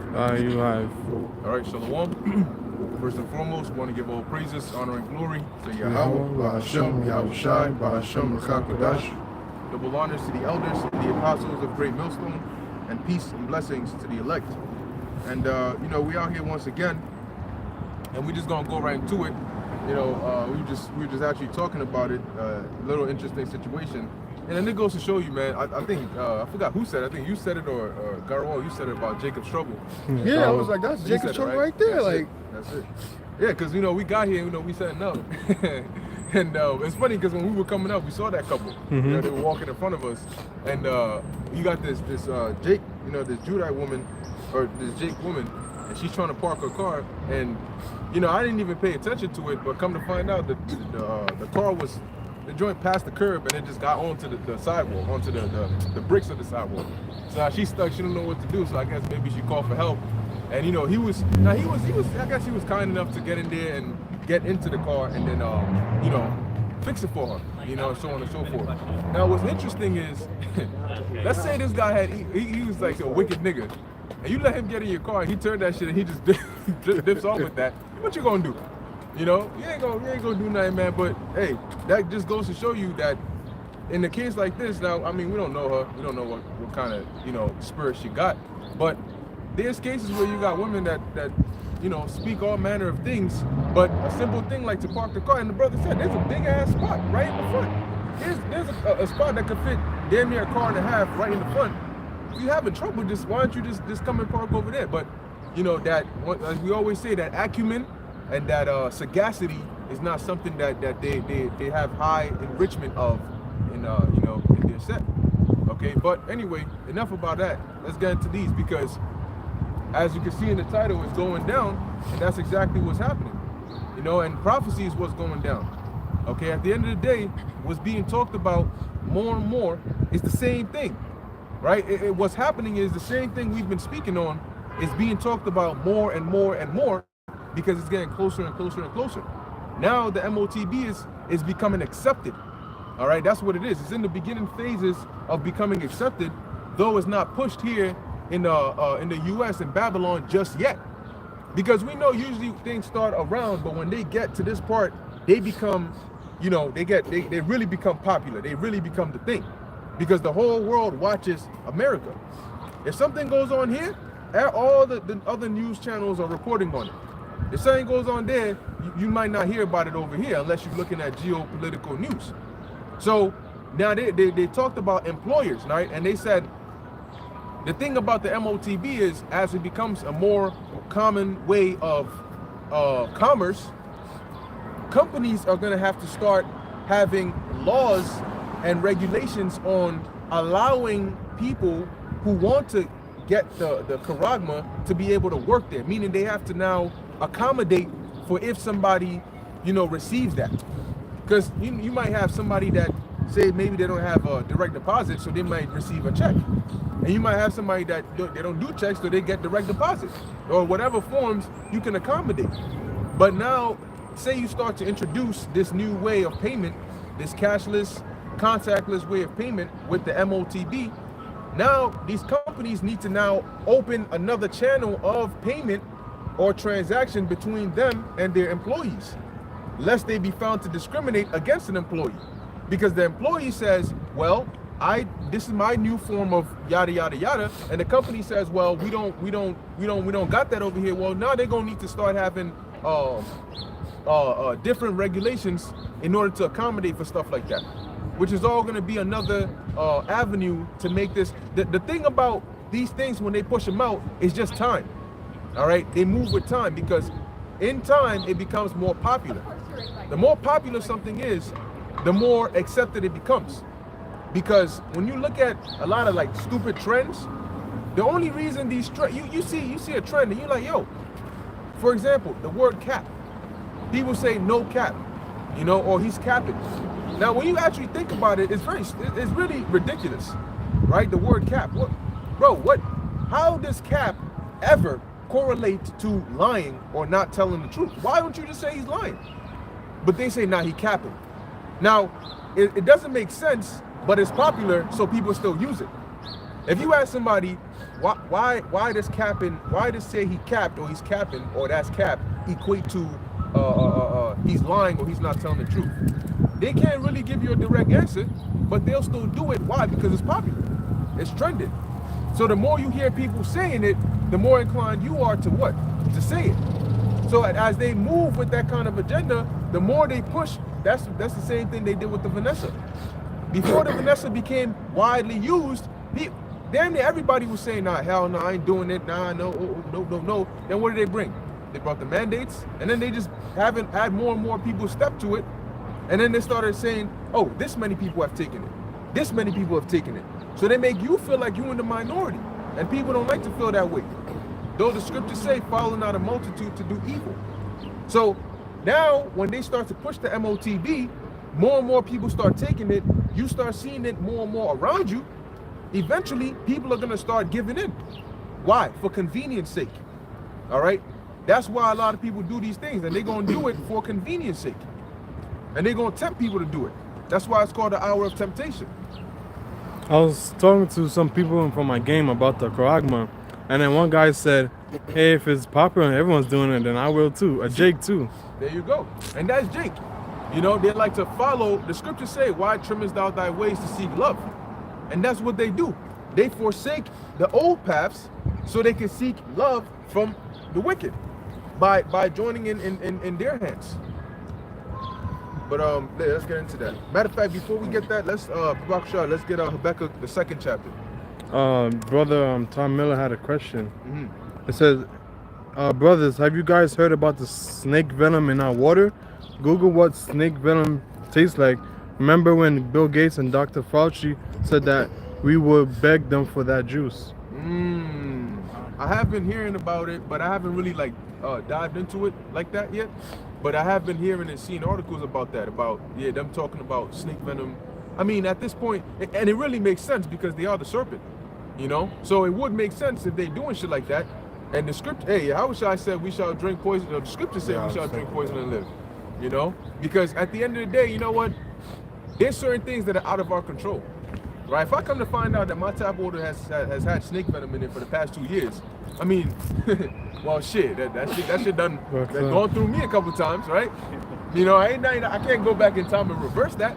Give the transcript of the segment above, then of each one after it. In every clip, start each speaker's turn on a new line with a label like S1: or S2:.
S1: You live.
S2: All right, Shalom. First and foremost, want to give all praises, honor, and glory to Yahweh, Bahashem, Yahusha, Bahashem, L'chakodash. Double honors to the elders, the apostles of Great Millstone, and peace and blessings to the elect. And we out here once again, and we just gonna go right into it. We were just actually talking about it, a little interesting situation. And then it goes to show you, man, I think, I forgot who said it. I think you said it or Garwal, you said it about Jacob's trouble.
S3: Yeah, I was like, that's Jacob's trouble right there.
S2: That's it. Yeah, because, we got here, we said no. And it's funny because when we were coming up, we saw that couple.
S1: Mm-hmm.
S2: They were walking in front of us. And you got this Jake, this Judite woman, or this Jake woman, and she's trying to park her car. And, I didn't even pay attention to it, but come to find out that the car was, the joint passed the curb and it just got onto the sidewalk, onto the bricks of the sidewalk. So now she's stuck, she don't know what to do, so I guess maybe she called for help. And he was I guess he was kind enough to get in there and get into the car and then fix it for her, so on and so forth. Now what's interesting is, let's say this guy he was like a wicked nigga, and you let him get in your car and he turned that shit and he just dips off with that, what you gonna do? You ain't gonna do nothing, man. But hey, that just goes to show you that in a case like this, now, I mean, we don't know her. We don't know what kind of spirit she got. But there's cases where you got women that speak all manner of things, but a simple thing like to park the car, and the brother said, there's a big ass spot right in the front. There's a spot that could fit damn near a car and a half right in the front. If you're having trouble, why don't you just come and park over there? But that, as we always say, that acumen and that sagacity is not something that they have high enrichment of in their set. Okay, but anyway, enough about that. Let's get into these, because as you can see in the title, it's going down, and that's exactly what's happening. And prophecy is what's going down. Okay, at the end of the day, what's being talked about more and more is the same thing, right? What's happening is the same thing we've been speaking on is being talked about more and more and more, because it's getting closer and closer and closer. Now the MOTB is becoming accepted. All right, that's what it is. It's in the beginning phases of becoming accepted, though it's not pushed here in the U.S. and Babylon just yet. Because we know usually things start around, but when they get to this part, they become, they really become popular. They really become the thing, because the whole world watches America. If something goes on here, all the other news channels are reporting on it. If something goes on there, you might not hear about it over here unless you're looking at geopolitical news. So now they talked about employers, right? And they said the thing about the MOTB is, as it becomes a more common way of commerce, companies are going to have to start having laws and regulations on allowing people who want to get the charagma to be able to work there, meaning they have to now accommodate for if somebody receives that. Because you might have somebody that say maybe they don't have a direct deposit, so they might receive a check, and you might have somebody that they don't do checks, so they get direct deposit, or whatever forms you can accommodate. But now say you start to introduce this new way of payment, this cashless, contactless way of payment with the MOTB. Now these companies need to now open another channel of payment or transaction between them and their employees, lest they be found to discriminate against an employee, because the employee says, well, this is my new form of yada yada yada, and the company says, well, we don't got that over here. Well, now they're gonna need to start having different regulations in order to accommodate for stuff like that, which is all gonna be another avenue to make this. The thing about these things, when they push them out, is just time. All right, they move with time, because in time it becomes more popular. The more popular something is, the more accepted it becomes. Because when you look at a lot of like stupid trends, the only reason these trends, you see a trend and you're like, yo, for example, the word cap. People say no cap, or he's capping. Now, when you actually think about it, it's really ridiculous, right? The word cap. How does cap ever correlate to lying or not telling the truth? Why don't you just say he's lying? But they say, nah, he capping. Now, it doesn't make sense, but it's popular, so people still use it. If you ask somebody, why does capping, why does say he capped or he's capping or that's cap equate to he's lying or he's not telling the truth? They can't really give you a direct answer, but they'll still do it. Why? Because it's popular. It's trending. So the more you hear people saying it, the more inclined you are to what? To say it. So as they move with that kind of agenda, the more they push, that's the same thing they did with the Vanessa. Before the Vanessa became widely used, damn near everybody was saying, nah, hell no, I ain't doing it, nah, no. Then what did they bring? They brought the mandates, and then they just haven't had more and more people step to it, and then they started saying, oh, this many people have taken it. This many people have taken it. So they make you feel like you're in the minority, and people don't like to feel that way. Though the scriptures say, following out a multitude to do evil. So now, when they start to push the MOTB, more and more people start taking it, you start seeing it more and more around you, eventually people are going to start giving in. Why? For convenience sake. All right? That's why a lot of people do these things, and they're going to do it for convenience sake. And they're going to tempt people to do it. That's why it's called the hour of temptation.
S1: I was talking to some people from my game about the Karagma, and then one guy said, hey, if it's popular and everyone's doing it, then I will too. Jake too.
S2: There you go. And that's Jake. You know, they like to follow, the scriptures say, why trimmest thou thy ways to seek love? And that's what they do. They forsake the old paths so they can seek love from the wicked by joining in their hands. But let's get into that. Matter of fact, before we get that, let's get Habakkuk, the 2nd chapter.
S1: Brother Tom Miller had a question. It says, brothers, have you guys heard about the snake venom in our water? Google what snake venom tastes like. Remember when Bill Gates and Dr. Fauci said that we would beg them for that juice?
S2: I have been hearing about it, but I haven't really dived into it like that yet. But I have been hearing and seeing articles about that, them talking about snake venom. I mean, at this point, and it really makes sense because they are the serpent, you know? So it would make sense if they're doing shit like that. And the script, Yahusha said we shall drink poison, the scripture said we shall drink poison and live, you know? Because at the end of the day, you know what? There's certain things that are out of our control, right? If I come to find out that my tap water has had snake venom in it for the past 2 years, I mean, well, shit, that shit done gone through me a couple times, right? You know, I can't go back in time and reverse that,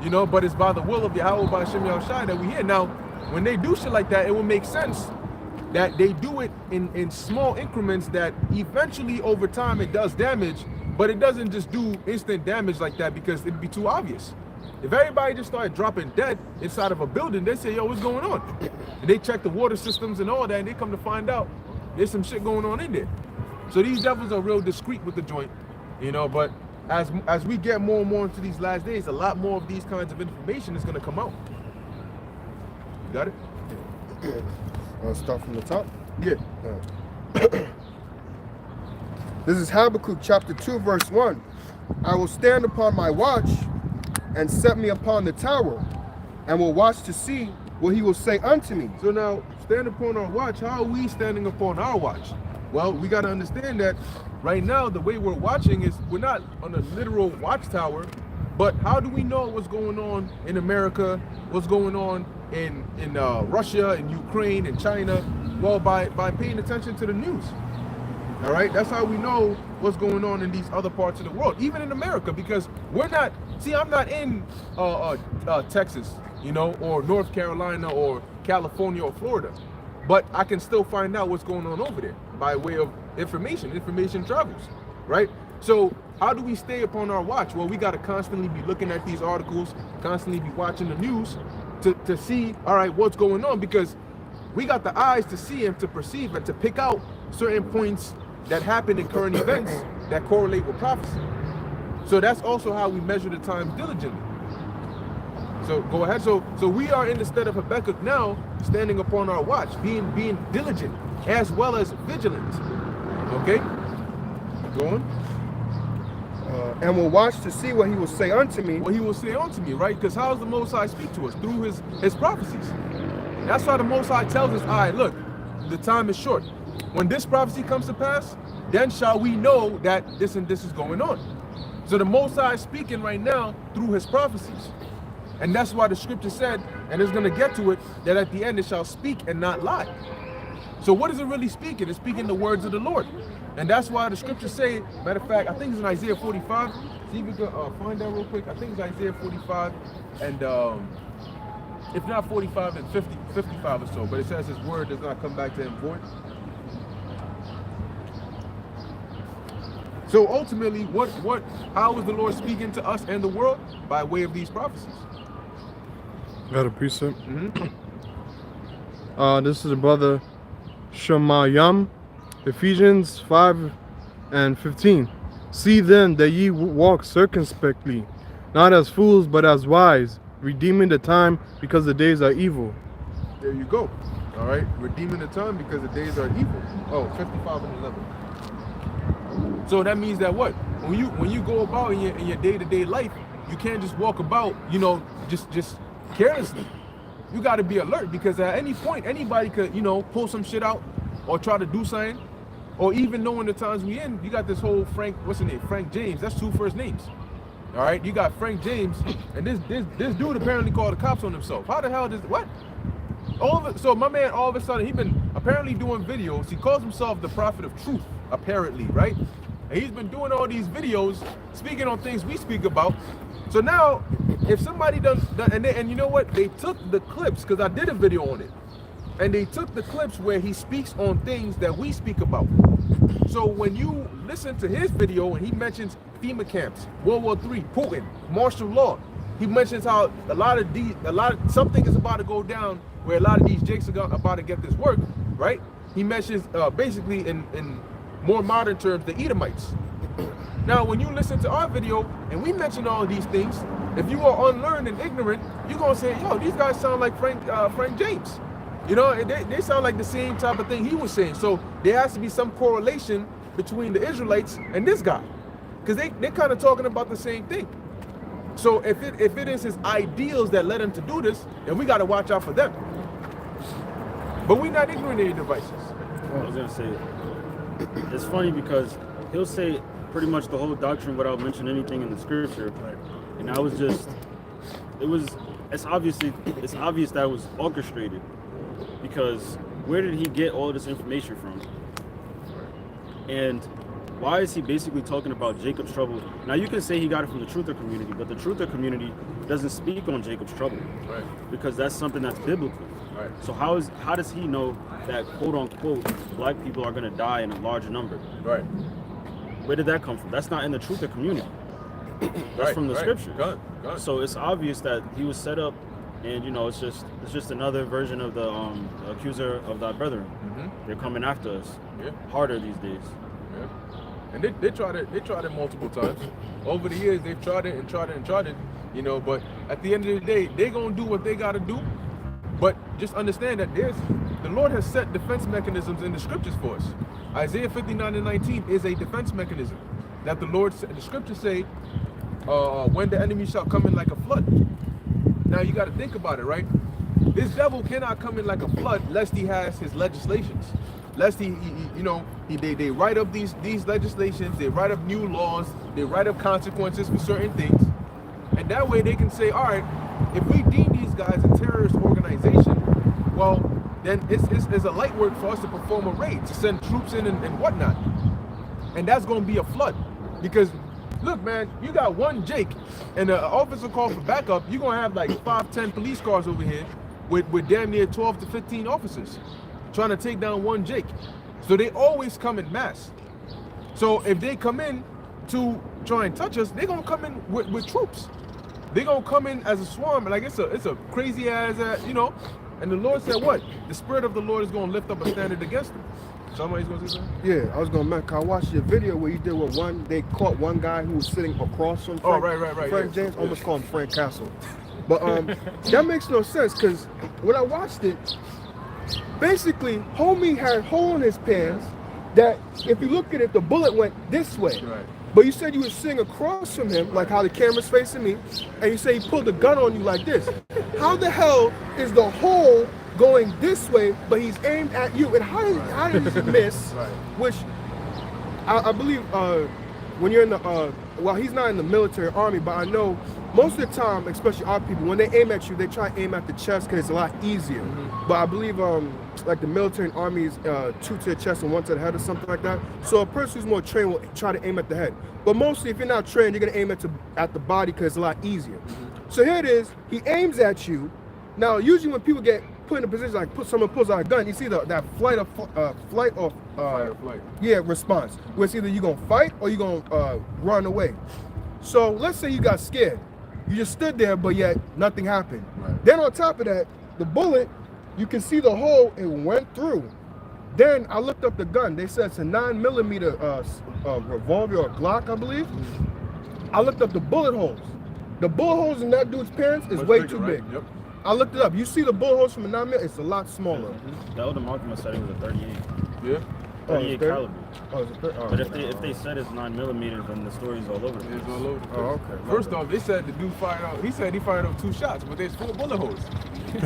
S2: you know, but it's by the will of Yahweh, by Shem Yahushai that we hear. Now, when they do shit like that, it will make sense that they do it in small increments that eventually over time it does damage, but it doesn't just do instant damage like that because it'd be too obvious. If everybody just started dropping dead inside of a building, they say, yo, what's going on? And they check the water systems and all that, and they come to find out there's some shit going on in there. So these devils are real discreet with the joint, you know, but as we get more and more into these last days, a lot more of these kinds of information is going to come out. You got it?
S3: I'll start from the top.
S2: Yeah.
S3: This is Habakkuk chapter 2, verse 1. I will stand upon my watch and set me upon the tower, and will watch to see what he will say unto me.
S2: So now, stand upon our watch, how are we standing upon our watch? Well, we got to understand that right now, the way we're watching is, we're not on a literal watchtower, but how do we know what's going on in America, what's going on in Russia, in Ukraine, in China? Well, by paying attention to the news. All right, that's how we know what's going on in these other parts of the world, even in America, because we're not, I'm not in Texas, you know, or North Carolina or California or Florida, but I can still find out what's going on over there by way of information. Information travels, right? So how do we stay upon our watch? Well, we got to constantly be looking at these articles, constantly be watching the news to see, all right, what's going on, because we got the eyes to see and to perceive and to pick out certain points that happen in current events that correlate with prophecy. So that's also how we measure the times diligently. So go ahead. So we are in the stead of Habakkuk now, standing upon our watch, being diligent as well as vigilant. Okay? Go on.
S3: And will watch to see what he will say unto me.
S2: What he will say unto me, right? Because how does the Most High speak to us? Through his prophecies. That's why the Most High tells us, all right, look, the time is short. When this prophecy comes to pass, then shall we know that this and this is going on. So the Most High is speaking right now through his prophecies. And that's why the scripture said, and it's going to get to it, that at the end it shall speak and not lie. So what is it really speaking? It's speaking the words of the Lord. And that's why the scriptures say, matter of fact, I think it's in Isaiah 45. See if you can find that real quick. I think it's Isaiah 45, and if not 45, then 55 or so. But it says his word does not come back to him void. So ultimately, how is the Lord speaking to us and the world? By way of these prophecies.
S1: Got a precept. This is a brother Shemayam, Ephesians 5:15. See then that ye walk circumspectly, not as fools, but as wise, redeeming the time, because the days are evil.
S2: There you go. All right, redeeming the time because the days are evil. Oh, 55 and 11. So that means that what? When you go about in your day-to-day life, you can't just walk about, just carelessly. You got to be alert, because at any point anybody could, pull some shit out or try to do something, or even knowing the times we in. You got this whole Frank James. That's 2 first names. All right, you got Frank James, and this dude apparently called the cops on himself. How the hell does what? So my man, all of a sudden, he been apparently doing videos. He calls himself the prophet of truth, apparently, right? And he's been doing all these videos, speaking on things we speak about. So now, if somebody does, and you know what? They took the clips, because I did a video on it, and they took the clips where he speaks on things that we speak about. So when you listen to his video and he mentions FEMA camps, World War III, Putin, martial law, he mentions how something is about to go down where a lot of these jakes are about to get this work, right? He mentions basically in more modern terms, the Edomites. Now, when you listen to our video and we mention all of these things, if you are unlearned and ignorant, you're gonna say, yo, these guys sound like Frank James. They sound like the same type of thing he was saying. So there has to be some correlation between the Israelites and this guy, because they're kind of talking about the same thing. So if it is his ideals that led him to do this, then we got to watch out for them. But we're not ignorant of their devices.
S4: I was gonna say, it's funny because he'll say pretty much the whole doctrine without mentioning anything in the scripture, and I was just, it's obvious that it was orchestrated, because where did he get all this information from? And why is he basically talking about Jacob's trouble? Now you can say he got it from the truther community, but the truther community doesn't speak on Jacob's trouble,
S2: right? Because
S4: that's something that's biblical.
S2: Right.
S4: So how does he know that quote unquote black people are going to die in a large number?
S2: Right.
S4: Where did that come from? That's not in the truther community. That's from the scripture.
S2: Got it.
S4: So it's obvious that he was set up, and it's just another version of the accuser of thy brethren.
S2: Mm-hmm.
S4: They're coming after us harder these days.
S2: Yeah. And they tried it multiple times. Over the years, they've tried it, but at the end of the day, they're going to do what they got to do. But just understand that the Lord has set defense mechanisms in the scriptures for us. Isaiah 59:19 is a defense mechanism that the scriptures say, when the enemy shall come in like a flood. Now you got to think about it, right? This devil cannot come in like a flood lest he has his legislations. Lest they write up these legislations, they write up new laws, they write up consequences for certain things, and that way they can say, all right, if we deem these guys a terrorist organization, well, then it's a light work for us to perform a raid, to send troops in and whatnot, and that's going to be a flood. Because look, man, you got one Jake and an officer called for backup, you're going to have like 5-10 police cars over here with damn near 12 to 15 officers trying to take down one Jake. So they always come in mass. So if they come in to try and touch us, they're gonna come in with troops. They're gonna come in as a swarm, and like it's a crazy ass, and the Lord said what? The Spirit of the Lord is gonna lift up a standard against them. Somebody's gonna say something?
S3: Yeah, I was gonna mention, I watched your video where you did with they caught one guy who was sitting across from Frank, Frank James, almost called him Frank Castle. But that makes no sense, because when I watched it, basically, homie had a hole in his pants that if you look at it, the bullet went this way.
S2: Right.
S3: But you said you were sitting across from him, like how the camera's facing me, and you say he pulled the gun on you like this. How the hell is the hole going this way, but he's aimed at you? And how did he miss?
S2: Right.
S3: Which I believe when you're in the, well, he's not in the military army, but I know most of the time, especially our people, when they aim at you, they try to aim at the chest because it's a lot easier. But I believe like the military and army is 2 to the chest and 1 to the head or something like that. So a person who's more trained will try to aim at the head. But mostly, if you're not trained, you're gonna aim at the body because it's a lot easier. So here it is. He aims at you. Now, usually when people get put in a position like someone pulls out a gun, you see that flight or response. Where it's either you gonna fight or you gonna run away. So let's say you got scared. You just stood there, but yet nothing happened. Right. Then on top of that, the bullet, you can see the hole it went through. Then I looked up the gun. They said it's a 9mm revolver or Glock, I believe. I looked up the bullet holes. The bullet holes in that dude's pants is way too big. Yep. I looked it up. You see the bullet holes from a 9mm, it's a lot smaller.
S4: The older marksman said it was a 38.
S2: Yeah.
S4: 38 caliber.
S3: Oh, it's a
S4: but if they said it's 9mm, then the story's all over the place.
S2: It's all over the place.
S3: Oh, okay.
S2: First off, they said the dude fired out. He said he fired off 2 shots, but there's 4 bullet holes.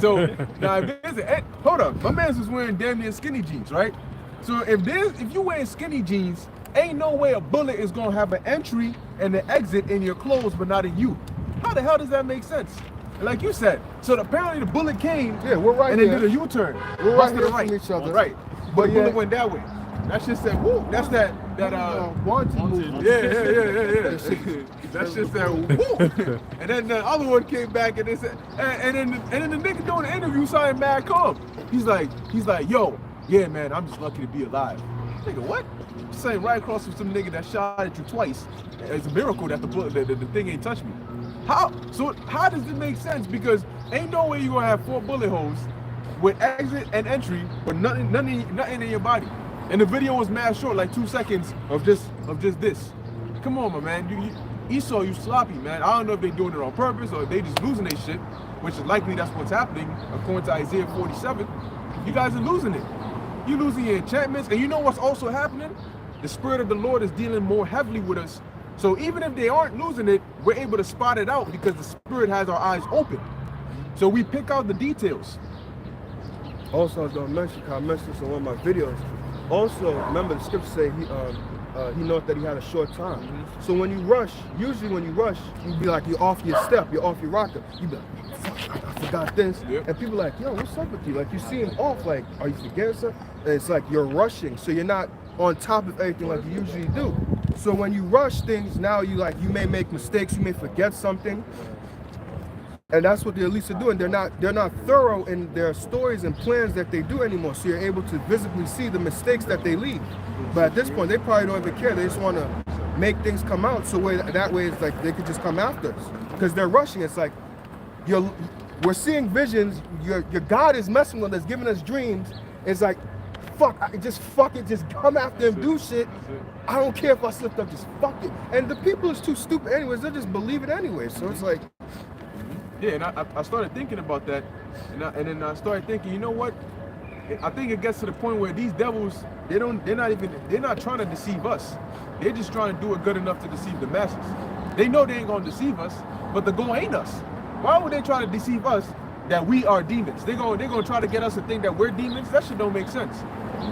S2: So now, hold up, my man's was wearing damn near skinny jeans, right? So if you wearing skinny jeans, ain't no way a bullet is gonna have an entry and an exit in your clothes, but not in you. How the hell does that make sense? Like you said, so apparently the bullet came,
S3: yeah, we're right
S2: and
S3: here.
S2: then did a U-turn.
S3: We're right here from each other.
S2: Right. But the bullet went that way. That shit said, woo. That's that
S3: wanted movie.
S2: Yeah. That shit said, woo. And then the other one came back and they said, and then the nigga doing the interview sounded mad calm. He's like, yo, yeah, man, I'm just lucky to be alive. Nigga, what? Saying right across from some nigga that shot at you twice. It's a miracle that the thing ain't touched me. How? So how does it make sense? Because ain't no way you're gonna have 4 bullet holes with exit and entry, but nothing in your body. And the video was mad short, like 2 seconds of just this. Come on, my man. Esau, you sloppy, man. I don't know if they're doing it on purpose or if they just losing their shit, which is likely that's what's happening, according to Isaiah 47. You guys are losing it. You're losing your enchantments. And you know what's also happening? The Spirit of the Lord is dealing more heavily with us. So even if they aren't losing it, we're able to spot it out because the Spirit has our eyes open. So we pick out the details.
S3: Also, I was going to mention, I mentioned this in one of my videos. Also, remember the scripture say he knows that he had a short time. So when you rush, usually when you rush, you be like, you're off your step, you're off your rocker. You be like, fuck, I forgot this. Yep. And people are like, yo, what's up with you? Like you seem off, like, are you forgetting something? And it's like you're rushing, so you're not on top of everything like you usually do. So when you rush things, now you may make mistakes, you may forget something. And that's what the elites are doing. They're not thorough in their stories and plans that they do anymore. So you're able to visibly see the mistakes that they leave. But at this point, they probably don't even care. They just want to make things come out so that way it's like they could just come after us. Because they're rushing. It's like we're seeing visions. Your God is messing with us, giving us dreams. It's like, just come after him, do shit. I don't care if I slipped up, just fuck it. And the people is too stupid anyways. They'll just believe it anyway. So it's like.
S2: Yeah, and I started thinking about that, and then I started thinking, you know what? I think it gets to the point where these devils, they're not trying to deceive us. They're just trying to do it good enough to deceive the masses. They know they ain't gonna deceive us, but the goal ain't us. Why would they try to deceive us that we are demons? They're gonna try to get us to think that we're demons. That shit don't make sense.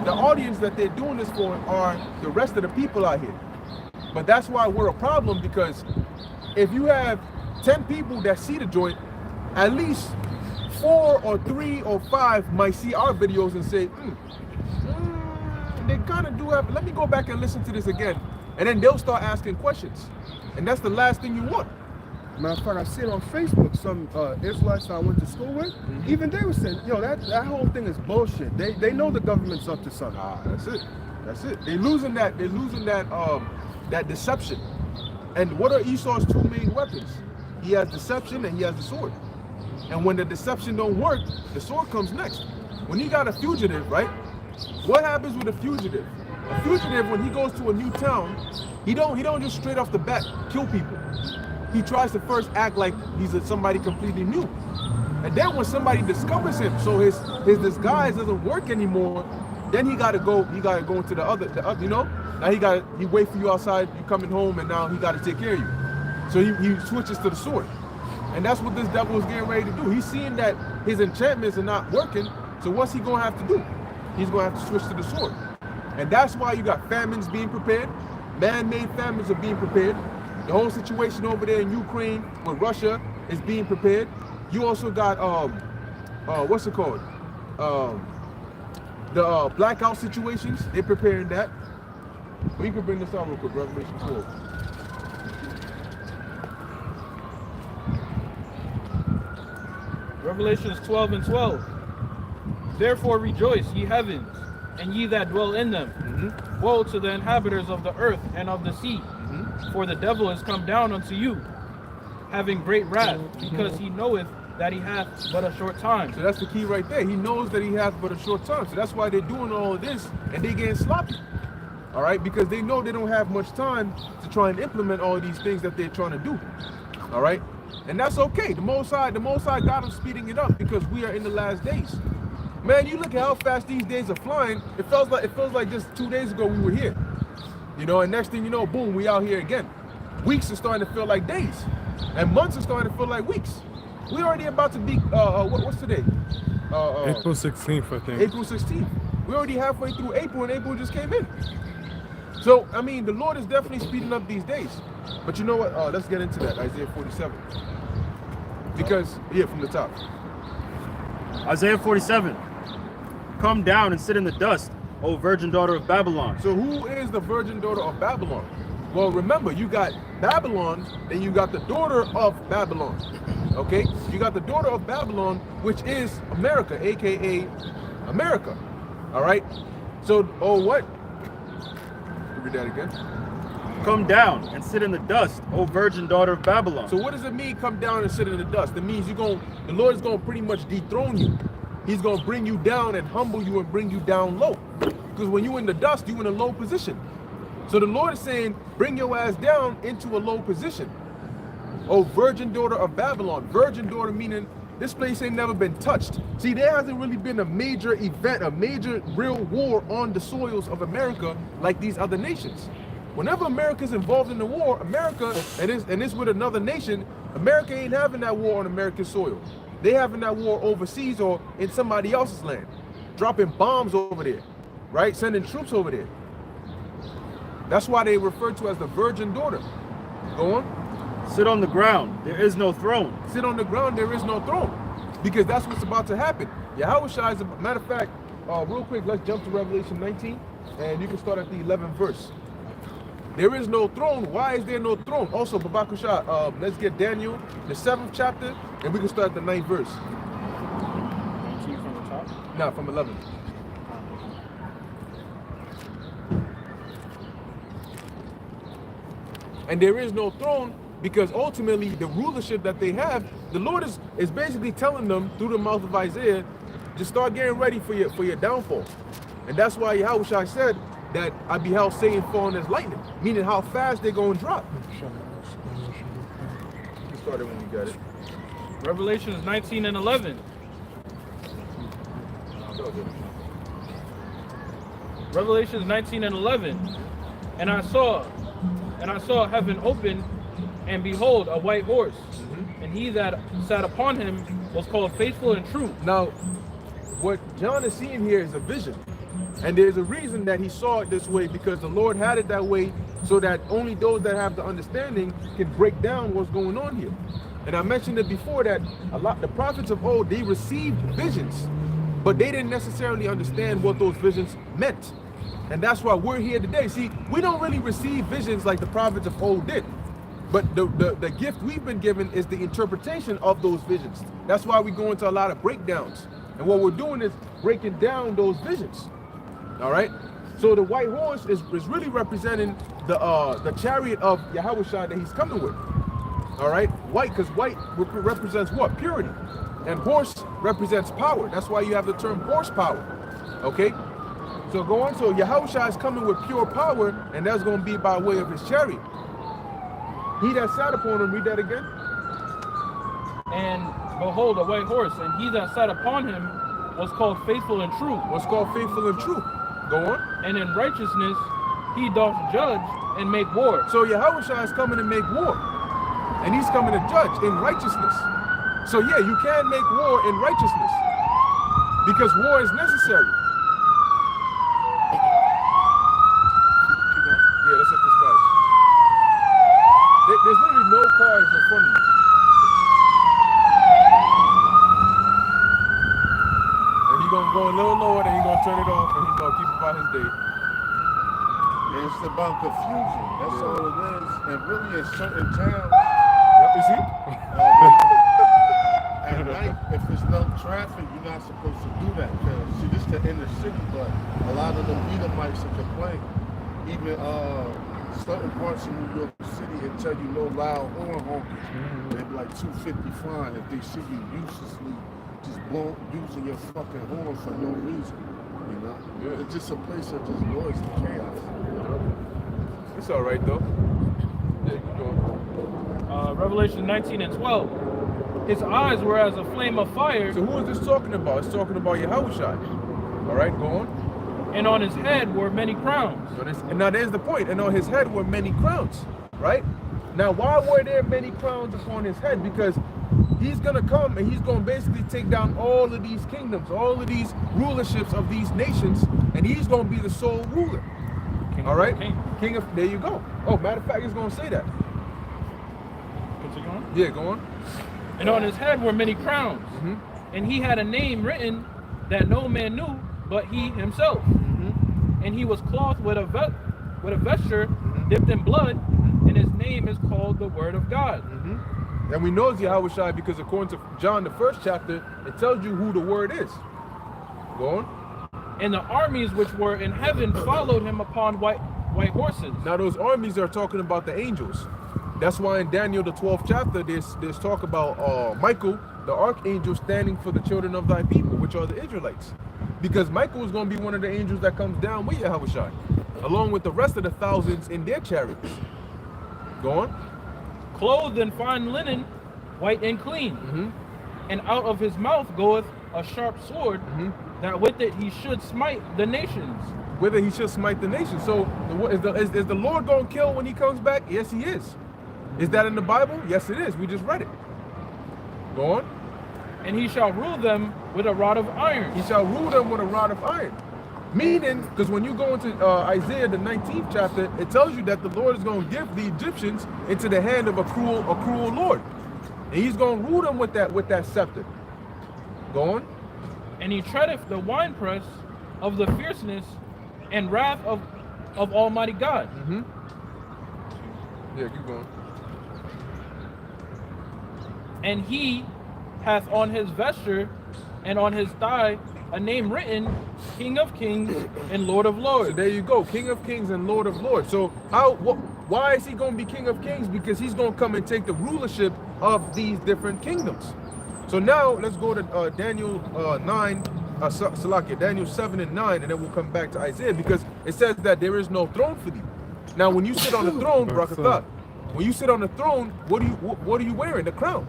S2: The audience that they're doing this for are the rest of the people out here. But that's why we're a problem, because if you have 10 people that see the joint, at least 4 or 3 or 5 might see our videos and say, they kind of do have, let me go back and listen to this again. And then they'll start asking questions. And that's the last thing you want.
S3: Matter of fact, I see it on Facebook, some Israelites I went to school with, even they were saying, yo, that whole thing is bullshit. They know the government's up to something.
S2: That's it. They're losing that deception. And what are Esau's 2 main weapons? He has deception and he has the sword. And when the deception don't work, the sword comes next. When you got a fugitive, right? What happens with a fugitive? A fugitive, when he goes to a new town, he don't just straight off the bat kill people. He tries to first act like he's somebody completely new. And then when somebody discovers him, so his disguise doesn't work anymore, then he gotta go into the other, you know? Now he wait for you outside, you coming home, and now he gotta take care of you. So he switches to the sword. And that's what this devil is getting ready to do. He's seeing that his enchantments are not working, so what's he gonna have to do? He's gonna have to switch to the sword. And that's why you got famines being prepared, man-made famines are being prepared, The whole situation over there in Ukraine with Russia is being prepared. You also got what's it called? The blackout situations. They're preparing that. We can bring this out real quick. Revelation 12.
S5: Revelations 12:12. Therefore rejoice, ye heavens, and ye that dwell in them. Woe to the inhabitants of the earth and of the sea, for the devil is come down unto you, having great wrath, because he knoweth that he hath but a short time.
S2: So that's the key right there. He knows that he has but a short time. So that's why they're doing all of this, and they getting sloppy. All right, because they know they don't have much time to try and implement all of these things that they're trying to do. All right, and that's okay. The Most High got them speeding it up because we are in the last days. Man, you look at how fast these days are flying. It feels like just 2 days ago we were here, you know. And next thing you know, boom, we out here again. Weeks are starting to feel like days, and months are starting to feel like weeks. We're already about to be what's today?
S1: April 16th, I think.
S2: April 16th. We're already halfway through April, and April just came in. So I mean, the Lord is definitely speeding up these days. But you know what? Let's get into that. Isaiah 47. Because from the top.
S4: Isaiah 47. Come down and sit in the dust, O virgin daughter of Babylon.
S2: So who is the virgin daughter of Babylon? Well, remember, you got Babylon, and you got the daughter of Babylon. Okay? You got the daughter of Babylon, which is America, aka America. All right? So, what? Read that again.
S4: Come down and sit in the dust, O virgin daughter of Babylon.
S2: So what does it mean, come down and sit in the dust? It means the Lord is going to pretty much dethrone you. He's going to bring you down and humble you and bring you down low. Because when you're in the dust, you're in a low position. So the Lord is saying, bring your ass down into a low position. Oh, virgin daughter of Babylon. Virgin daughter meaning this place ain't never been touched. See, there hasn't really been a major event, a major real war on the soils of America like these other nations. Whenever America's involved in the war, America, and it's with another nation, America ain't having that war on American soil. They having that war overseas or in somebody else's land, dropping bombs over there, right? Sending troops over there. That's why they refer to as the virgin daughter. Go on.
S4: Sit on the ground, there is no throne.
S2: Sit on the ground, there is no throne. Because that's what's about to happen. Yahusha is a matter of fact, real quick, let's jump to Revelation 19, and you can start at the 11th verse. There is no throne. Why is there no throne? Also, Babakusha, let's get Daniel, the 7th chapter, and we can start at the 9th verse.
S5: 19 from the top?
S2: No, from 11. And there is no throne because ultimately the rulership that they have, the Lord is basically telling them through the mouth of Isaiah, just start getting ready for your downfall. And that's why Yahusha said that I beheld Satan falling as lightning, meaning how fast they're going to drop. You start it when you got it.
S5: Revelations 19 and 11. Revelations 19 and 11. And I saw heaven open, and behold, a white horse. And he that sat upon him was called Faithful and True.
S2: Now, what John is seeing here is a vision. And there's a reason that he saw it this way, because the Lord had it that way so that only those that have the understanding can break down what's going on here. And I mentioned it before that the prophets of old, they received visions, but they didn't necessarily understand what those visions meant. And that's why we're here today. See, we don't really receive visions like the prophets of old did. But the gift we've been given is the interpretation of those visions. That's why we go into a lot of breakdowns. And what we're doing is breaking down those visions. All right. So the white horse is really representing the chariot of Yahusha that he's coming with. All right. White, because white represents what? Purity. And horse represents power. That's why you have the term horsepower. Okay. So go on. So Yahusha is coming with pure power, and that's going to be by way of his chariot. He that sat upon him, read that again.
S5: And behold, a white horse, and he that sat upon him was called Faithful and True.
S2: What's called faithful and true? Go on.
S5: And in righteousness he doth judge and make war.
S2: So Yahusha is coming to make war, and he's coming to judge in righteousness. So yeah, you can make war in righteousness because war is necessary. Yeah, let's let this pass. throughout his day.
S6: It's about confusion. That's all it is. And really, in certain towns,
S2: You see?
S6: at night, if there's no traffic, you're not supposed to do that. Cause see, this the inner city, but a lot of them Edomites will complain. Even certain parts of New York City, it tell you no loud horn honking. They be like 250 fine if they see you uselessly just using your fucking horn for no reason. You know, it's just a place of just noise and chaos.
S2: It's all right though. Yeah, keep going.
S5: Revelation 19 and 12. His eyes were as a flame of fire.
S2: So who is this talking about? It's talking about Yahusha. All right, go on.
S5: And on his head were many crowns.
S2: And now there's the point. And on his head were many crowns, right? Now, why were there many crowns upon his head? Because he's going to come and he's going to basically take down all of these kingdoms, all of these rulerships of these nations, and he's going to be the sole ruler. All right? King of, there you go. Oh, matter of fact, he's going to say that.
S5: Continue on.
S2: Yeah, go on.
S5: And on his head were many crowns. And he had a name written that no man knew but he himself. And he was clothed with a vesture dipped in blood, and his name is called the Word of God.
S2: And we know it's Yahusha because according to John, the 1st chapter, it tells you who the Word is. Go on.
S5: And the armies which were in heaven followed him upon white horses.
S2: Now those armies are talking about the angels. That's why in Daniel, the 12th chapter, there's talk about Michael, the archangel, standing for the children of thy people, which are the Israelites. Because Michael is going to be one of the angels that comes down with Yahusha, along with the rest of the thousands in their chariots. Go on.
S5: Clothed in fine linen, white and clean. And out of his mouth goeth a sharp sword, that with it he should smite the nations.
S2: Whether he should smite the nations. So is the Lord going to kill when he comes back? Yes, he is. Is that in the Bible? Yes, it is. We just read it. Go on.
S5: And he shall rule them with a rod of iron.
S2: He shall rule them with a rod of iron. Meaning, because when you go into Isaiah, the 19th chapter, it tells you that the Lord is going to give the Egyptians into the hand of a cruel Lord. And he's going to rule them with that scepter. Go on.
S5: And he treadeth the winepress of the fierceness and wrath of Almighty God.
S2: Yeah, keep going.
S5: And he hath on his vesture and on his thigh a name written, King of Kings and Lord of Lords.
S2: So there you go, King of Kings and Lord of Lords. So why is he going to be King of Kings? Because he's going to come and take the rulership of these different kingdoms. So now let's go to Daniel 7 and 9, and then we'll come back to Isaiah, because it says that there is no throne for thee. Now, when you sit on the throne, Brakatha, when you sit on the throne, what are you wearing? The crown.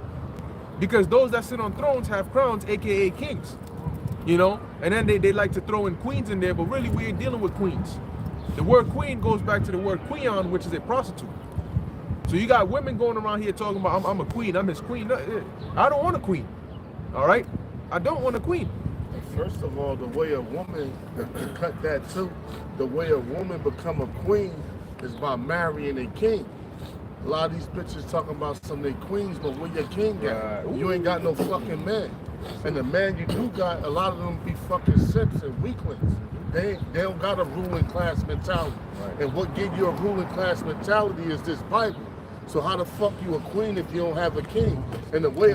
S2: Because those that sit on thrones have crowns, aka kings. You know, and then they like to throw in queens in there, but really we're dealing with queens. The word queen goes back to the word queon, which is a prostitute. So you got women going around here talking about, I'm a queen, I'm his queen. I don't want a queen. All right? I don't want a queen.
S6: First of all, the way a woman, to cut that too, the way a woman become a queen is by marrying a king. A lot of these bitches talking about some of their queens, but where your king at? You ain't got no fucking man. And the man you do got, a lot of them be fucking simps and weaklings. They don't got a ruling class mentality. Right. And what give you a ruling class mentality is this Bible. So how the fuck you a queen if you don't have a king? And the way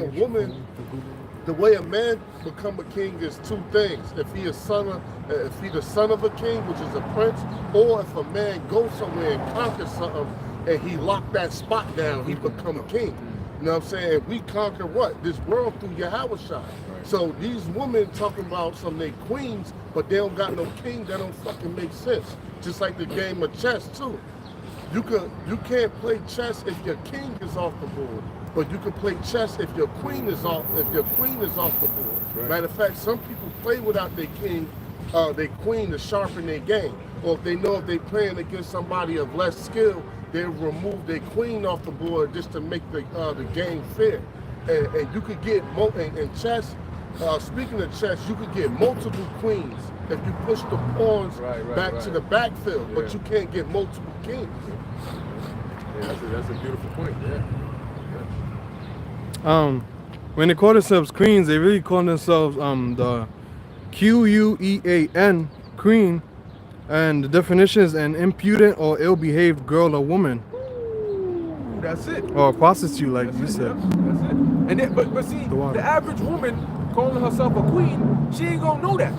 S6: a man become a king is two things. If he the son of a king, which is a prince, or if a man goes somewhere and conquers something and he locked that spot down, he become a king. You know what I'm saying? We conquer what? This world through Yahusha. Right. So these women talking about some of their queens, but they don't got no king, that don't fucking make sense. Just like the game of chess too. You can't play chess if your king is off the board, but you can play chess if your queen is off the board. Right. Matter of fact, some people play without their king, their queen to sharpen their game. Or if they know if they're playing against somebody of less skill, they remove their queen off the board just to make the game fair. And you could get in chess. Speaking of chess, you could get multiple queens if you push the pawns back to the backfield, but you can't get multiple kings.
S2: Yeah, that's a beautiful point.
S1: When they call themselves queens, they really call themselves the Quean queen, And the definition is an impudent or ill-behaved girl or woman.
S2: Ooh, that's it.
S1: Or a prostitute, like
S2: That's
S1: you
S2: it,
S1: said.
S2: yeah, that's it. And then, but see, the average woman calling herself a queen, she ain't gonna know that.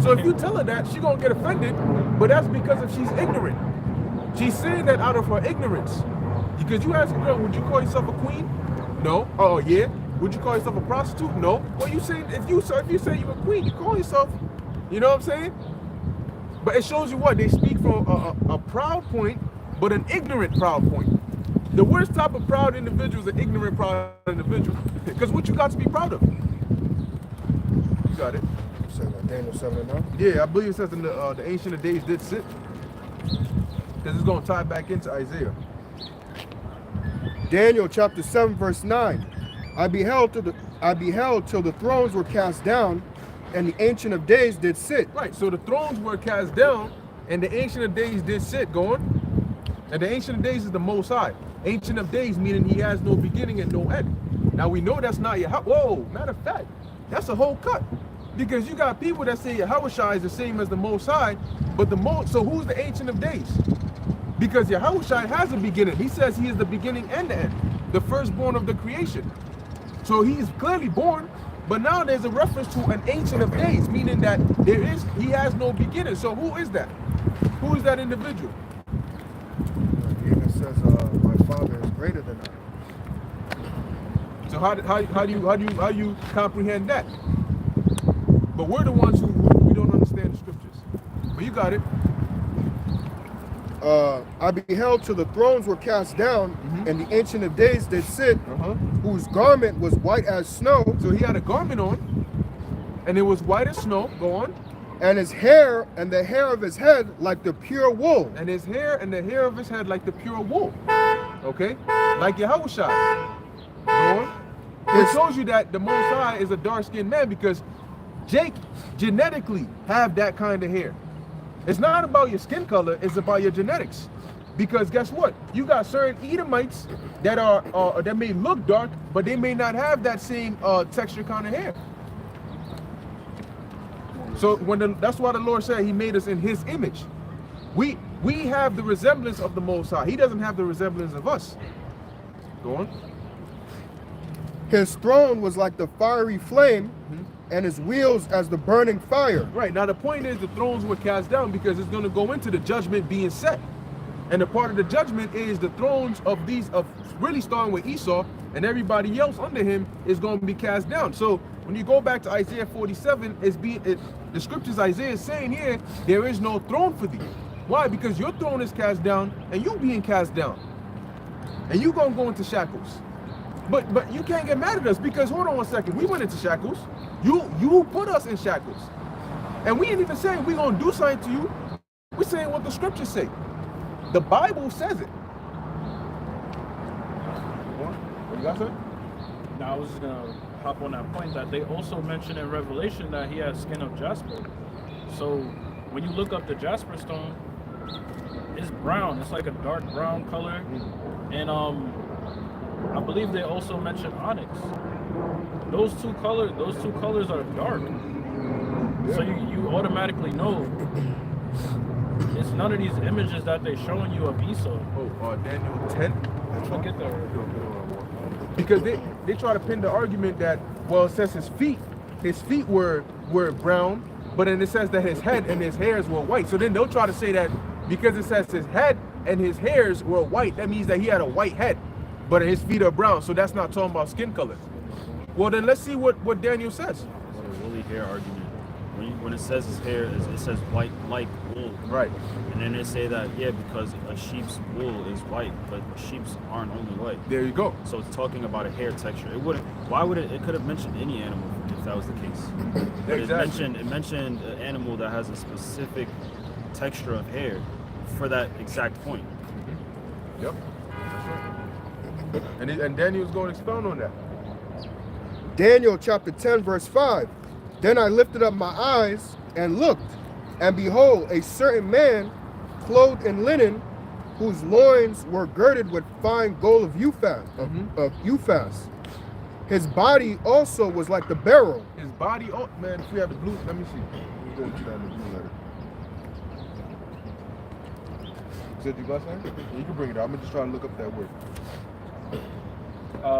S2: So if you tell her that, she gonna get offended. But that's because if she's ignorant. She's saying that out of her ignorance. Because you ask a girl, would you call yourself a queen? No. Oh yeah. Would you call yourself a prostitute? No. Well, you say if you say you're a queen, you call yourself. You know what I'm saying? But it shows you what they speak from a proud point, but an ignorant proud point. The worst type of proud individual is an ignorant proud individual. Because what you got to be proud of? You got it.
S3: You said that Daniel 7:9?
S2: Yeah, I believe it says in the Ancient of Days did sit. Because it's going to tie back into Isaiah.
S3: Daniel chapter 7 verse 9. I beheld till the thrones were cast down, and the Ancient of Days did sit.
S2: Right, so the thrones were cast down, and the Ancient of Days did sit, going. And the Ancient of Days is the Most High. Ancient of Days meaning he has no beginning and no end. Now we know that's not Yahusha. Whoa, matter of fact, that's a whole cut. Because you got people that say Yahusha is the same as the Most High, but so who's the Ancient of Days? Because Yahusha has a beginning. He says he is the beginning and the end, the firstborn of the creation. So he's clearly born, but now there's a reference to an Ancient of Days, meaning that he has no beginning. So who is that? Who is that individual?
S3: It says, my Father is greater than I.
S2: So how do you comprehend that? But we're the ones who we don't understand the scriptures. But you got it.
S3: I beheld till the thrones were cast down, and the Ancient of Days did sit, whose garment was white as snow.
S2: So he had a garment on, and it was white as snow. Go on.
S3: And his hair and the hair of his head like the pure wool.
S2: And his hair and the hair of his head like the pure wool. Okay? Like Yahusha. Go on. It shows you that the Most High is a dark-skinned man because Jake genetically have that kind of hair. It's not about your skin color, it's about your genetics. Because guess what? You got certain Edomites that are that may look dark, but they may not have that same texture kind of hair. So that's why the Lord said he made us in his image. We have the resemblance of the Most High. He doesn't have the resemblance of us. Go on.
S3: His throne was like the fiery flame, and his wheels as the burning fire.
S2: Right. Now the point is the thrones were cast down because it's going to go into the judgment being set. And the part of the judgment is the thrones of really starting with Esau and everybody else under him is going to be cast down. So when you go back to Isaiah 47, the scriptures Isaiah is saying here, there is no throne for thee. Why? Because your throne is cast down and you being cast down. And you going to go into shackles. But you can't get mad at us because, hold on one second, we went into shackles. You put us in shackles. And we ain't even saying we're going to do something to you. We're saying what the scriptures say. The Bible says it. What you got, sir?
S5: Now I was just going to hop on that point that they also mention in Revelation that he has skin of jasper. So when you look up the jasper stone, it's brown. It's like a dark brown color. And I believe they also mention onyx. Those two colors are dark. So you automatically know it's none of these images that they're showing you of Esau.
S2: Daniel 10.
S5: Forget that.
S2: Because they try to pin the argument that, well, it says his feet were brown, but then it says that his head and his hairs were white. So then they'll try to say that because it says his head and his hairs were white, that means that he had a white head, but his feet are brown. So that's not talking about skin color. Well, then let's see what Daniel says.
S4: It's a woolly hair argument. When it says his hair, it says white like wool.
S2: Right.
S4: And then they say that, yeah, because a sheep's wool is white, but sheep's aren't only white.
S2: There you go.
S4: So it's talking about a hair texture. It could have mentioned any animal if that was the case. But
S2: Exactly.
S4: it mentioned an animal that has a specific texture of hair for that exact point.
S2: Yep. And Daniel's going to expound on that.
S3: Daniel chapter 10 verse 5. Then I lifted up my eyes and looked, and behold, a certain man clothed in linen, whose loins were girded with fine gold of Uphaz. His body also was like the beryl.
S2: His body, oh man, if we have the blue, let me see. Let me go to that in the blue letter. said you got something? You can bring it up. I'm just trying to look up that word.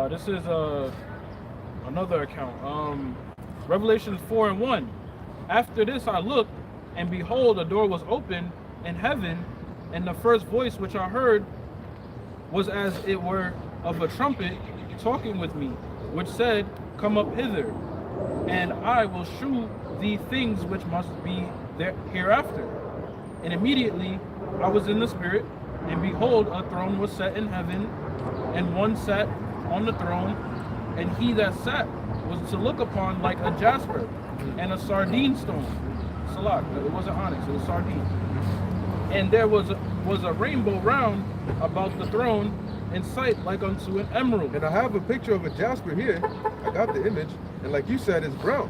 S5: This is another account. Revelations 4:1. After this I looked, and behold, a door was opened in heaven, and the first voice which I heard was as it were of a trumpet talking with me, which said, Come up hither, and I will shew thee things which must be there hereafter. And immediately I was in the spirit, and behold, a throne was set in heaven, and one sat on the throne, and he that sat was to look upon like a jasper and a sardine stone. Salat, it wasn't onyx, it was sardine. And there was a rainbow round about the throne, in sight like unto an emerald.
S2: And I have a picture of a jasper here. I got the image, and like you said, it's brown.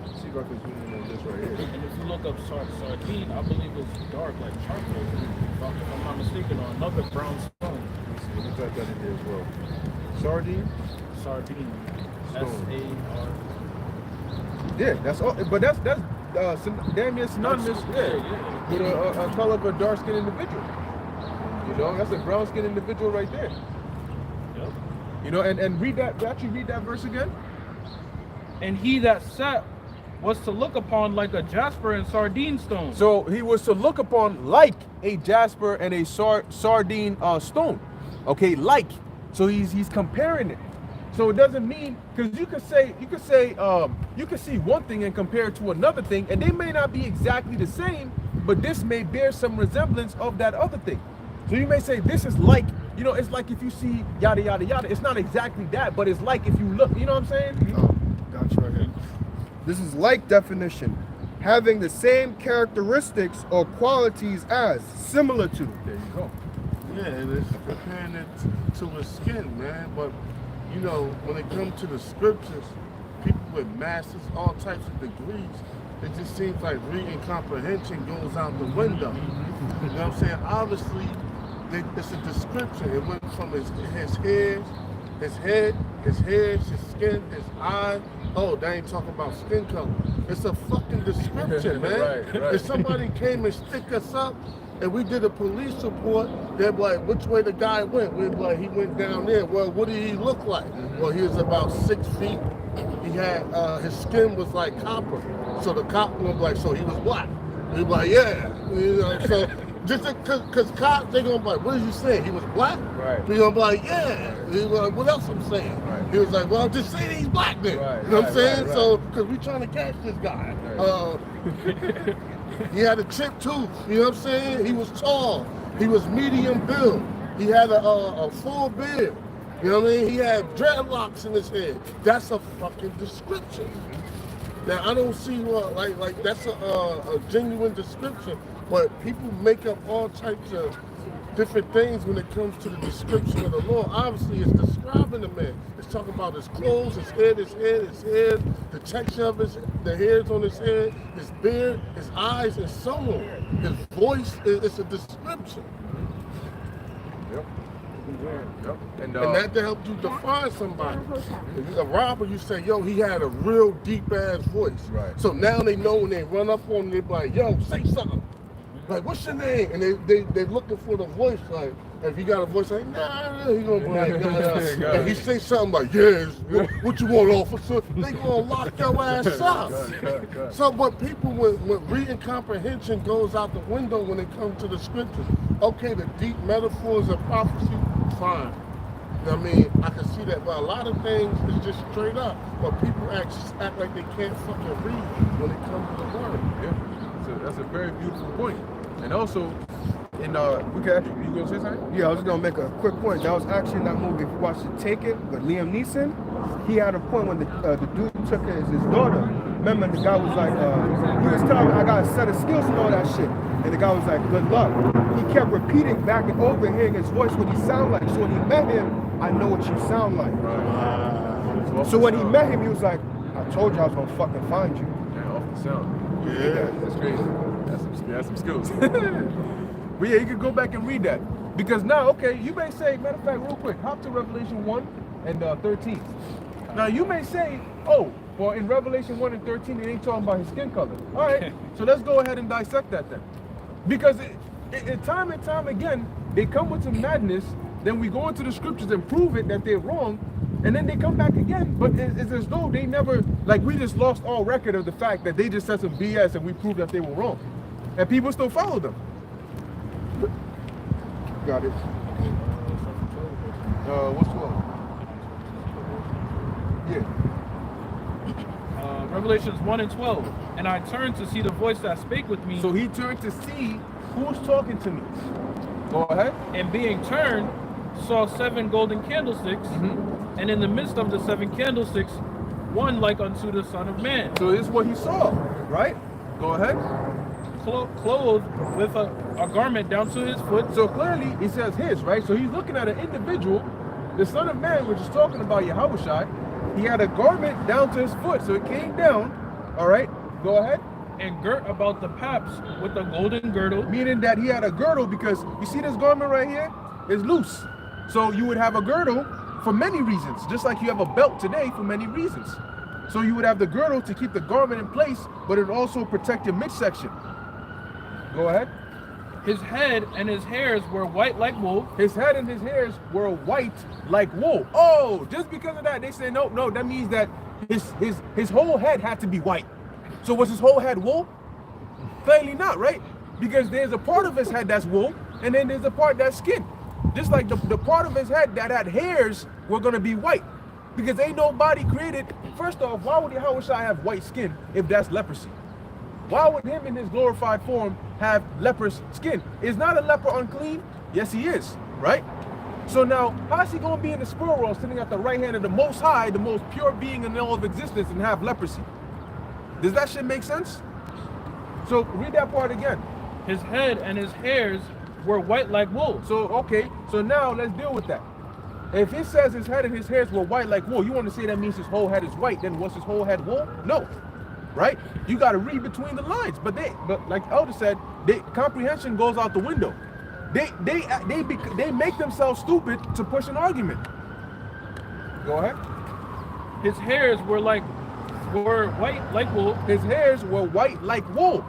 S2: Let's see if I can zoom in on this right here.
S5: And if you look up sardine, I believe it's dark like charcoal, if I'm not mistaken, or another brown stone.
S2: Let me type that in here as well. Sardine.
S5: Sardine.
S2: Stone.
S5: S-A-R.
S2: Yeah, that's all. But that's damn near synonymous. Yeah, with a color of a dark-skinned individual. You know, that's a brown-skinned individual right there.
S5: Yep.
S2: You know, and read that. Actually, read that verse again.
S5: And he that sat was to look upon like a jasper and sardine stone.
S2: So he was to look upon like a jasper and a sardine stone. Okay, like. So he's comparing it. So it doesn't mean, because you could see one thing and compare it to another thing, and they may not be exactly the same, but this may bear some resemblance of that other thing. So you may say this is like, you know, it's like if you see yada yada yada. It's not exactly that, but it's like if you look. You know what I'm saying?
S3: Oh, gotcha. Right here. This is like definition, having the same characteristics or qualities as, similar to.
S2: There you go.
S6: Yeah, and it's comparing it to a skin, man. But you know, when it comes to the scriptures, people with masters, all types of degrees, it just seems like reading comprehension goes out the window. You know what I'm saying? Obviously, it's a description. It went from his head, his skin, his eye. Oh, they ain't talking about skin color. It's a fucking description, man.
S2: Right.
S6: If somebody came and stick us up, and we did a police report, they'd be like, which way the guy went? We'd be like, he went down there. Well, what did he look like? Well, he was about 6 feet. He had, his skin was like copper. So the cop was like, so he was black. We'd be like, yeah. You know, so just because cops, they gonna be like, what did you say? He was black?
S2: Right.
S6: We gonna be like, yeah. He was like, what else I'm saying?
S2: Right.
S6: He was like, well, just say that he's black then.
S2: Right,
S6: you know what I'm saying?
S2: right.
S6: So, because we trying to catch this guy.
S2: Right.
S6: He had a chipped tooth, you know what I'm saying? He was tall, he was medium build, he had a full beard, you know what I mean? He had dreadlocks in his head. That's a fucking description. Now, I don't see what, like that's a genuine description, but people make up all types of different things when it comes to the description of the law. Obviously, it's describing the man. It's talking about his clothes, his head, the texture of the hairs on his head, his beard, his eyes, and so on. His voice, it's a description.
S2: Yep. And
S6: that to help you define somebody. If you're a robber, you say, yo, he had a real deep-ass voice.
S2: Right.
S6: So now they know when they run up on him, they be like, yo, say something. Like, what's your name? And they're looking for the voice. Like, if he got a voice like, nah, he gonna be like, nah. And he say something like, yes, what you want, officer? They gonna lock your ass up. So, but people, when reading comprehension goes out the window when it comes to the scriptures. Okay, the deep metaphors of prophecy, fine. I mean, I can see that, but a lot of things is just straight up. But people act like they can't fucking read when it comes to the word.
S2: Yeah, so that's a very beautiful point. And also, we can actually, you gonna say something?
S3: Yeah, I was gonna make a quick point. That was actually in that movie. If you watched it, Taken with Liam Neeson, he had a point when the dude took his daughter. Remember, the guy was like, he was telling me, I got a set of skills and all that shit. And the guy was like, good luck. He kept repeating back and over, hearing his voice, what he sound like. So when he met him, I know what you sound like. So when he met him, he was like, I told you I was gonna fucking find you.
S2: Yeah, off the sound.
S6: Yeah.
S2: That's crazy. That's some skills. But yeah, you can go back and read that. Because now, okay, you may say, matter of fact, real quick, hop to Revelation 1 and 13. Now you may say, oh, well in Revelation 1 and 13, it ain't talking about his skin color. All right, so let's go ahead and dissect that then. Because and time again, they come with some madness. Then we go into the scriptures and prove it that they're wrong, and then they come back again. But it's as though they never, like, we just lost all record of the fact that they just said some BS and we proved that they were wrong, and people still follow them.
S3: Got it.
S2: What's 12? Yeah.
S5: Revelations 1 and 12. And I turned to see the voice that spake with me.
S2: So he turned to see who's talking to me. Go ahead.
S5: And being turned, saw 7 golden candlesticks, and in the midst of the 7 candlesticks, one like unto the Son of Man.
S2: So this is what he saw, right? Go ahead.
S5: Clothed with a garment down to his foot.
S2: So clearly he says his, right? So he's looking at an individual, the Son of Man, which is talking about Yahusha. He had a garment down to his foot, so it came down. All right, go ahead.
S5: And girt about the paps with a golden girdle.
S2: Meaning that he had a girdle, because you see this garment right here is loose. So you would have a girdle for many reasons, just like you have a belt today for many reasons. So you would have the girdle to keep the garment in place, but it would also protect your midsection. Go ahead.
S5: His head and his hairs were white like wool.
S2: His head and his hairs were white like wool. Oh, just because of that, they say no, that means that his whole head had to be white. So was his whole head wool? Clearly not, right? Because there's a part of his head that's wool, and then there's a part that's skin. Just like the part of his head that had hairs were gonna be white. Because ain't nobody created, first off, why would Yahusha have white skin if that's leprosy? Why would him in his glorified form have leprous skin? Is not a leper unclean? Yes, he is, right? So now, how's he going to be in the spirit world sitting at the right hand of the Most High, the most pure being in all of existence, and have leprosy? Does that shit make sense? So read that part again.
S5: His head and his hairs were white like wool.
S2: So, okay, so now let's deal with that. If it says his head and his hairs were white like wool, you want to say that means his whole head is white, then was his whole head wool? No. Right? You got to read between the lines. But like Elder said, comprehension goes out the window. They make themselves stupid to push an argument. Go ahead.
S5: His hairs were white like wool.
S2: His hairs were white like wool.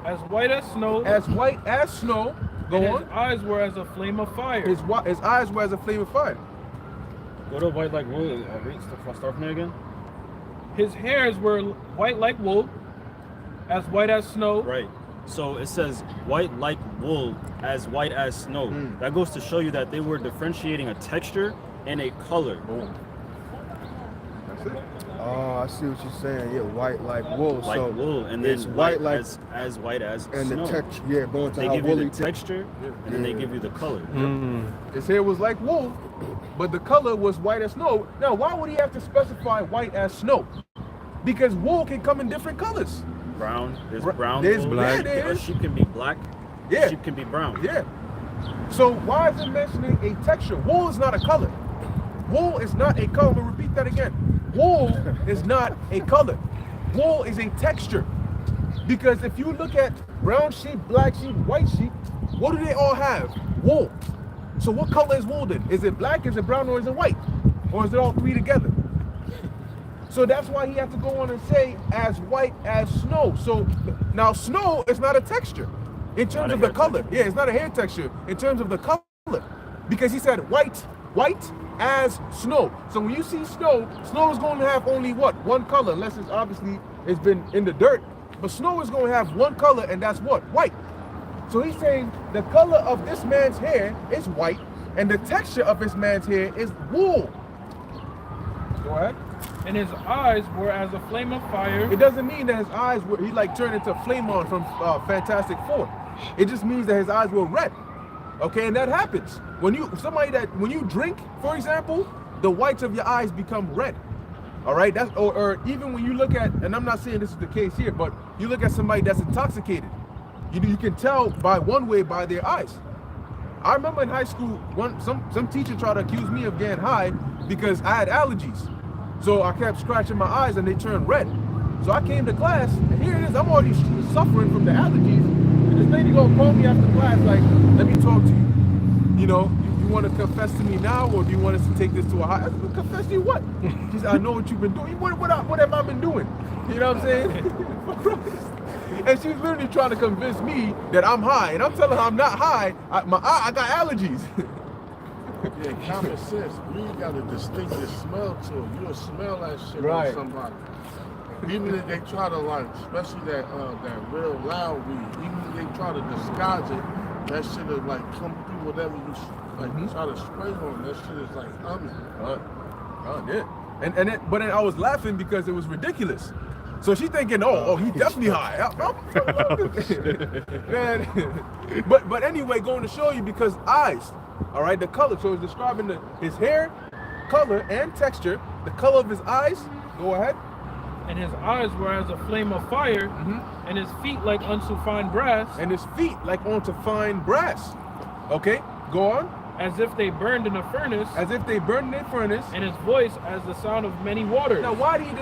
S5: As white as snow.
S2: As white as snow. Go on.
S5: His eyes were as a flame of fire.
S2: His eyes were as a flame of fire.
S4: Go to white like wool. Start from there again.
S5: His hairs were white like wool, as white as snow.
S4: Right. So it says white like wool, as white as snow. That goes to show you that they were differentiating a texture and a color.
S2: Boom. That's it.
S3: Oh, I see what you're saying. Yeah, white like wool.
S4: Like
S3: so
S4: wool, and then
S3: it's white like
S4: as white as
S3: and
S4: snow.
S3: the texture. Yeah, going to
S4: They
S3: how
S4: give you
S3: woolly
S4: the texture, and then they give you the color.
S2: His hair was like wool, but the color was white as snow. Now, why would he have to specify white as snow? Because wool can come in different colors.
S4: Brown. There's brown.
S2: There's
S4: wool.
S2: black.
S4: A sheep can be black.
S2: Yeah.
S4: A sheep can be brown.
S2: Yeah. So why is it mentioning a texture? Wool is not a color. Wool is not a color. I'm gonna repeat that again. Wool is not a color. Wool is a texture. Because if you look at brown sheep, black sheep, white sheep, what do they all have? Wool. So what color is wool then? Is it black, is it brown, or is it white? Or is it all three together? So that's why he has to go on and say as white as snow. So now snow is not a texture in terms of the color. Yeah, it's not a hair texture in terms of the color. Because he said white as snow. So when you see snow is going to have only what? One color, unless it's been in the dirt. But snow is going to have one color, and that's what? White. So he's saying the color of this man's hair is white, and the texture of this man's hair is wool. Go ahead.
S5: And his eyes were as a flame of fire.
S2: It doesn't mean that his eyes were, he like turned into Flame-On from Fantastic Four. It just means that his eyes were red. Okay, and that happens. When you drink, for example, the whites of your eyes become red. All right, that's or even when you look at, and I'm not saying this is the case here, but you look at somebody that's intoxicated, you can tell by their eyes. I remember in high school, some teacher tried to accuse me of getting high because I had allergies. So I kept scratching my eyes and they turned red. So I came to class, and here it is, I'm already suffering from the allergies. And this lady gonna call me after class like, let me talk to you. You know, you want to confess to me now, or do you want us to take this to a high? I said, confess to you what? She said, I know what you've been doing. What have I been doing? You know what I'm saying? And she's literally trying to convince me that I'm high, and I'm telling her I'm not high. I got allergies.
S6: Yeah, common sense. Weed got a distinctive smell to it. You'll smell that shit
S2: Right.
S6: on somebody. Even if they try to like, especially that real loud weed, even if they try to disguise it, that shit is like come through whatever you like try to spray on. That shit is like humming.
S2: Yeah. But then I was laughing because it was ridiculous. So she's thinking, oh, he's definitely high. Man. But anyway, going to show you because eyes, all right, the color. So it's describing his hair, color, and texture. The color of his eyes. Go ahead.
S5: And his eyes were as a flame of fire, and his feet like unto fine brass.
S2: And his feet like onto fine brass. Okay, go on.
S5: As if they burned in a furnace.
S2: As if they burned in a furnace.
S5: And his voice as the sound of many waters.
S2: Now, why did he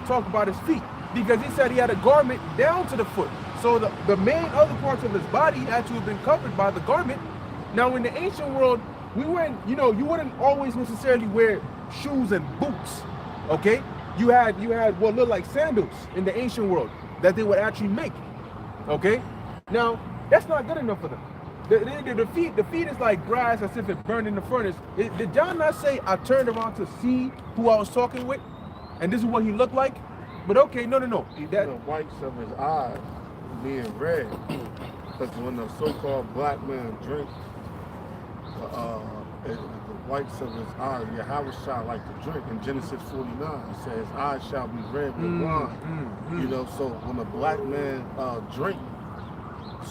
S2: talk about his feet? Because he said he had a garment down to the foot. So the main other parts of his body had to have been covered by the garment. Now, in the ancient world, you wouldn't always necessarily wear shoes and boots. Okay, you had what looked like sandals in the ancient world that they would actually make. Okay, now that's not good enough for them. The feet is like brass, as if it burned in the furnace. Did John not say, I turned around to see who I was talking with, and this is what he looked like? But okay, no.
S6: The whites of his eyes being red, because when the so-called black man drinks, the whites of his eyes, Yahusha like to drink. In Genesis 49, it says, his eyes shall be red with wine. You know, so when a black man drink,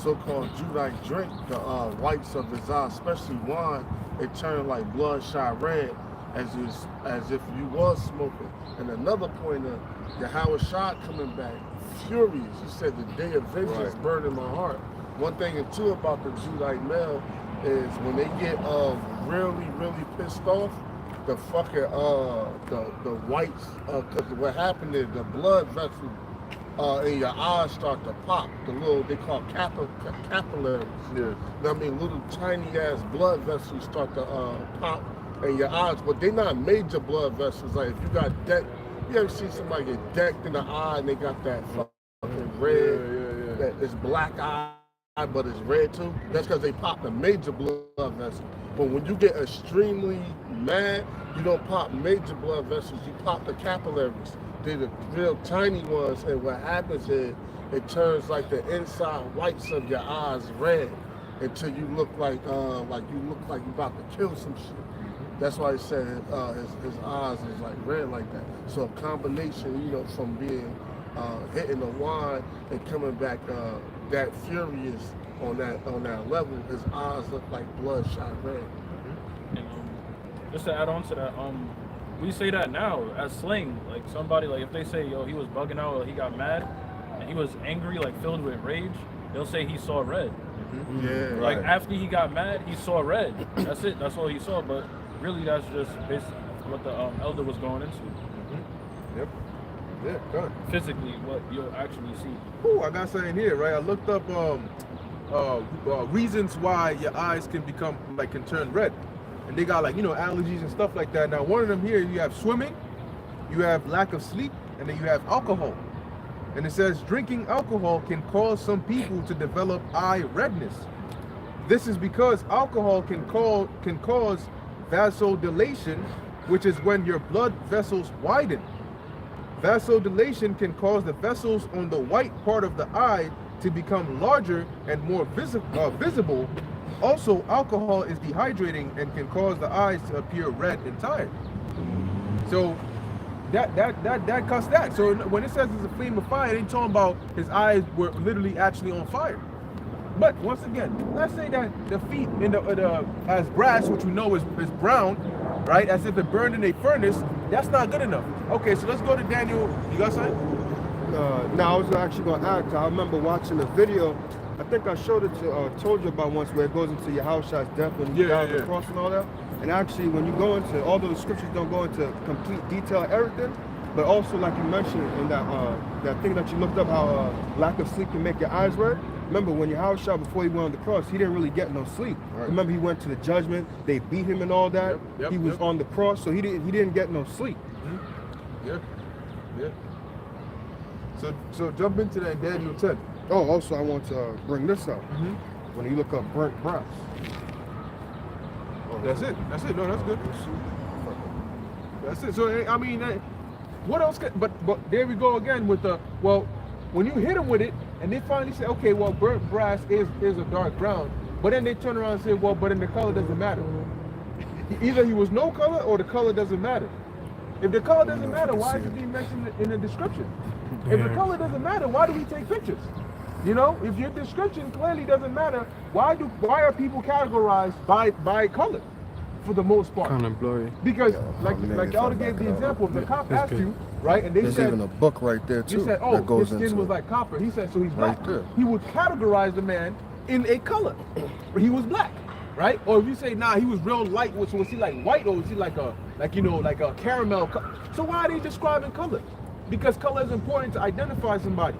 S6: so-called Judite drink, the whites of his eyes, especially wine, it turned like bloodshot red, as if you was smoking. And another point of Yahusha coming back, furious. He said, the day of vengeance burned in my heart. One thing and two about the Judite male is when they get really, really pissed off, the fucking the whites, because what happened is the blood vessels and your eyes start to pop. The little, they call capillaries. Yeah. I mean, little tiny ass blood vessels start to pop in your eyes, but they're not major blood vessels. Like if you got decked, you ever see somebody get decked in the eye and they got that fucking red, that is black eye, but it's red too? That's because they pop the major blood vessel. But when you get extremely mad, you don't pop major blood vessels, you pop the capillaries. They're the real tiny ones, and what happens is it turns like the inside whites of your eyes red until you look like you about to kill some shit. That's why he said his eyes is like red like that. So a combination, from being hitting the wine and coming back that furious on that level, his eyes look like bloodshot red.
S5: And just to add on to that, we say that now as slang. Like somebody, like if they say, yo, he was bugging out or he got mad and he was angry, like filled with rage, they'll say he saw red.
S6: Yeah.
S5: Like after he got mad, he saw red. That's it. That's all he saw. But really, that's just basically what the elder was going into.
S2: Yep. Yeah, good.
S5: Physically, what you'll actually see.
S2: Ooh, I got something here, right? I looked up reasons why your eyes can turn red. And they got allergies and stuff like that. Now, one of them here, you have swimming, you have lack of sleep, and then you have alcohol. And it says drinking alcohol can cause some people to develop eye redness. This is because alcohol can cause vasodilation, which is when your blood vessels widen. Vasodilation can cause the vessels on the white part of the eye to become larger and more visible. Also, alcohol is dehydrating and can cause the eyes to appear red and tired. So that cuts that. So when it says it's a flame of fire, it ain't talking about his eyes were literally actually on fire. But once again, let's say that the feet as brass, which we know is brown, right? As if it burned in a furnace. That's not good enough. Okay, so let's go to Daniel. You got something?
S3: No, I was actually going to ask. I remember watching a video. I think I showed it told you about once, where it goes into Yahusha's death and the cross and all that. And actually, when you go into, although the scriptures don't go into complete detail everything, but also like you mentioned in that thing that you looked up, how lack of sleep can make your eyes red. Remember when Yahusha, before he went on the cross, he didn't really get no sleep. Right. Remember he went to the judgment, they beat him and all that. He was on the cross, so he didn't get no sleep.
S2: Yeah. So jump into that in Daniel 10.
S3: Oh, also I want to bring this up. When you look up burnt brass.
S2: That's it. No, that's good. That's it. So I mean, what else? But there we go again with the when you hit them with it, and they finally say, okay, well, burnt brass is a dark brown, but then they turn around and say, well, but then the color doesn't matter. Either he was no color or the color doesn't matter. If the color doesn't matter, why is it being mentioned in the description? If the color doesn't matter, why do we take pictures? You know, if your description clearly doesn't matter, why are people categorized by color for the most part?
S1: Kind of blurry.
S2: Because like the elder gave the example, if the cop asked you, right, and they
S3: There's
S2: said,
S3: even a book right there too.
S2: he said, oh, his skin was like copper. He said, so he's black.
S3: Right there.
S2: He would categorize the man in a color. He was black, right? Or if you say, nah, he was real light, so was he like white or was he like a caramel color? So why are they describing color? Because color is important to identify somebody.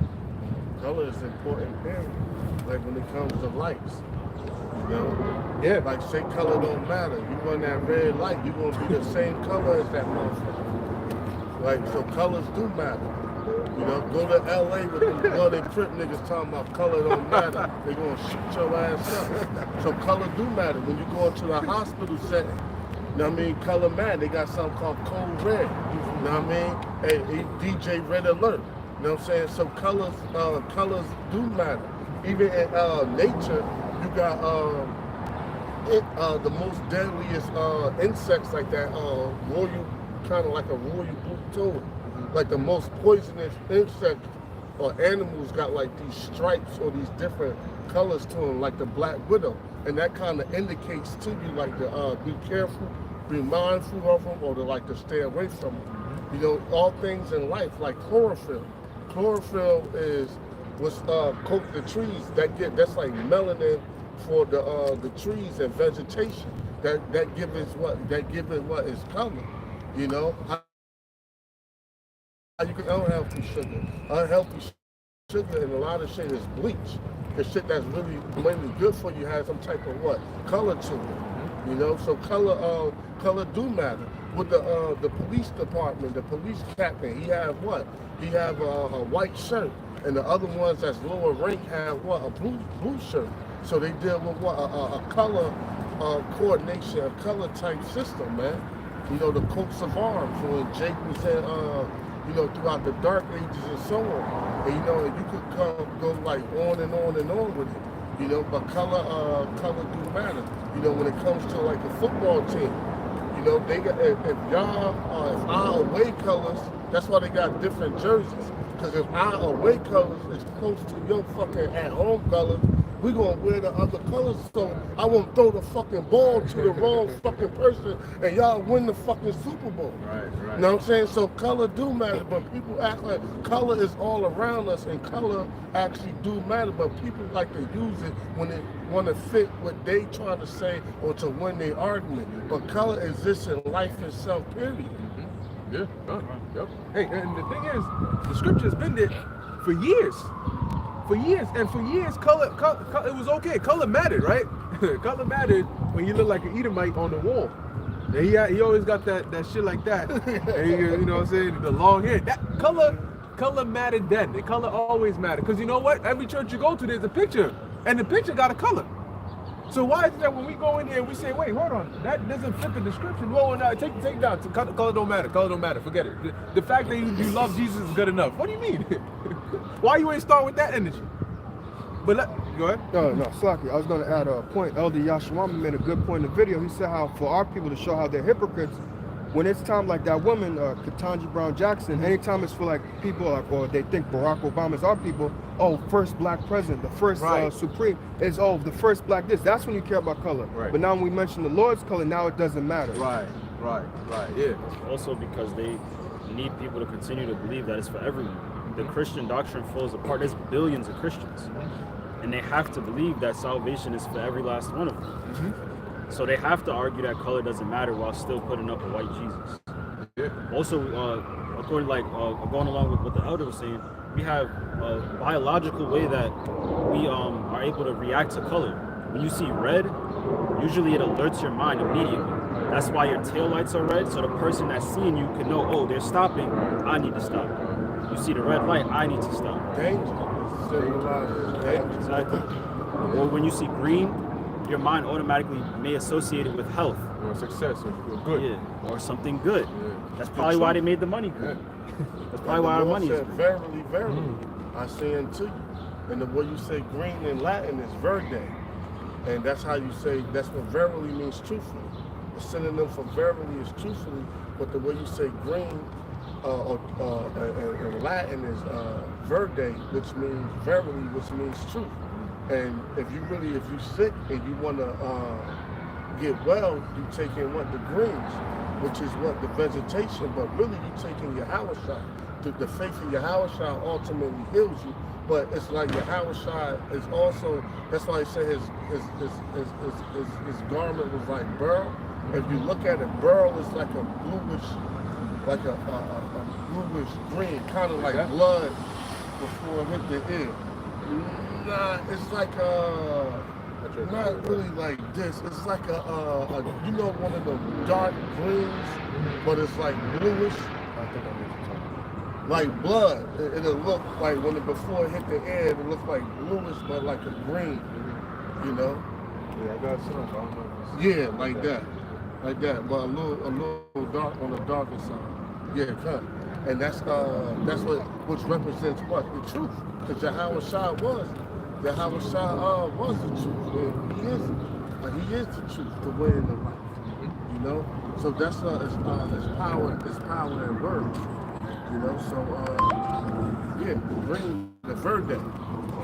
S6: Color is important, period. Like when it comes to lights. You know?
S2: Yeah.
S6: Like say color don't matter. You run that red light, you're gonna be the same color as that motherfucker. Like so colors do matter. You know, go to LA with them bloody crip niggas talking about color don't matter. They're gonna shoot your ass up. So color do matter. When you go into the hospital setting, you know what I mean, color matter. They got something called code red. You know what I mean? And DJ red alert. You know what I'm saying? So colors do matter. Even in nature, you got the most deadliest insects like that, royal, kind of like a royal blue toad. Like the most poisonous insect or animals got like these stripes or these different colors to them, like the black widow. And that kind of indicates to you like to be careful, be mindful of them, or to stay away from them. You know, all things in life, like chlorophyll. Chlorophyll is what's coat the trees. That's like melanin for the trees and vegetation. That give it what is coming. You know, you can unhealthy sugar. Unhealthy sugar and a lot of shit is bleach. The shit that's really mainly good for you has some type of color to it. You know, so color do matter. With the police department, the police captain, he have what? He have a white shirt, and the other ones that's lower rank have what? A blue shirt. So they deal with what? A color coordination, a color type system, man. You know, the coats of arms when Jake was in, throughout the dark ages and so on. And you know, you could go like on and on and on with it. You know, but color do matter. You know, when it comes to like a football team. You know, they got if our away colors, that's why they got different jerseys. Because if our away colors is close to your fucking at home colors, we gonna wear the other colors, so I won't throw the fucking ball to the wrong fucking person and y'all win the fucking Super Bowl.
S2: Right.
S6: You know what I'm saying? So color do matter, but people act like color is all around us and color actually do matter, but people like to use it when they want to fit what they trying to say or to win their argument. But color exists in life itself, period.
S2: Yeah. Yep. Hey, and the thing is, the scripture's been there for years. And for years, color it was okay. Color mattered, right? Color mattered when you look like an Edomite on the wall. And he always got that shit like that. And you know what I'm saying? The long hair. That color mattered then. The color always mattered. Because you know what? Every church you go to, there's a picture. And the picture got a color. So why is it that when we go in there and we say, wait, hold on, that doesn't fit the description. Whoa, no, take down. Color don't matter. Color don't matter. Forget it. The fact that you love Jesus is good enough. What do you mean? Why you ain't start with that energy? But go ahead.
S3: No, Slacky. I was going to add a point. Elder Yahusha made a good point in the video. He said how for our people to show how they're hypocrites, when it's time like that woman, Ketanji Brown Jackson, anytime it's for like people or they think Barack Obama is our people, first black president, the first supreme, is the first black this. That's when you care about color.
S2: Right.
S3: But now when we mention the Lord's color, now it doesn't matter.
S2: Right, yeah.
S4: Also because they need people to continue to believe that it's for everyone. The Christian doctrine falls apart. There's billions of Christians. And they have to believe that salvation is for every last one of them. So they have to argue that color doesn't matter while still putting up a white Jesus.
S2: Yeah.
S4: Also, according going along with what the elder was saying, we have a biological way that we are able to react to color. When you see red, usually it alerts your mind immediately. That's why your taillights are red, so the person that's seeing you can know, they're stopping, I need to stop. You see the red light, I need to stop.
S6: Danger. Symbolizes danger.
S4: Exactly. Or when you see green, your mind automatically may associate it with health.
S2: Or success, or good.
S4: Yeah, or something good.
S2: Yeah.
S4: That's probably why they made the money good. That's probably why our money is good.
S6: Verily, verily, I say unto you. And the way you say green in Latin is verde. And that's how you say, that's what verily means truthfully. The synonym for verily is truthfully, but the way you say green in Latin is verde, which means verily, which means truth. And if you sick and you want to get well, you take in what? The greens, which is what? The vegetation, but really you taking Yahusha. The faith in Yahusha ultimately heals you, but it's like Yahusha is also, that's why he said his garment was like beryl. If you look at it, beryl is like a bluish, like a bluish green, kind of like blood before it hit the ear. Nah, it's like not really like this. It's like a one of the dark greens, but it's like bluish.
S2: I think I know what you're talking about.
S6: Like blood. It'll look like before it hit the air, it look like bluish, but like a green. You know?
S2: Yeah, I got some. I don't know.
S6: Yeah, like that, but a little dark on the darker side. Yeah, cut. And that's which represents what? The truth. Because Yahusha was the truth. And he is the truth, the way and the life. You know? So that's it's power in words. You know, so green, the verde.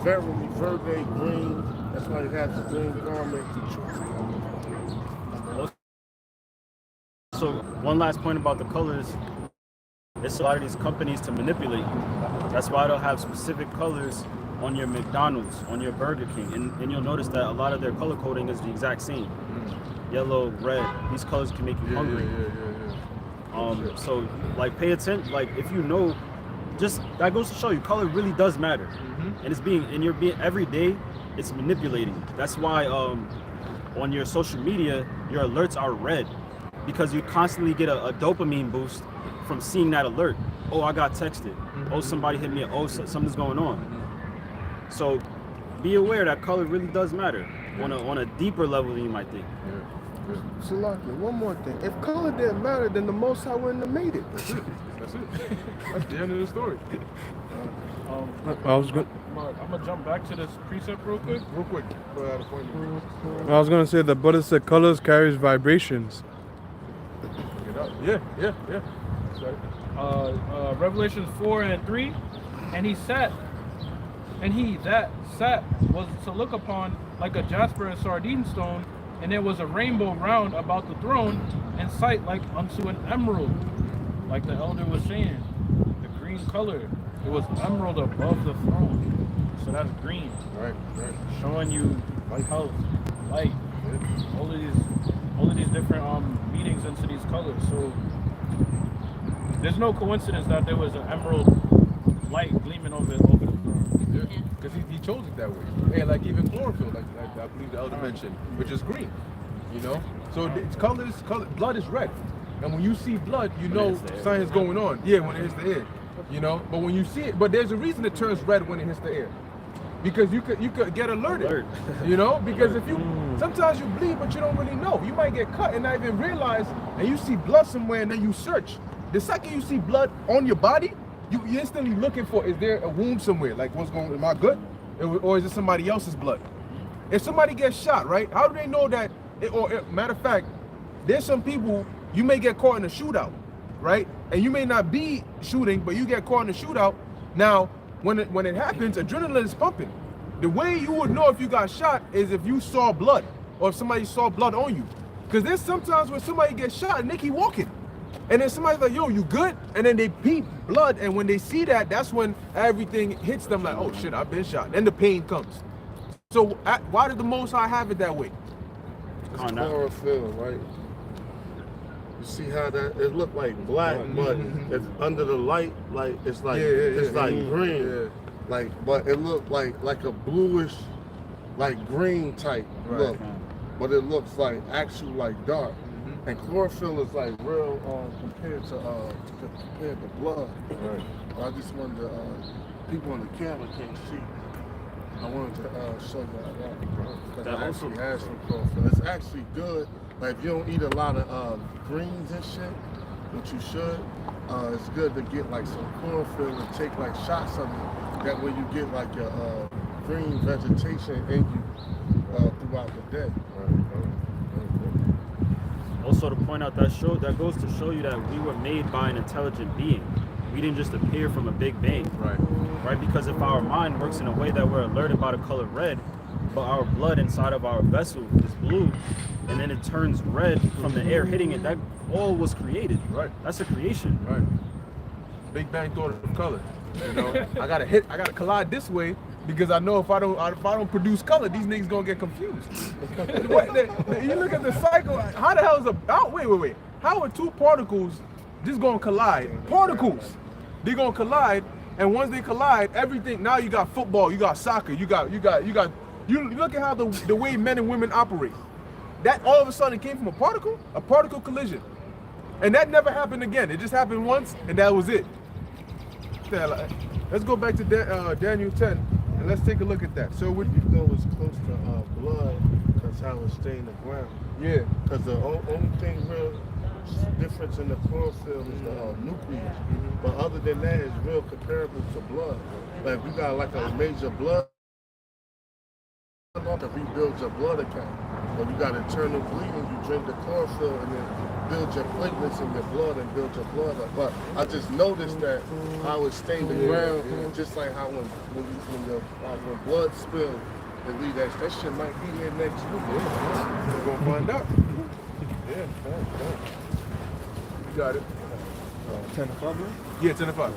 S6: Verily, verde, green. That's why he has the green garment, the truth.
S4: So one last point about the colors, it's a lot of these companies to manipulate you. That's why they'll have specific colors on your McDonald's, on your Burger King, and you'll notice that a lot of their color coding is the exact same. Yellow, red, these colors can make you hungry. So like pay attention, like if you know, just that goes to show you color really does matter. And you're being every day, it's manipulating. That's why on your social media, your alerts are red, because you constantly get a dopamine boost from seeing that alert. Oh, I got texted. Oh, somebody hit me. Oh, something's going on. So be aware that color really does matter on a deeper level than you might think.
S3: Salaki, one more thing. If color didn't matter, then the Most High wouldn't have made it.
S2: That's it. That's the end of the story.
S1: I was good.
S5: I'm gonna jump back to this precept real quick.
S1: I was gonna say the Buddha said colors carries vibrations.
S2: Yeah.
S5: Revelations 4:3, and he that sat was to look upon like a jasper and sardine stone, and there was a rainbow round about the throne, and sight like unto an emerald. Like the elder was saying, the green color, it was emerald above the throne. So that's green.
S2: Right.
S5: Showing you health, light, all of these different meanings into these colors. So there's no coincidence that there was an emerald light gleaming over the throne.
S2: Yeah, because he chose it that way. And like even chlorophyll, like I believe the elder mentioned, which is green. You know, so it's color. Blood is red, and when you see blood, you know something's going on. Yeah, when it hits the air. You know, but when you see it, but there's a reason it turns red when it hits the air. Because you could get alerted, you know. Because if you sometimes you bleed, but you don't really know. You might get cut and not even realize, and you see blood somewhere, and then you search. The second you see blood on your body, you instantly looking for, is there a wound somewhere? Like what's going on? Am I good, or is it somebody else's blood? If somebody gets shot, right? How do they know that? Matter of fact, there's some people you may get caught in a shootout, right? And you may not be shooting, but you get caught in a shootout. Now, when it happens, adrenaline is pumping. The way you would know if you got shot is if you saw blood, or if somebody saw blood on you. Because there's sometimes when somebody gets shot and they keep walking, and then somebody's like, "Yo, you good?" And then they peep blood, and when they see that, that's when everything hits them like, "Oh shit, I've been shot." Then the pain comes. So why did the Most High have it that way?
S6: It's chlorophyll, right? You see how that it looked like black, but it's under the light, like it's like green, like, but it looked like a bluish, like green type look, but it looks like actual like dark, And chlorophyll is like real compared to blood.
S2: Right.
S6: I just wanted to, people on the camera can't see. I wanted to show you that. Because I actually have some chlorophyll. It's actually good. Like if you don't eat a lot of greens and shit, which you should, it's good to get like some chlorophyll and take like shots of it. That way you get like your green vegetation in you throughout the day.
S4: Also to point out that goes to show you that we were made by an intelligent being. We didn't just appear from a big bang. Right? Because if our mind works in a way that we're alerted by the color red, but our blood inside of our vessel is blue, and then it turns red from the air hitting it, that all was created.
S2: Right.
S4: That's a creation.
S2: Right. Big Bang thought of color. You know, I gotta collide this way because I know if I don't produce color, these niggas gonna get confused. You look at the cycle. How the hell is wait? How are two particles just gonna collide? Particles. They're gonna collide, and once they collide, everything. Now you got football, you got soccer, you look at how the way men and women operate. That all of a sudden came from a particle collision, and that never happened again. It just happened once, and that was it. Let's go back to Daniel 10, and let's take a look at that. So
S6: you know it's close to blood, because how it stained the ground.
S2: Yeah.
S6: Because the only thing real difference in the chlorophyll is the nucleus. But other than that, it's real comparable to blood. Like if you got like a major blood to rebuild your blood account. Or you got internal bleeding, you drink the chlorophyll and then build your platelets in your blood and build your blood up. But I just noticed that how it stained the ground, just like how when blood spills, they leave that shit might be here next week.
S2: We're gonna find out. Yeah. You got it.
S3: 10:05.
S2: Yeah, 10:05.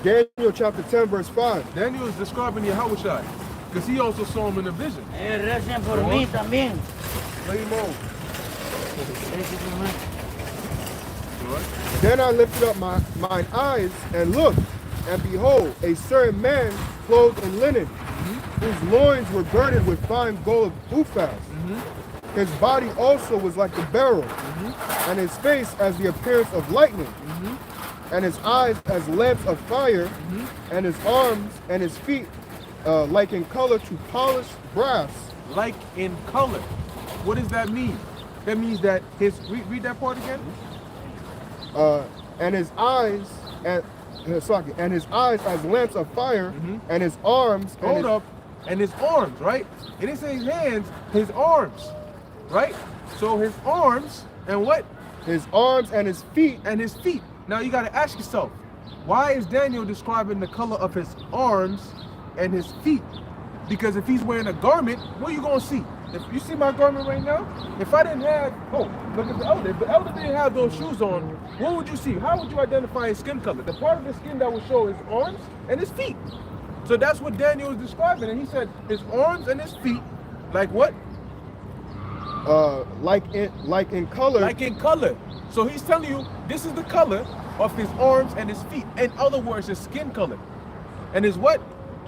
S3: Daniel chapter 10 verse 5.
S2: Daniel is describing Yahusha because he also saw him in a vision.
S7: Recen por mí también.
S2: Play mode.
S3: Then I lifted up mine eyes and looked, and behold, a certain man clothed in linen, whose loins were girded with fine gold Uphaz. His body also was like a beryl, and his face as the appearance of lightning, and his eyes as lamps of fire, and his arms and his feet like in color to polished brass.
S2: Like in color. What does that mean? That means that read that part again.
S3: And his eyes as lamps of fire, and his arms.
S2: And his arms, right? It didn't say his hands, his arms, right? So his arms and what?
S3: His arms and his feet.
S2: And his feet. Now you got to ask yourself, why is Daniel describing the color of his arms and his feet? Because if he's wearing a garment, what are you going to see? If you see my garment right now, if I didn't have, look at the elder. If the elder didn't have those shoes on, what would you see? How would you identify his skin color? The part of his skin that would show his arms and his feet. So that's what Daniel is describing. And he said his arms and his feet, like what?
S3: Like in color.
S2: Like in color. So he's telling you this is the color of his arms and his feet. In other words, his skin color. And his what?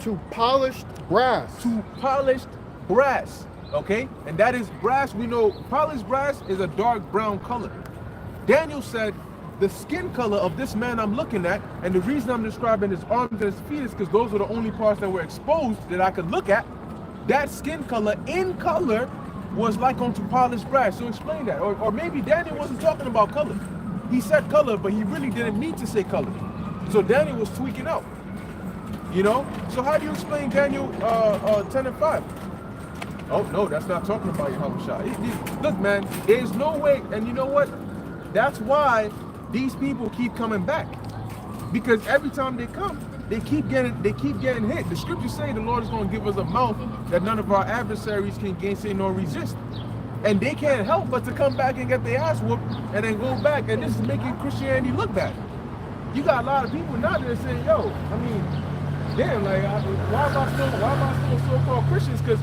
S3: To polished brass.
S2: To polished brass. Okay? And that is brass. We know polished brass is a dark brown color. Daniel said the skin color of this man I'm looking at, and the reason I'm describing his arms and his feet is because those are the only parts that were exposed that I could look at. That skin color in color was like onto polished brass. So explain that. Or maybe Daniel wasn't talking about color. He said color, but he really didn't need to say color. So Daniel was tweaking out. You know? So how do you explain Daniel 10:5? Oh no, that's not talking about Yahusha. Look, man, there's no way, and you know what? That's why these people keep coming back. Because every time they come, they keep getting hit. The scriptures say the Lord is going to give us a mouth that none of our adversaries can gainsay nor resist. And they can't help but to come back and get their ass whooped and then go back. And this is making Christianity look bad. You got a lot of people now that are saying, yo, I mean, damn, like, why am I still so-called Christians? Because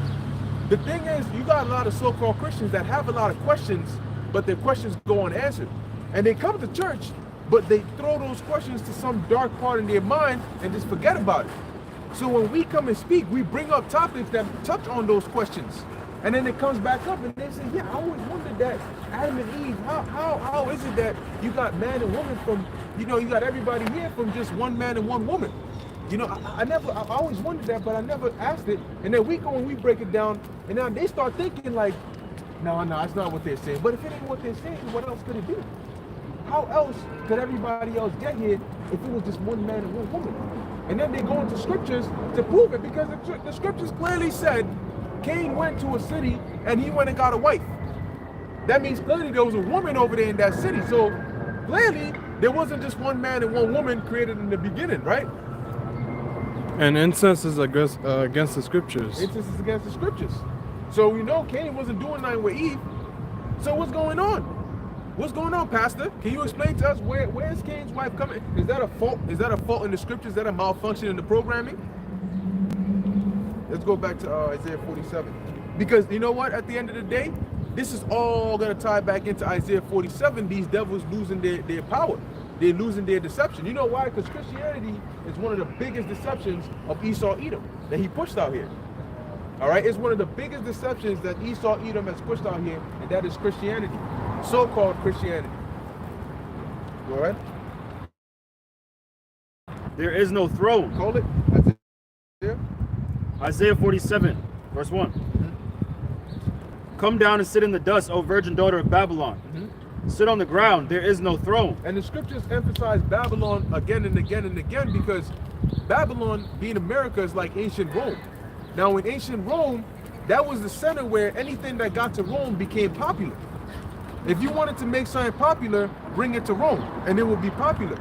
S2: the thing is, you got a lot of so-called Christians that have a lot of questions, but their questions go unanswered. And they come to church, but they throw those questions to some dark part in their mind and just forget about it. So when we come and speak, we bring up topics that touch on those questions. And then it comes back up and they say, yeah, I always wondered that Adam and Eve, how is it that you got man and woman from, you got everybody here from just one man and one woman? I always wondered that, but I never asked it. And then we go and we break it down, and now they start thinking like, no, it's not what they're saying. But if it ain't what they're saying, what else could it be? How else could everybody else get here if it was just one man and one woman? And then they go into scriptures to prove it, because the scriptures clearly said Cain went to a city and he went and got a wife. That means clearly there was a woman over there in that city. So clearly there wasn't just one man and one woman created in the beginning, right?
S1: And incest is against the scriptures.
S2: Incest is against the scriptures. So we know Cain wasn't doing nothing with Eve. So what's going on? What's going on, Pastor? Can you explain to us where's Cain's wife coming? Is that a fault? Is that a fault in the scriptures? Is that a malfunction in the programming? Let's go back to Isaiah 47. Because you know what? At the end of the day, this is all going to tie back into Isaiah 47. These devils losing their power. They're losing their deception. You know why? Because Christianity is one of the biggest deceptions of Esau Edom that he pushed out here. All right? It's one of the biggest deceptions that Esau Edom has pushed out here, and that is Christianity. So-called Christianity. Go ahead.
S4: There is no throne.
S2: Call it. Isaiah.
S4: Isaiah 47, verse 1. Come down and sit in the dust, O virgin daughter of Babylon. Sit on the ground, there is no throne.
S2: And the scriptures emphasize Babylon again and again and again, because Babylon, being America, is like ancient Rome. Now in ancient Rome, that was the center where anything that got to Rome became popular. If you wanted to make something popular, bring it to Rome and it would be popular.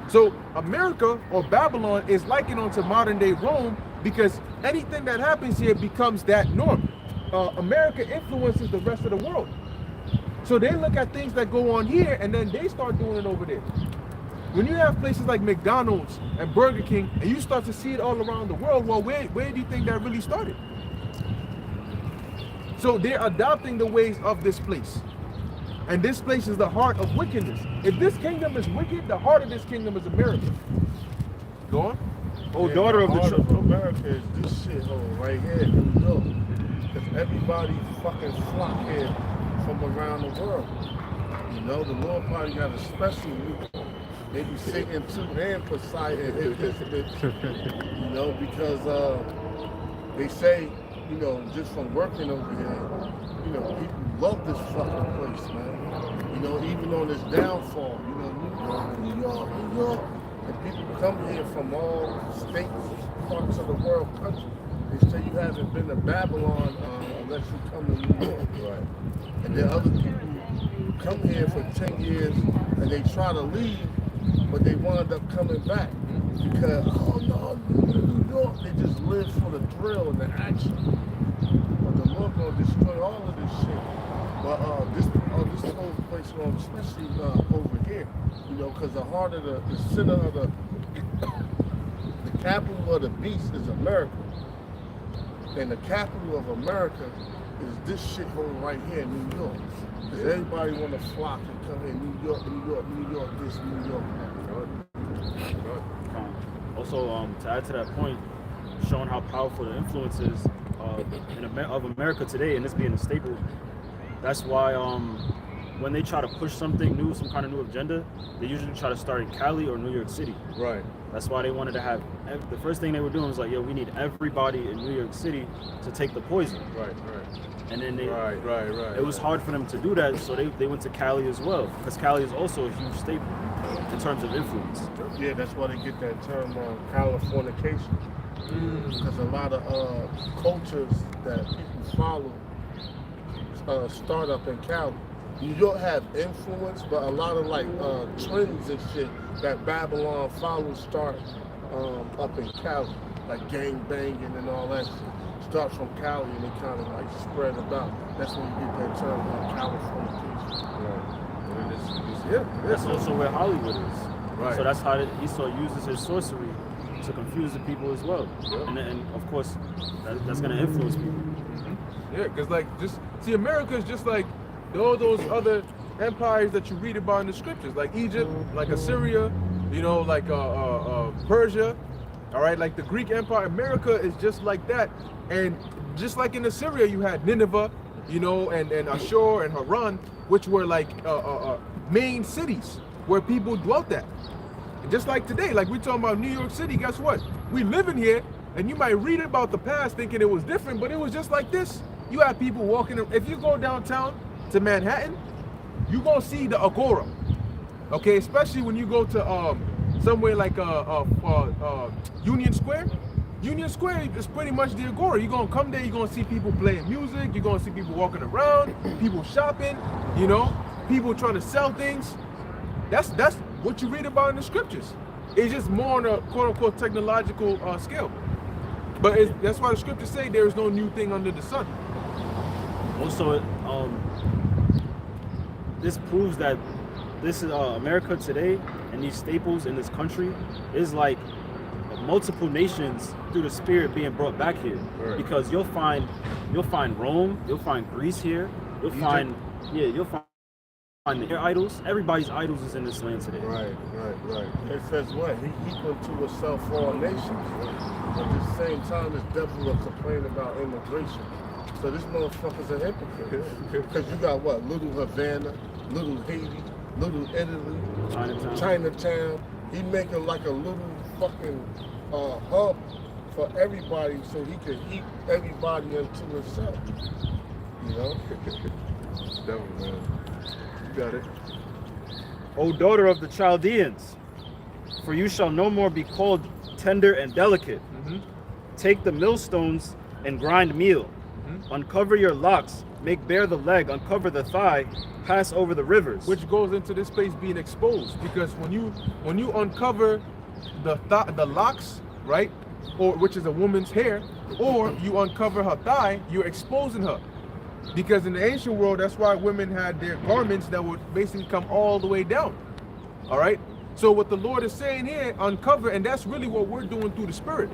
S2: So America, or Babylon, is likened onto modern day Rome, because anything that happens here becomes that norm. America influences the rest of the world. So they look at things that go on here and then they start doing it over there. When you have places like McDonald's and Burger King and you start to see it all around the world, well, where do you think that really started? So they're adopting the ways of this place. And this place is the heart of wickedness. If this kingdom is wicked, the heart of this kingdom is America. Go on.
S4: Oh, yeah, daughter of the
S6: heart of America is this shithole right here in New York. Because everybody fucking flock here from around the world. You know, the Lord probably got a special week. Maybe Satan too and Poseidon hit this bitch. You know, because they say, you know, just from working over here, you know, people love this fucking place, man. You know, even on this downfall, you know, New York. And people come here from all states, parts of the world, country. They say you haven't been to Babylon unless you come to New York. Right. And then other people come here for 10 years and they try to leave, but they wind up coming back because, oh no, New York, they just live for the thrill and the action. But the Lord gonna destroy all of this shit. But this whole place, especially over here, you know, because the heart of the center of the capital of the beast is America. And the capital of America is this shithole right here in New York. Because everybody want to flock and come here, New York, this, New York.
S4: Also, to add to that point, showing how powerful the influence is of America today, and this being a staple, that's why when they try to push something new, some kind of new agenda, they usually try to start in Cali or New York City.
S2: Right.
S4: That's why they wanted to have, the first thing they were doing was like, yo, we need everybody in New York City to take the poison.
S2: Right.
S4: And then
S2: Right.
S4: It was hard for them to do that, so they went to Cali as well, because Cali is also a huge staple in terms of influence.
S6: Yeah, that's why they get that term Californication. Because a lot of cultures that people follow start up in Cali. New York have influence, but a lot of like trends and shit that Babylon follows start up in Cali, like gang banging and all that shit. Starts from Cali and they kind of like spread about. That's when you get that term Californication.
S2: Right. Yeah.
S4: That's also where Hollywood is.
S2: Right.
S4: So that's how Esau uses his sorcery to confuse the people as well. Yep. And of course, that's going to influence people.
S2: Yeah, because like America is just like all those other empires that you read about in the scriptures, like Egypt, like Assyria, you know, like Persia, all right, like the Greek Empire. America is just like that, And just like in Assyria, you had Nineveh, you know, and Ashur and Haran, which were like main cities where people dwelt at. And just like today, like we're talking about New York City, guess what? We live in here, and you might read about the past thinking it was different, but it was just like this. You have people walking. If you go downtown to Manhattan, you're gonna see the Agora. Okay, especially when you go to somewhere like Union Square. Union Square is pretty much the Agora. You're gonna come there, you're gonna see people playing music, you're gonna see people walking around, people shopping, you know, people trying to sell things. That's what you read about in the scriptures. It's just more on a quote-unquote technological scale. But that's why the scriptures say there is no new thing under the sun.
S4: Also, this proves that this is America today, and these staples in this country is like multiple nations through the spirit being brought back here.
S2: Right.
S4: Because you'll find Rome, you'll find Greece here, you'll find their idols. Everybody's idols is in this land today.
S6: Right. It says what? He equal to himself all nations. But at the same time, this devil will complain about immigration. So this motherfucker's a hypocrite. Because you got what? Little Havana, little Haiti, little Italy, Chinatown. He making like a little fucking hub for everybody so he could heap everybody into himself. You know?
S2: Devil, man. You got it.
S4: O daughter of the Chaldeans, for you shall no more be called tender and delicate. Take the millstones and grind meal. Uncover your locks, make bare the leg, uncover the thigh, pass over the rivers.
S2: Which goes into this place being exposed, because when you uncover the locks, right, or which is a woman's hair, or you uncover her thigh, you're exposing her. Because in the ancient world, that's why women had their garments that would basically come all the way down. All right. So what the Lord is saying here, uncover, and that's really what we're doing through the Spirit.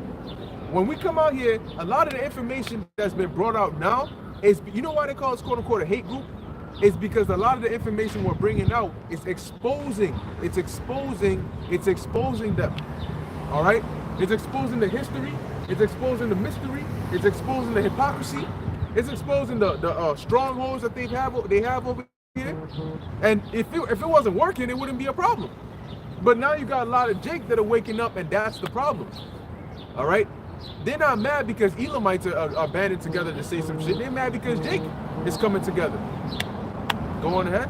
S2: When we come out here, a lot of the information that's been brought out now is, you know why they call us quote unquote a hate group? It's because a lot of the information we're bringing out is exposing them. All right? It's exposing the history, it's exposing the mystery, it's exposing the hypocrisy, it's exposing the strongholds that they have over here. And if it wasn't working, it wouldn't be a problem. But now you got a lot of Jake that are waking up, and that's the problem. All right? They're not mad because Elamites are banded together to say some shit. They're mad because Jake is coming together. Go on ahead.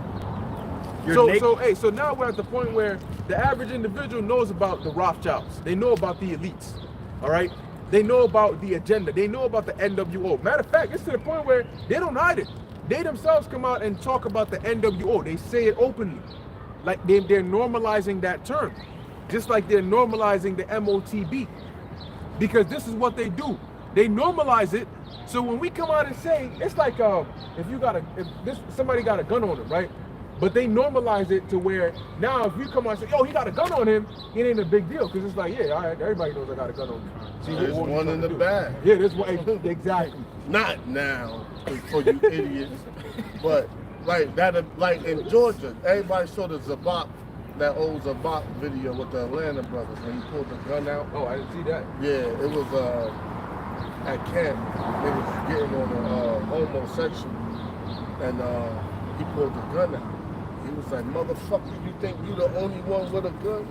S2: So now we're at the point where the average individual knows about the Rothschilds. They know about the elites. All right? They know about the agenda. They know about the NWO. Matter of fact, it's to the point where they don't hide it. They themselves come out and talk about the NWO. They say it openly. Like they're normalizing that term. Just like they're normalizing the MOTB. Because this is what they do. They normalize it. So when we come out and say, it's like somebody got a gun on him, right? But they normalize it to where now if you come out and say, yo, he got a gun on him, it ain't a big deal. Because it's like, yeah, all right, everybody knows I got a gun on me. See,
S6: there's one in the bag.
S2: Yeah, there's one. Exactly.
S6: Not now, for you idiots. But like that, like in Georgia, everybody saw the Zabak, that old Zabak video with the Atlanta brothers when he pulled the gun out.
S2: Oh, I didn't see that.
S6: Yeah, it was at camp. They was getting on a homosexual, and he pulled the gun out. He was like, "Motherfucker, you think you the only one with a gun?"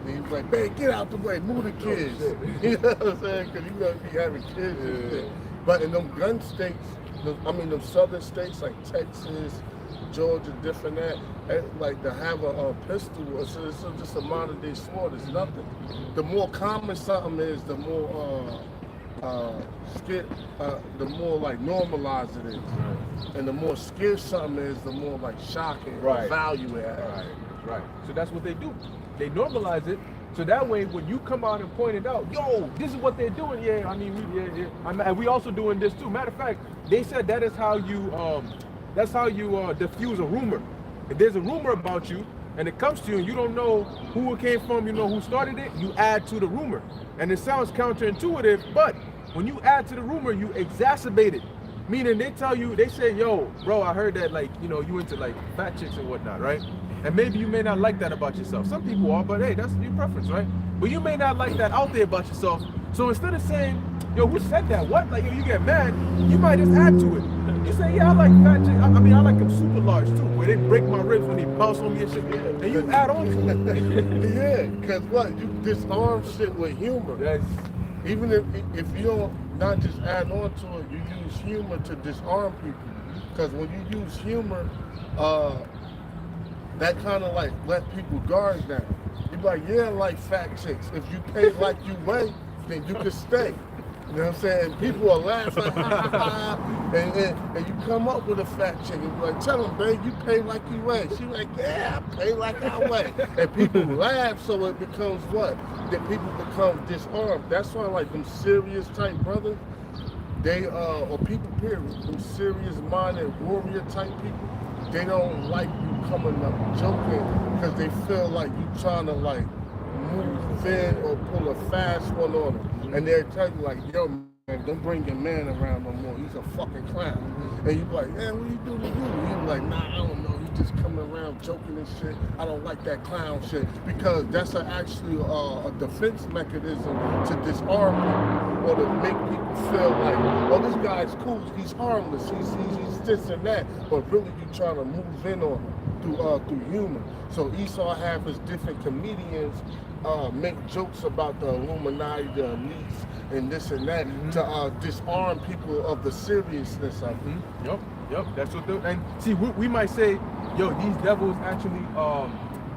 S6: And he was like, "Man, get out the way, move the kids." You know what I'm saying? Because you gotta be having kids and shit. But in them gun states, them southern states like Texas, Georgia, different like to have a pistol, it's just a modern day sword. It's nothing. The more common something is, the more the more like normalized it is, and the more scarce something is, the more like shocking or value it has.
S2: Right. So that's what they do. They normalize it. So that way, when you come out and point it out, yo, this is what they're doing. Yeah, I mean, and we also doing this too. Matter of fact, they said that is how you diffuse a rumor. If there's a rumor about you and it comes to you and you don't know who it came from, you know who started it, you add to the rumor. And it sounds counterintuitive, but when you add to the rumor, you exacerbate it. Meaning they say, yo, bro, I heard that, like, you know, you into like fat chicks and whatnot, right? And maybe you may not like that about yourself. Some people are, but hey, that's your preference, right? But you may not like that out there about yourself. So instead of saying, yo, who said that? What? Like, if you get mad, you might just add to it. You say, yeah, I like fat chicks. I mean, I like them super large too, where they break my ribs when they bounce on me and shit. And you add on to it.
S6: Yeah, because what? You disarm shit with humor.
S2: Yes.
S6: Even if you don't not just add on to it, you use humor to disarm people. Because when you use humor, that kind of like let people guard down. You be like, yeah, I like fat chicks. If you pay like you weigh, then you can stay. You know what I'm saying? People will laugh like, and you come up with a fat chick and be like, tell them, babe, you pay like you weigh. She like, yeah, I pay like I weigh. And people laugh, so it becomes what? That people become disarmed. That's why like them serious type brothers, they or people period, them serious minded warrior type people, they don't like you coming up joking because they feel like you trying to like move in or pull a fast one on them. And they're telling you like, yo, man, don't bring your man around no more. He's a fucking clown. And you be like, man, what you do to you? You're like, nah, I don't know. He's just coming around joking and shit. I don't like that clown shit. Because that's actually a defense mechanism to disarm people or to make people feel like, oh, this guy's cool. He's harmless. He's this and that. But really, you trying to move in on him through humor. So Esau have his different comedians make jokes about the Illuminati, the elites, and this and that to disarm people of the seriousness of it.
S2: Yep. That's what and see, we might say, yo, these devils actually,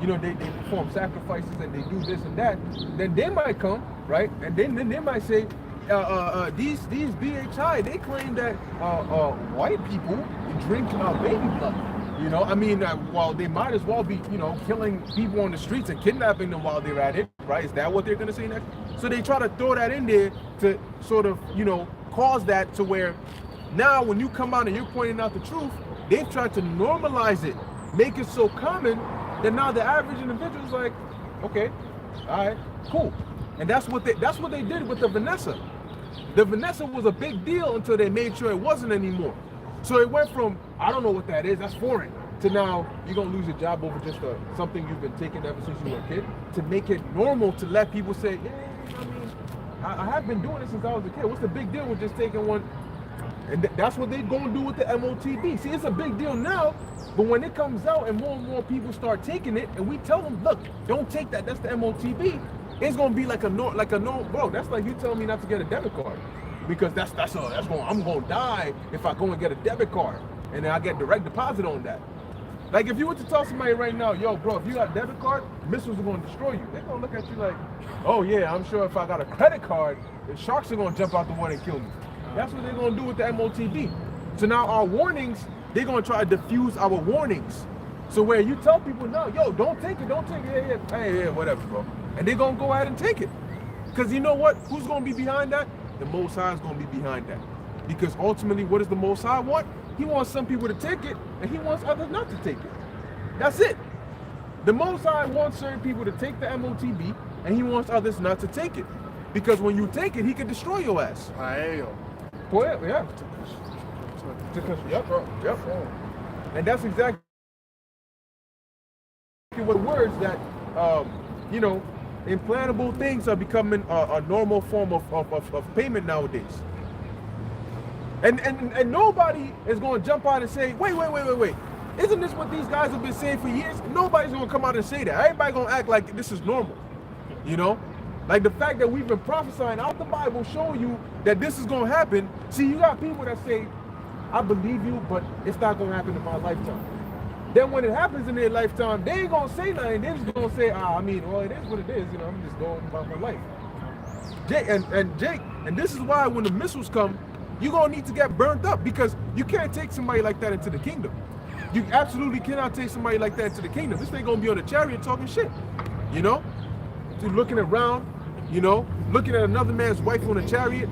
S2: you know, they perform sacrifices and they do this and that. Then they might come, right? And then they might say, these BHI, they claim that white people drink baby blood. You know, I mean, well, they might as well be, you know, killing people on the streets and kidnapping them while they're at it, right? Is that what they're going to say next? So they try to throw that in there to sort of, you know, cause that to where now when you come out and you're pointing out the truth, they've tried to normalize it, make it so common that now the average individual's like, okay, all right, cool. And that's what they did with the Vanessa. The Vanessa was a big deal until they made sure it wasn't anymore. So it went from, I don't know what that is, that's foreign, to now you're going to lose your job over just something you've been taking ever since you were a kid, to make it normal to let people say, yeah, I mean, I have been doing it since I was a kid. What's the big deal with just taking one? And that's what they're going to do with the MOTB. See, it's a big deal now, but when it comes out and more people start taking it, and we tell them, look, don't take that, that's the MOTB, it's going to be like a normal, bro, that's like you telling me not to get a debit card. Because I'm gonna die if I go and get a debit card and then I get direct deposit on that. Like if you were to tell somebody right now, yo, bro, if you got a debit card, missiles are gonna destroy you. They're gonna look at you like, oh yeah, I'm sure if I got a credit card, the sharks are gonna jump out the water and kill me. That's what they're gonna do with the MOTB. So now our warnings, they're gonna try to diffuse our warnings. So where you tell people, no, yo, don't take it, yeah, whatever, bro. And they're gonna go ahead and take it. Because you know what? Who's gonna be behind that? The Most High is going to be behind that. Because ultimately, what does the Most High want? He wants some people to take it, and he wants others not to take it. That's it. The Most High wants certain people to take the MOTB, and he wants others not to take it. Because when you take it, he can destroy your ass. Yeah. Yep. And that's exactly what words that, you know, implantable things are becoming a normal form of payment nowadays. And nobody is going to jump out and say, wait. Isn't this what these guys have been saying for years? Nobody's going to come out and say that. Everybody going to act like this is normal. You know? Like the fact that we've been prophesying out the Bible showing you that this is going to happen. See, you got people that say, I believe you, but it's not going to happen in my lifetime. Then when it happens in their lifetime, they ain't gonna say nothing. They're just gonna say, I mean, well, it is what it is. You know, I'm just going about my life. Jake, and this is why when the missiles come, you're gonna need to get burnt up because you can't take somebody like that into the kingdom. You absolutely cannot take somebody like that into the kingdom. This ain't gonna be on the chariot talking shit. You know, so looking around, you know, looking at another man's wife on a chariot,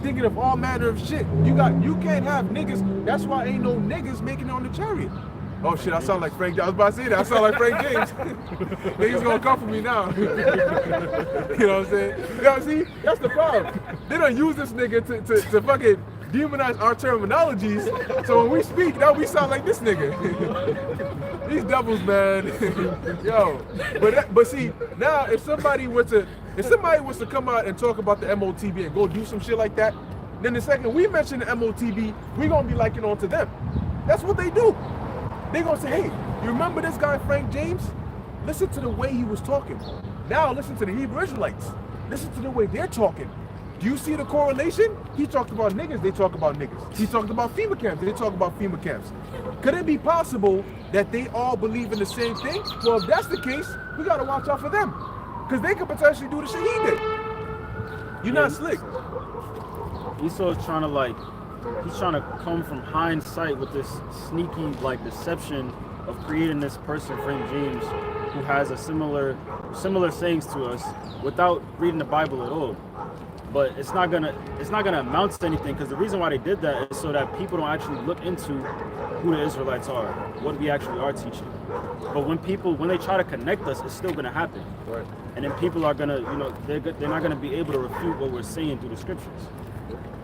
S2: thinking of all manner of shit. You can't have niggas. That's why ain't no niggas making it on the chariot. Oh shit, I sound like Frank James. I was about to say that. I sound like Frank James. Niggas gonna come for me now. You know what I'm saying? You know, see, that's the problem. They don't use this nigga to fucking demonize our terminologies. So when we speak, now we sound like this nigga. These devils, man. Yo, but see, now if somebody was to come out and talk about the MOTB and go do some shit like that, then the second we mention the MOTB, we gonna be liking on to them. That's what they do. They gonna say, hey, you remember this guy Frank James? Listen to the way he was talking. Now listen to the Hebrew Israelites. Listen to the way they're talking. Do you see the correlation? He talked about niggas, they talk about niggas. He talked about FEMA camps, they talk about FEMA camps. Could it be possible that they all believe in the same thing? Well, if that's the case, we gotta watch out for them. Because they could potentially do the shit he did. You're not slick.
S4: Esau's trying to he's trying to come from hindsight with this sneaky deception of creating this person, Frank James, who has a similar sayings to us without reading the Bible at all. But it's not gonna amount to anything, because the reason why they did that is so that people don't actually look into who the Israelites are, what we actually are teaching. But when they try to connect us, it's still gonna happen.
S2: Right.
S4: And then people are gonna, they're not gonna be able to refute what we're saying through the scriptures.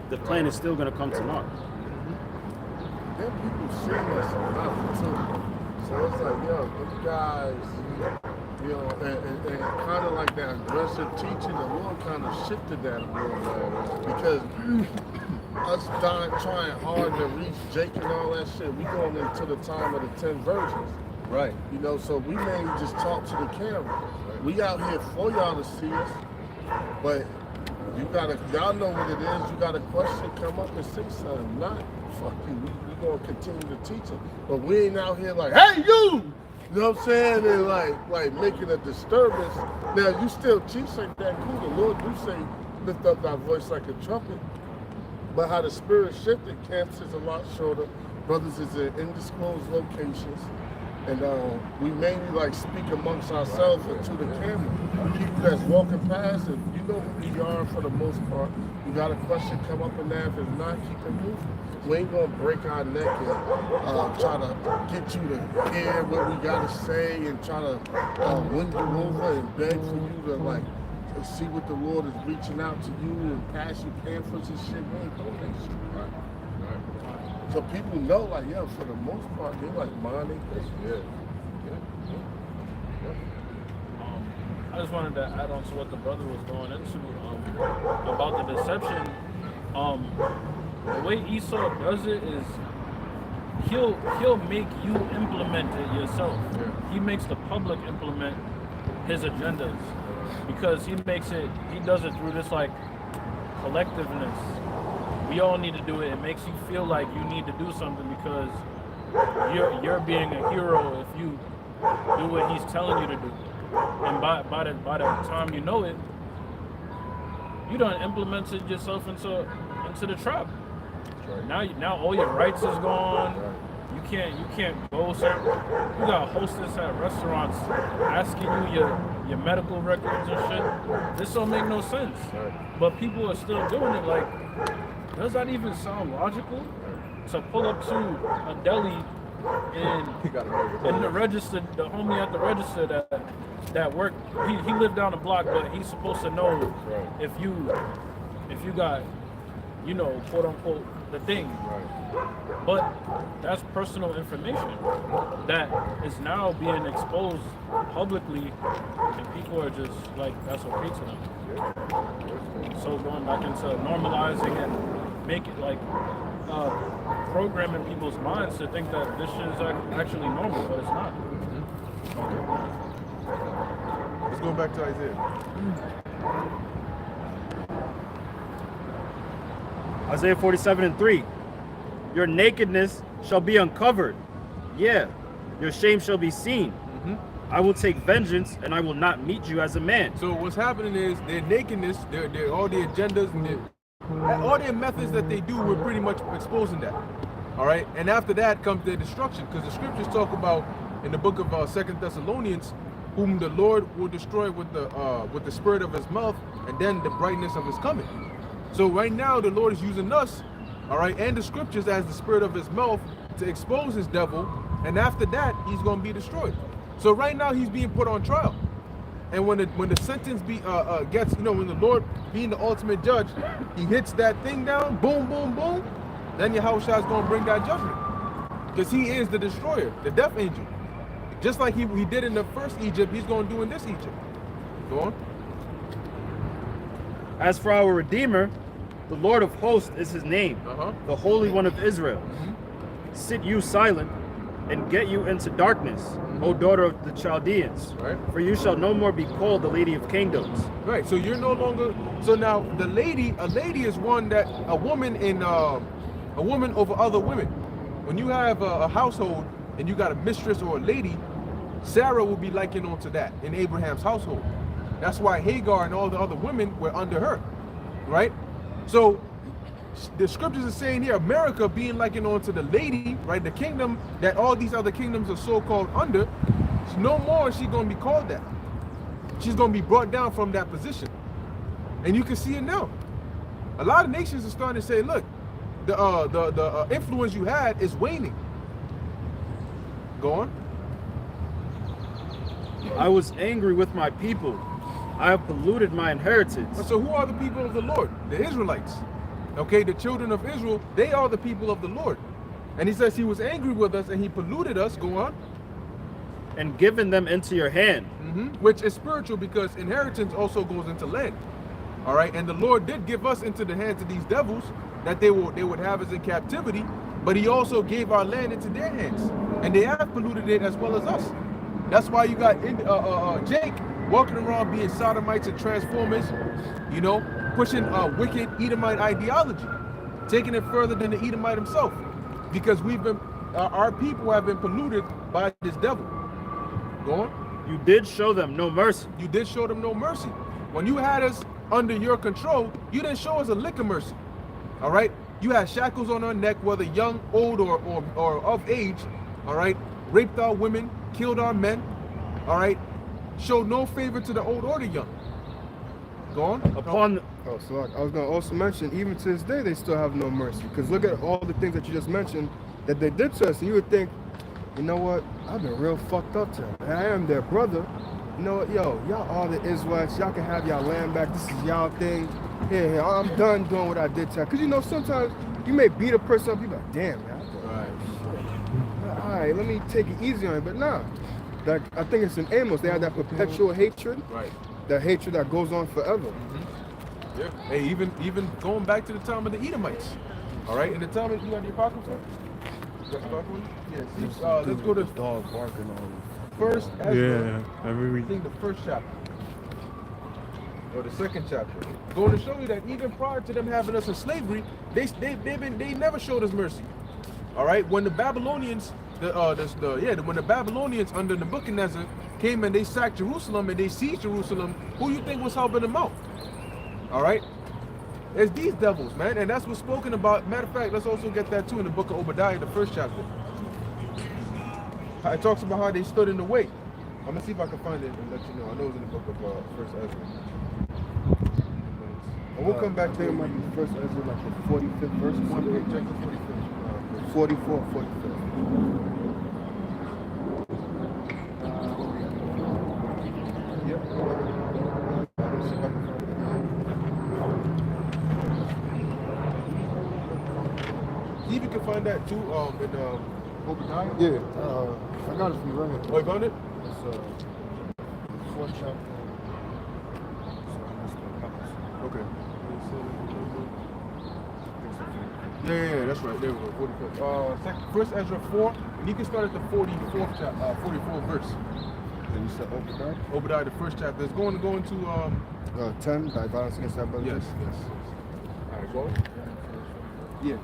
S4: The plan is still gonna come to naught.
S6: Then people see us enough too. So it's like, yo, these guys, and kind of like that aggressive teaching, the Lord kind of shifted that a little bit. Because us trying hard to reach Jake and all that shit, we going into the time of the 10 virgins.
S2: Right.
S6: So we mainly just talk to the camera. We out here for y'all to see us, but y'all know what it is. You got a question, come up and say something. Not, fuck you, we gonna continue to teach it. But we ain't out here like, hey, you! You know what I'm saying? And like making a disturbance. Now, you still teach like that, cool. The Lord do say, lift up thy voice like a trumpet. But how the spirit shifted, camps is a lot shorter. Brothers is in undisclosed locations. And we mainly speak amongst ourselves and to the camera. People that's walking past, and you know who we are for the most part. You got a question, come up and ask. If not, keep it moving. We ain't gonna break our neck and try to get you to hear what we gotta say and try to win you over and beg for you to see what the Lord is reaching out to you and pass you pamphlets and shit. We ain't doing that shit. Right. So people know, for the most part, they minding this.
S5: I just wanted to add on to what the brother was going into about the deception. The way Esau does it is he'll make you implement it yourself. He makes the public implement his agendas because he does it through this collectiveness. We all need to do it. It makes you feel like you need to do something because you're being a hero if you do what he's telling you to do. And by the time you know it, you done implemented yourself into the trap. Right. Now all your rights is gone. Right. You can't go certain. You got hostess at restaurants asking you your medical records and shit. This don't make no sense. Right. But people are still doing it. Does that even sound logical? To pull up to a deli and the register, the homie at the register that worked, he lived down the block, but he's supposed to know if you got, quote unquote, the thing. Right. But that's personal information that is now being exposed publicly, and people are just that's okay to them. So going back into normalizing and make it programming people's minds to think that this shit is actually normal, but it's not.
S2: Let's go back to Isaiah.
S4: Isaiah 47:3. Your nakedness shall be uncovered. Yeah, your shame shall be seen. I will take vengeance and I will not meet you as a man.
S2: So what's happening is their nakedness, their all the agendas and all their methods that they do, we're pretty much exposing that. All right, and after that comes their destruction, because the scriptures talk about in the book of 2 Thessalonians, whom the Lord will destroy with the spirit of his mouth and then the brightness of his coming. So right now the Lord is using us, all right, and the scriptures as the spirit of his mouth to expose his devil, and after that he's going to be destroyed. So right now he's being put on trial, And when the sentence gets, when the Lord being the ultimate judge, he hits that thing down, boom, boom, boom, then Yahusha is going to bring that judgment. Because he is the destroyer, the death angel. Just like he did in the first Egypt, he's going to do in this Egypt. Go on.
S4: As for our Redeemer, the Lord of hosts is his name, the Holy One of Israel. Sit you silent and get you into darkness, O daughter of the Chaldeans. Right. For you shall no more be called the Lady of Kingdoms.
S2: Right. So you're no longer. So now a lady is one that a woman over other women. When you have a household and you got a mistress or a lady, Sarah will be likened onto that in Abraham's household. That's why Hagar and all the other women were under her, right? So the scriptures are saying here, America being likened onto the lady, right? The kingdom that all these other kingdoms are so-called under, no more is she going to be called that. She's going to be brought down from that position. And you can see it now. A lot of nations are starting to say, look, the influence you had is waning. Go on.
S4: I was angry with my people. I have polluted my inheritance.
S2: So who are the people of the Lord? The Israelites. Okay, the children of Israel, they are the people of the Lord. And he says he was angry with us and he polluted us. Go on.
S4: And given them into your hand.
S2: Which is spiritual, because inheritance also goes into land. All right, and the Lord did give us into the hands of these devils that they would have us in captivity, but he also gave our land into their hands. And they have polluted it as well as us. That's why you got Jake walking around being sodomites and transformers, pushing wicked Edomite ideology, taking it further than the Edomite himself, because our people have been polluted by this devil. Go on.
S4: You did show them no mercy.
S2: You did show them no mercy. When you had us under your control, you didn't show us a lick of mercy. All right? You had shackles on our neck, whether young, old, or of age. All right? Raped our women, killed our men. All right? Showed no favor to the old or the young. Go on.
S3: So I was going to also mention, even to this day, they still have no mercy. Because look at all the things that you just mentioned that they did to us. And you would think, you know what? I've been real fucked up to them. And I am their brother. You know what? Yo, y'all are the Israelites. Y'all can have y'all land back. This is y'all thing. Here, I'm done doing what I did to you. Because, sometimes you may beat a person up. You be like, damn, man. All right, let me take it easy on it. But nah. I think it's in Amos. They have that perpetual hatred. Right. That hatred that goes on forever.
S2: Yeah. Hey, even going back to the time of the Edomites. All right. In the time of the Apocrypha. Yes. Let's go to
S3: dog barking on
S2: first Ezra.
S1: Yeah. I
S2: think the first chapter. Or the second chapter. Going to show you that even prior to them having us in slavery, they never showed us mercy. All right. When the Babylonians when the Babylonians under Nebuchadnezzar came and they sacked Jerusalem and they sieged Jerusalem, who you think was helping them out? All right, it's these devils, man, and that's what's spoken about. Matter of fact, let's also get that too in the book of Obadiah, the first chapter. It talks about how they stood in the way. I'm gonna see if I can find it and let you know. I know it's in the book of First Ezra. And we'll come back to it.
S3: First Ezra, like the 45th verse. 45th. 44, 45th.
S2: See if you can find that too in Obadiah?
S3: Yeah, I got it from you right here.
S2: Oh, you found it?
S3: It's 4th chapter.
S2: Okay. Yeah, that's right. There we go. 45th. First Ezra 4, and you can start at the 44th chapter, 44th verse.
S3: And you said Obadiah?
S2: Obadiah, the first chapter. It's going to
S3: 10, by violence against that brother.
S2: Yes. All right, go. Yeah.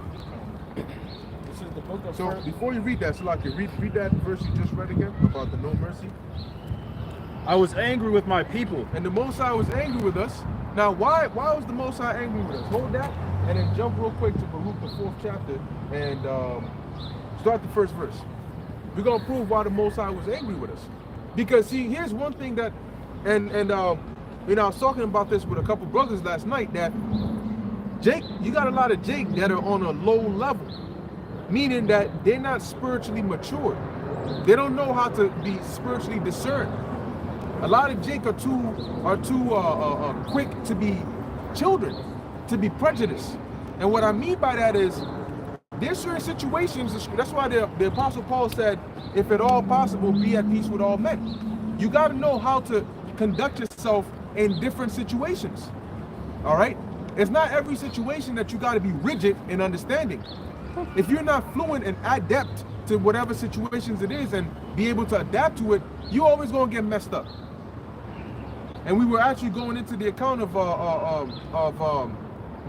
S5: This is the book of
S2: So before you read that, Salaki, read that verse you just read again about the no mercy.
S4: I was angry with my people.
S2: And the Most High was angry with us. Now, why was the Most High angry with us? Hold that, and then jump real quick to Baruch, the 4th chapter, and start the first verse. We're going to prove why the Most High was angry with us. Because, see, here's one thing that, and I was talking about this with a couple brothers last night, that Jake, you got a lot of Jake that are on a low level, meaning that they're not spiritually mature. They don't know how to be spiritually discerned. A lot of Jake are too quick to be children, to be prejudiced. And what I mean by that is, there's certain situations, that's why the Apostle Paul said, if at all possible, be at peace with all men. You got to know how to conduct yourself in different situations, all right? It's not every situation that you got to be rigid in understanding. If you're not fluent and adept to whatever situations it is and be able to adapt to it, you're always going to get messed up. And we were actually going into the account of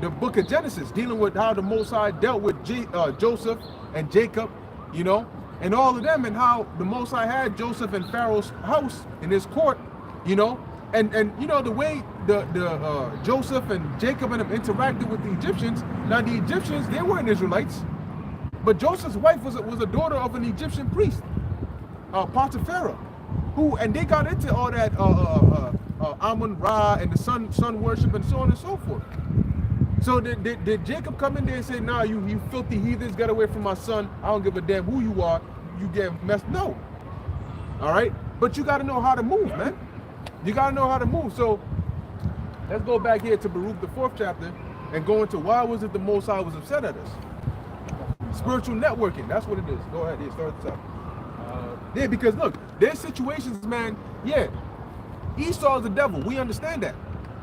S2: the book of Genesis, dealing with how the Most High dealt with Joseph and Jacob, you know, and all of them, and how the Most High had Joseph in Pharaoh's house, in his court, you know, and you know, the way the Joseph and Jacob and them interacted with the Egyptians. Now the Egyptians, they weren't Israelites, but Joseph's wife was a daughter of an Egyptian priest, Potiphar, and they got into all that Amun-Ra and the sun worship and so on and so forth. So did Jacob come in there and say, nah, you filthy heathens, get away from my son. I don't give a damn who you are. You get messed. No. All right? But you got to know how to move, man. You got to know how to move. So let's go back here to Baruch, the 4th chapter, and go into why was it the Most High was upset at us? Spiritual networking. That's what it is. Go ahead. Yeah, start at the top. Yeah, because look, there's situations, man. Yeah, Esau is the devil. We understand that.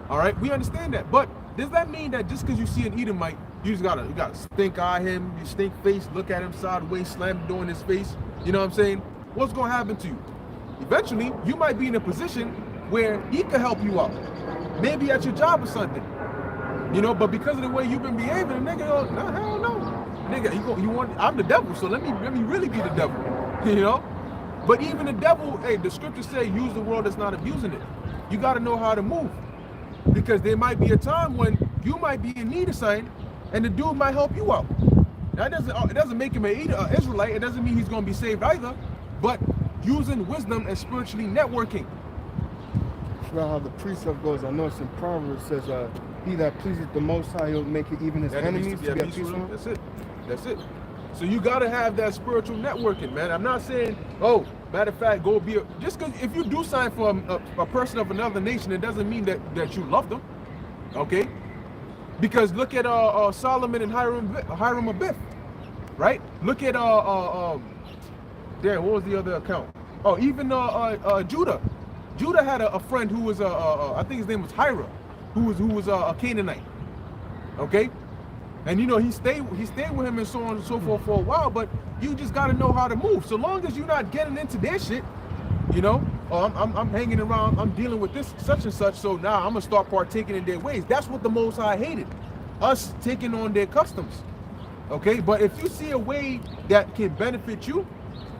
S2: All right? We understand that. But does that mean that just because you see an Edomite, you gotta stink eye him, you stink face, look at him sideways, slam the door in his face? You know what I'm saying? What's gonna happen to you? Eventually, you might be in a position where he could help you out. Maybe at your job or something. You know, but because of the way you've been behaving, the nigga, no, hell no. Nigga, I'm the devil, so let me really be the devil. You know? But even the devil, hey, the scriptures say use the world that's not abusing it. You gotta know how to move. Because there might be a time when you might be in need of something, and the dude might help you out. That doesn't make him an Israelite. It doesn't mean he's going to be saved either. But using wisdom and spiritually networking.
S3: That's not how the precept goes. I know it's in Proverbs. It says, "He that pleases the Most High, he'll make it even his enemies to be at peace with him."
S2: That's it. That's it. So you got to have that spiritual networking, man. I'm not saying, oh, matter of fact, go be just because if you do sign for a person of another nation, it doesn't mean that you love them, okay? Because look at Solomon and Hiram Abiff, right? Look at what was the other account? Oh, even Judah. Judah had a friend who was I think his name was Hira, who was a Canaanite, okay? And you know, he stayed with him and so on and so forth for a while, but you just gotta know how to move. So long as you're not getting into their shit, you know, I'm hanging around, I'm dealing with this such and such, so now I'm gonna start partaking in their ways. That's what the Most High hated, us taking on their customs. Okay, but if you see a way that can benefit you,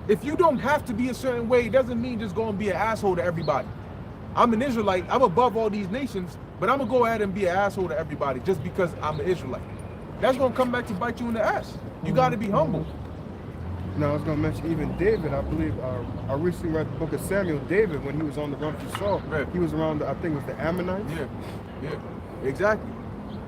S2: if you don't have to be a certain way, it doesn't mean just go and be an asshole to everybody. I'm an Israelite, I'm above all these nations, but I'm gonna go ahead and be an asshole to everybody just because I'm an Israelite. That's gonna come back to bite you in the ass. You gotta be humble.
S3: Now I was gonna mention even David. I believe I recently read the book of Samuel. David, when he was on the run from Saul,
S2: right,
S3: he was around I think it was the Ammonites.
S2: Yeah, exactly.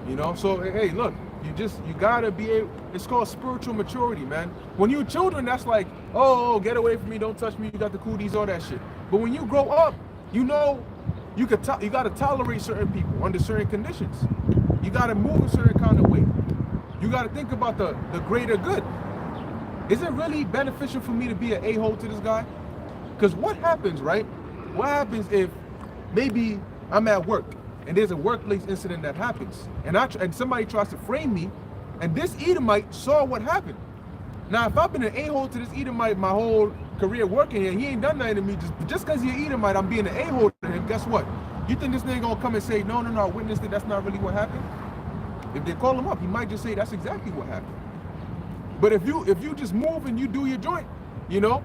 S2: You know, so hey, look, you gotta be able. It's called spiritual maturity, man. When you're children, that's like, oh, get away from me, don't touch me, you got the cooties, all that shit. But when you grow up, you know, you gotta tolerate certain people under certain conditions. You gotta move a certain kind of way. You got to think about the greater good. Is it really beneficial for me to be an a-hole to this guy? Because what happens, right? What happens if maybe I'm at work and there's a workplace incident that happens and somebody tries to frame me, and this Edomite saw what happened. Now, if I've been an a-hole to this Edomite my whole career working here, he ain't done nothing to me. Just because he's an Edomite, I'm being an a-hole to him. Guess what? You think this nigga gonna come and say, no, I witnessed it, that's not really what happened? If they call him up, he might just say that's exactly what happened. But if you just move and you do your joint, you know,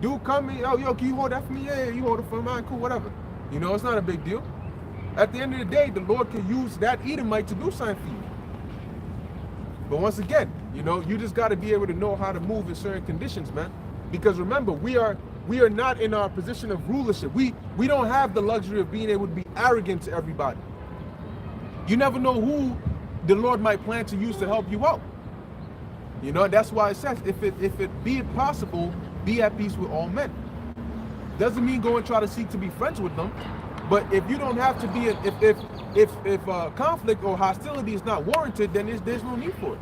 S2: dude come in, yo, can you hold that for me? Yeah, you hold it for mine, cool, whatever. You know, it's not a big deal. At the end of the day, the Lord can use that Edomite to do something for you. But once again, you know, you just got to be able to know how to move in certain conditions, man. Because remember, we are not in our position of rulership. We don't have the luxury of being able to be arrogant to everybody. You never know who the Lord might plan to use to help you out. You know, that's why it says, if it be it possible, be at peace with all men. Doesn't mean go and try to seek to be friends with them. But if you don't have to be, if conflict or hostility is not warranted, then there's no need for it.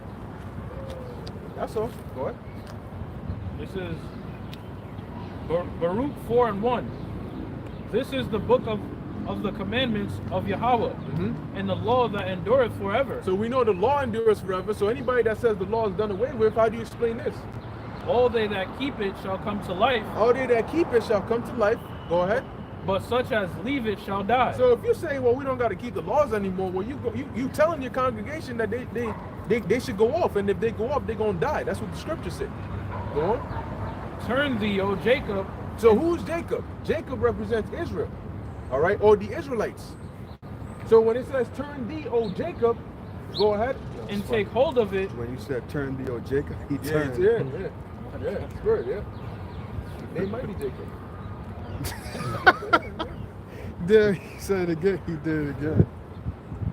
S2: That's all. Go ahead.
S5: This is Baruch 4:1. This is the book of the commandments of Yahweh, and the law that endureth forever.
S2: So we know the law endures forever. So anybody that says the law is done away with, how do you explain this?
S5: All they that keep it shall come to life.
S2: All they that keep it shall come to life. Go ahead.
S5: But such as leave it shall die.
S2: So if you say, well, we don't got to keep the laws anymore, well, you telling your congregation that they should go off, and if they go off, they're gonna die. That's what the scripture said. Go on.
S5: Turn thee, O Jacob.
S2: So who's Jacob? Jacob represents Israel, all right, or the Israelites. So when it says turn thee, O Jacob, go ahead
S5: and take hold of it.
S3: When you said turn thee, O Jacob, he
S2: yeah,
S3: turned.
S2: Yeah, it's good, yeah. They might be Jacob.
S3: Damn, he said it again. He did it again.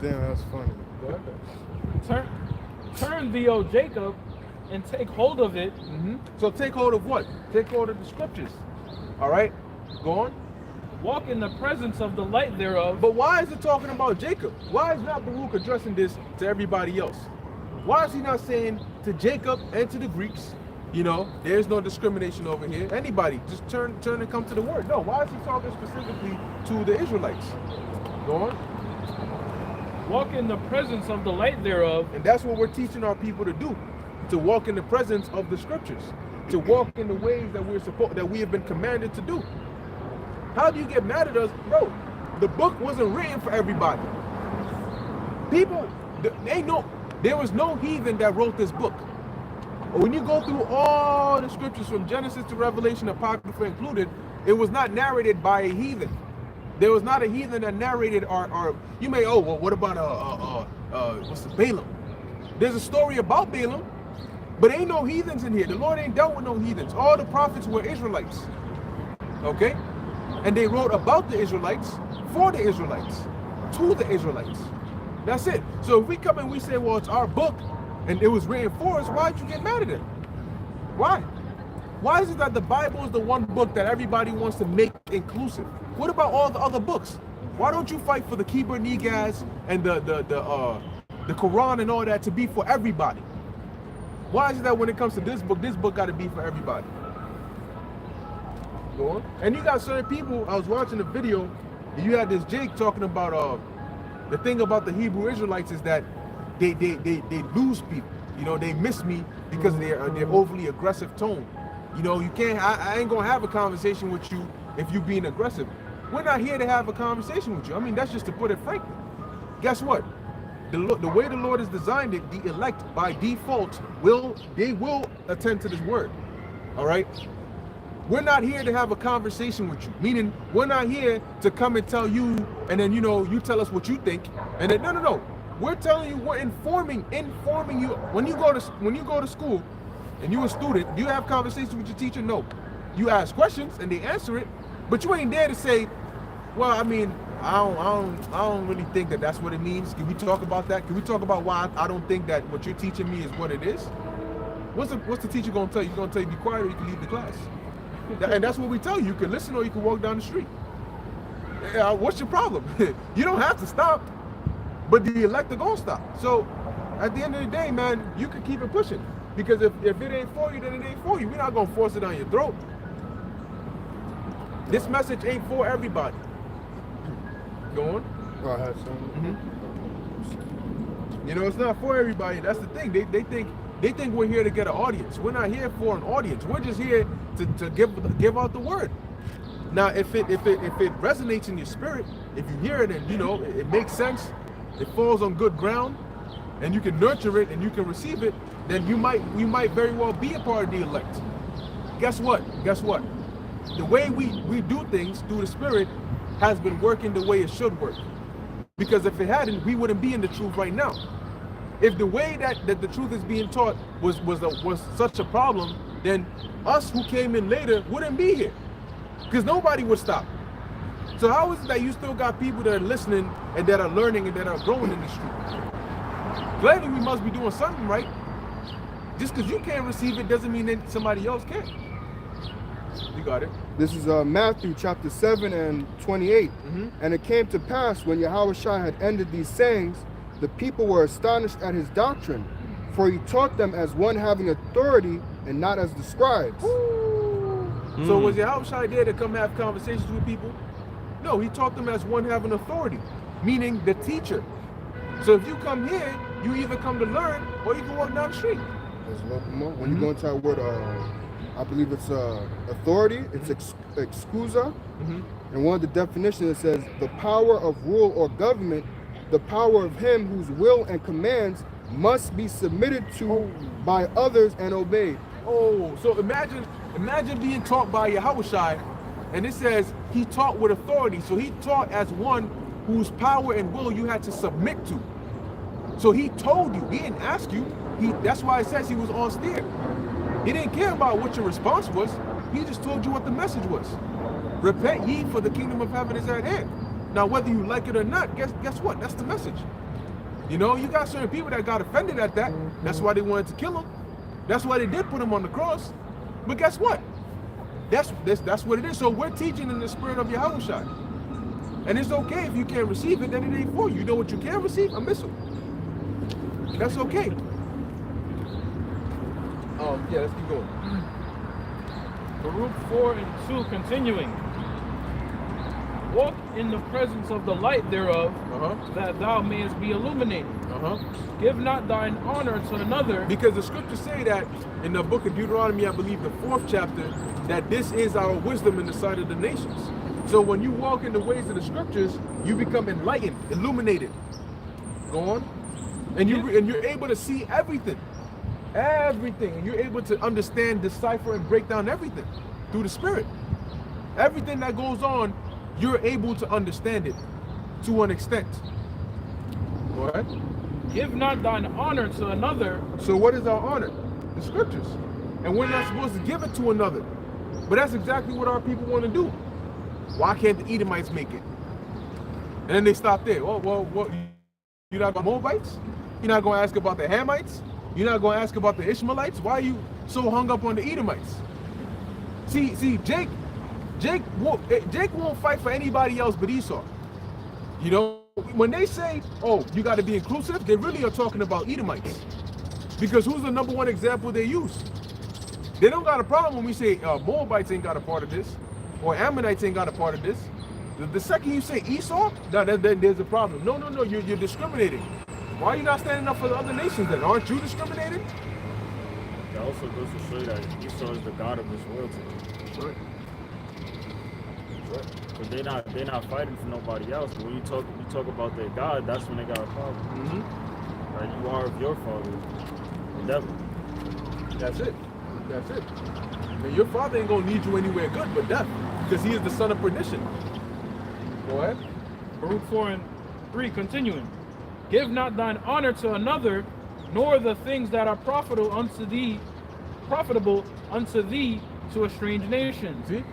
S3: Damn, that's funny.
S5: Turn thee, O Jacob, and take hold of it.
S2: So take hold of what? Take hold of the scriptures. All right, go on.
S5: Walk in the presence of the light thereof.
S2: But why is it talking about Jacob? Why is not Baruch addressing this to everybody else? Why is he not saying to Jacob and to the Greeks, you know, there's no discrimination over here. Anybody, just turn and come to the word. No, why is he talking specifically to the Israelites? Go on.
S5: Walk in the presence of the light thereof.
S2: And that's what we're teaching our people to do. To walk in the presence of the scriptures. To walk in the ways that we have been commanded to do. How do you get mad at us? Bro, the book wasn't written for everybody. People, there was no heathen that wrote this book. When you go through all the scriptures from Genesis to Revelation, Apocrypha included, it was not narrated by a heathen. There was not a heathen that narrated our you may, oh, well, what about what's the Balaam? There's a story about Balaam, but ain't no heathens in here. The Lord ain't dealt with no heathens. All the prophets were Israelites. Okay? And they wrote about the Israelites, for the Israelites, to the Israelites. That's it. So if we come and we say, well, it's our book, and it was written for us, why'd you get mad at it? Why? Why is it that the Bible is the one book that everybody wants to make inclusive? What about all the other books? Why don't you fight for the Kibur Negaz and the Quran and all that to be for everybody? Why is it that when it comes to this book got to be for everybody? Go on. And you got certain people, I was watching a video, and you had this Jake talking about the thing about the Hebrew Israelites is that they lose people. You know, they miss me because they're overly aggressive tone. You know, you can't. I ain't gonna have a conversation with you if you being aggressive. We're not here to have a conversation with you. I mean, that's just to put it frankly. Guess what? The way the Lord has designed it, the elect by default will attend to this word. All right. We're not here to have a conversation with you. Meaning, we're not here to come and tell you, and then you tell us what you think, and then no. We're telling you, we're informing you. When you go to school, and you're a student, do you have conversations with your teacher? No. You ask questions and they answer it, but you ain't there to say, well, I mean, I don't really think that that's what it means. Can we talk about that? Can we talk about why I don't think that what you're teaching me is what it is? What's the teacher gonna tell you? He's gonna tell you be quiet or you can leave the class. And that's what we tell you. You can listen or you can walk down the street. What's your problem? You don't have to stop, but the elect are gonna stop. So at the end of the day, man, you can keep it pushing. Because if it ain't for you, then it ain't for you. We're not gonna force it down your throat. This message ain't for everybody. Go on.
S3: Go ahead, son.
S2: You know, it's not for everybody. That's the thing. They think we're here to get an audience. We're not here for an audience. We're just here to give out the word. Now, if it resonates in your spirit, if you hear it and it makes sense, it falls on good ground, and you can nurture it and you can receive it, then you might very well be a part of the elect. Guess what? The way we do things through the spirit has been working the way it should work. Because if it hadn't, we wouldn't be in the truth right now. If the way that the truth is being taught was such a problem, then us who came in later wouldn't be here. Because nobody would stop. So how is it that you still got people that are listening and that are learning and that are growing in the truth? Clearly we must be doing something right. Just because you can't receive it doesn't mean that somebody else can. You got it.
S3: This is Matthew chapter 7 and 28. And it came to pass when Yahusha had ended these sayings, the people were astonished at his doctrine, for he taught them as one having authority and not as the scribes.
S2: So was Yahusha there to come have conversations with people? No, he taught them as one having authority, meaning the teacher. So if you come here, you either come to learn or you can walk down the street.
S3: There's a little more. When you go into that word, I believe it's authority, it's excusa. And one of the definitions, it says the power of rule or government, the power of him whose will and commands must be submitted to by others and obeyed.
S2: Oh, so imagine being taught by Yahusha, and it says he taught with authority. So he taught as one whose power and will you had to submit to. So he told you, he didn't ask you. That's why it says he was on steer. He didn't care about what your response was. He just told you what the message was. Repent ye, for the kingdom of heaven is at hand. Now, whether you like it or not, guess what? That's the message. You know, you got certain people that got offended at that. That's why they wanted to kill him. That's why they did put him on the cross. But guess what? That's what it is. So we're teaching in the spirit of Yahusha. And it's okay if you can't receive it, then it ain't for you. You know what you can receive? A missile. That's okay. Yeah, let's keep going.
S5: Baruch 4 and 2 continuing. Walk in the presence of the light thereof, that thou mayest be illuminated. Give not thine honor to another.
S2: Because the scriptures say that in the book of Deuteronomy, I believe the 4th chapter, that this is our wisdom in the sight of the nations. So when you walk in the ways of the scriptures, you become enlightened, illuminated. Go on. And you're able to see everything. Everything. And you're able to understand, decipher, and break down everything through the spirit. Everything that goes on, you're able to understand it to an extent. All right?
S5: Give not thine honor to another.
S2: So what is our honor? The scriptures. And we're not supposed to give it to another. But that's exactly what our people want to do. Why can't the Edomites make it? And then they stop there. Well, you're not going to Moabites? You're not going to ask about the Hamites? You're not going to ask about the Ishmaelites? Why are you so hung up on the Edomites? See, Jake won't fight for anybody else but Esau. You know, when they say, oh, you got to be inclusive, they really are talking about Edomites. Because who's the number one example they use? They don't got a problem when we say Moabites ain't got a part of this, or Ammonites ain't got a part of this. The second you say Esau, then there's a problem. No, you're discriminating. Why are you not standing up for the other nations then? Aren't you discriminating?
S4: It also goes to show you that Esau is the God of this world today.
S2: That's right.
S4: So they're not fighting for nobody else. But when you talk about their God, that's when they got a problem. Right? You are of your father, the devil.
S2: That's it. And your father ain't gonna lead you anywhere good but death, because he is the son of perdition. Go ahead.
S5: Baruch 4 and 3 continuing. Give not thine honor to another, nor the things that are profitable unto thee to a strange nation.
S2: See?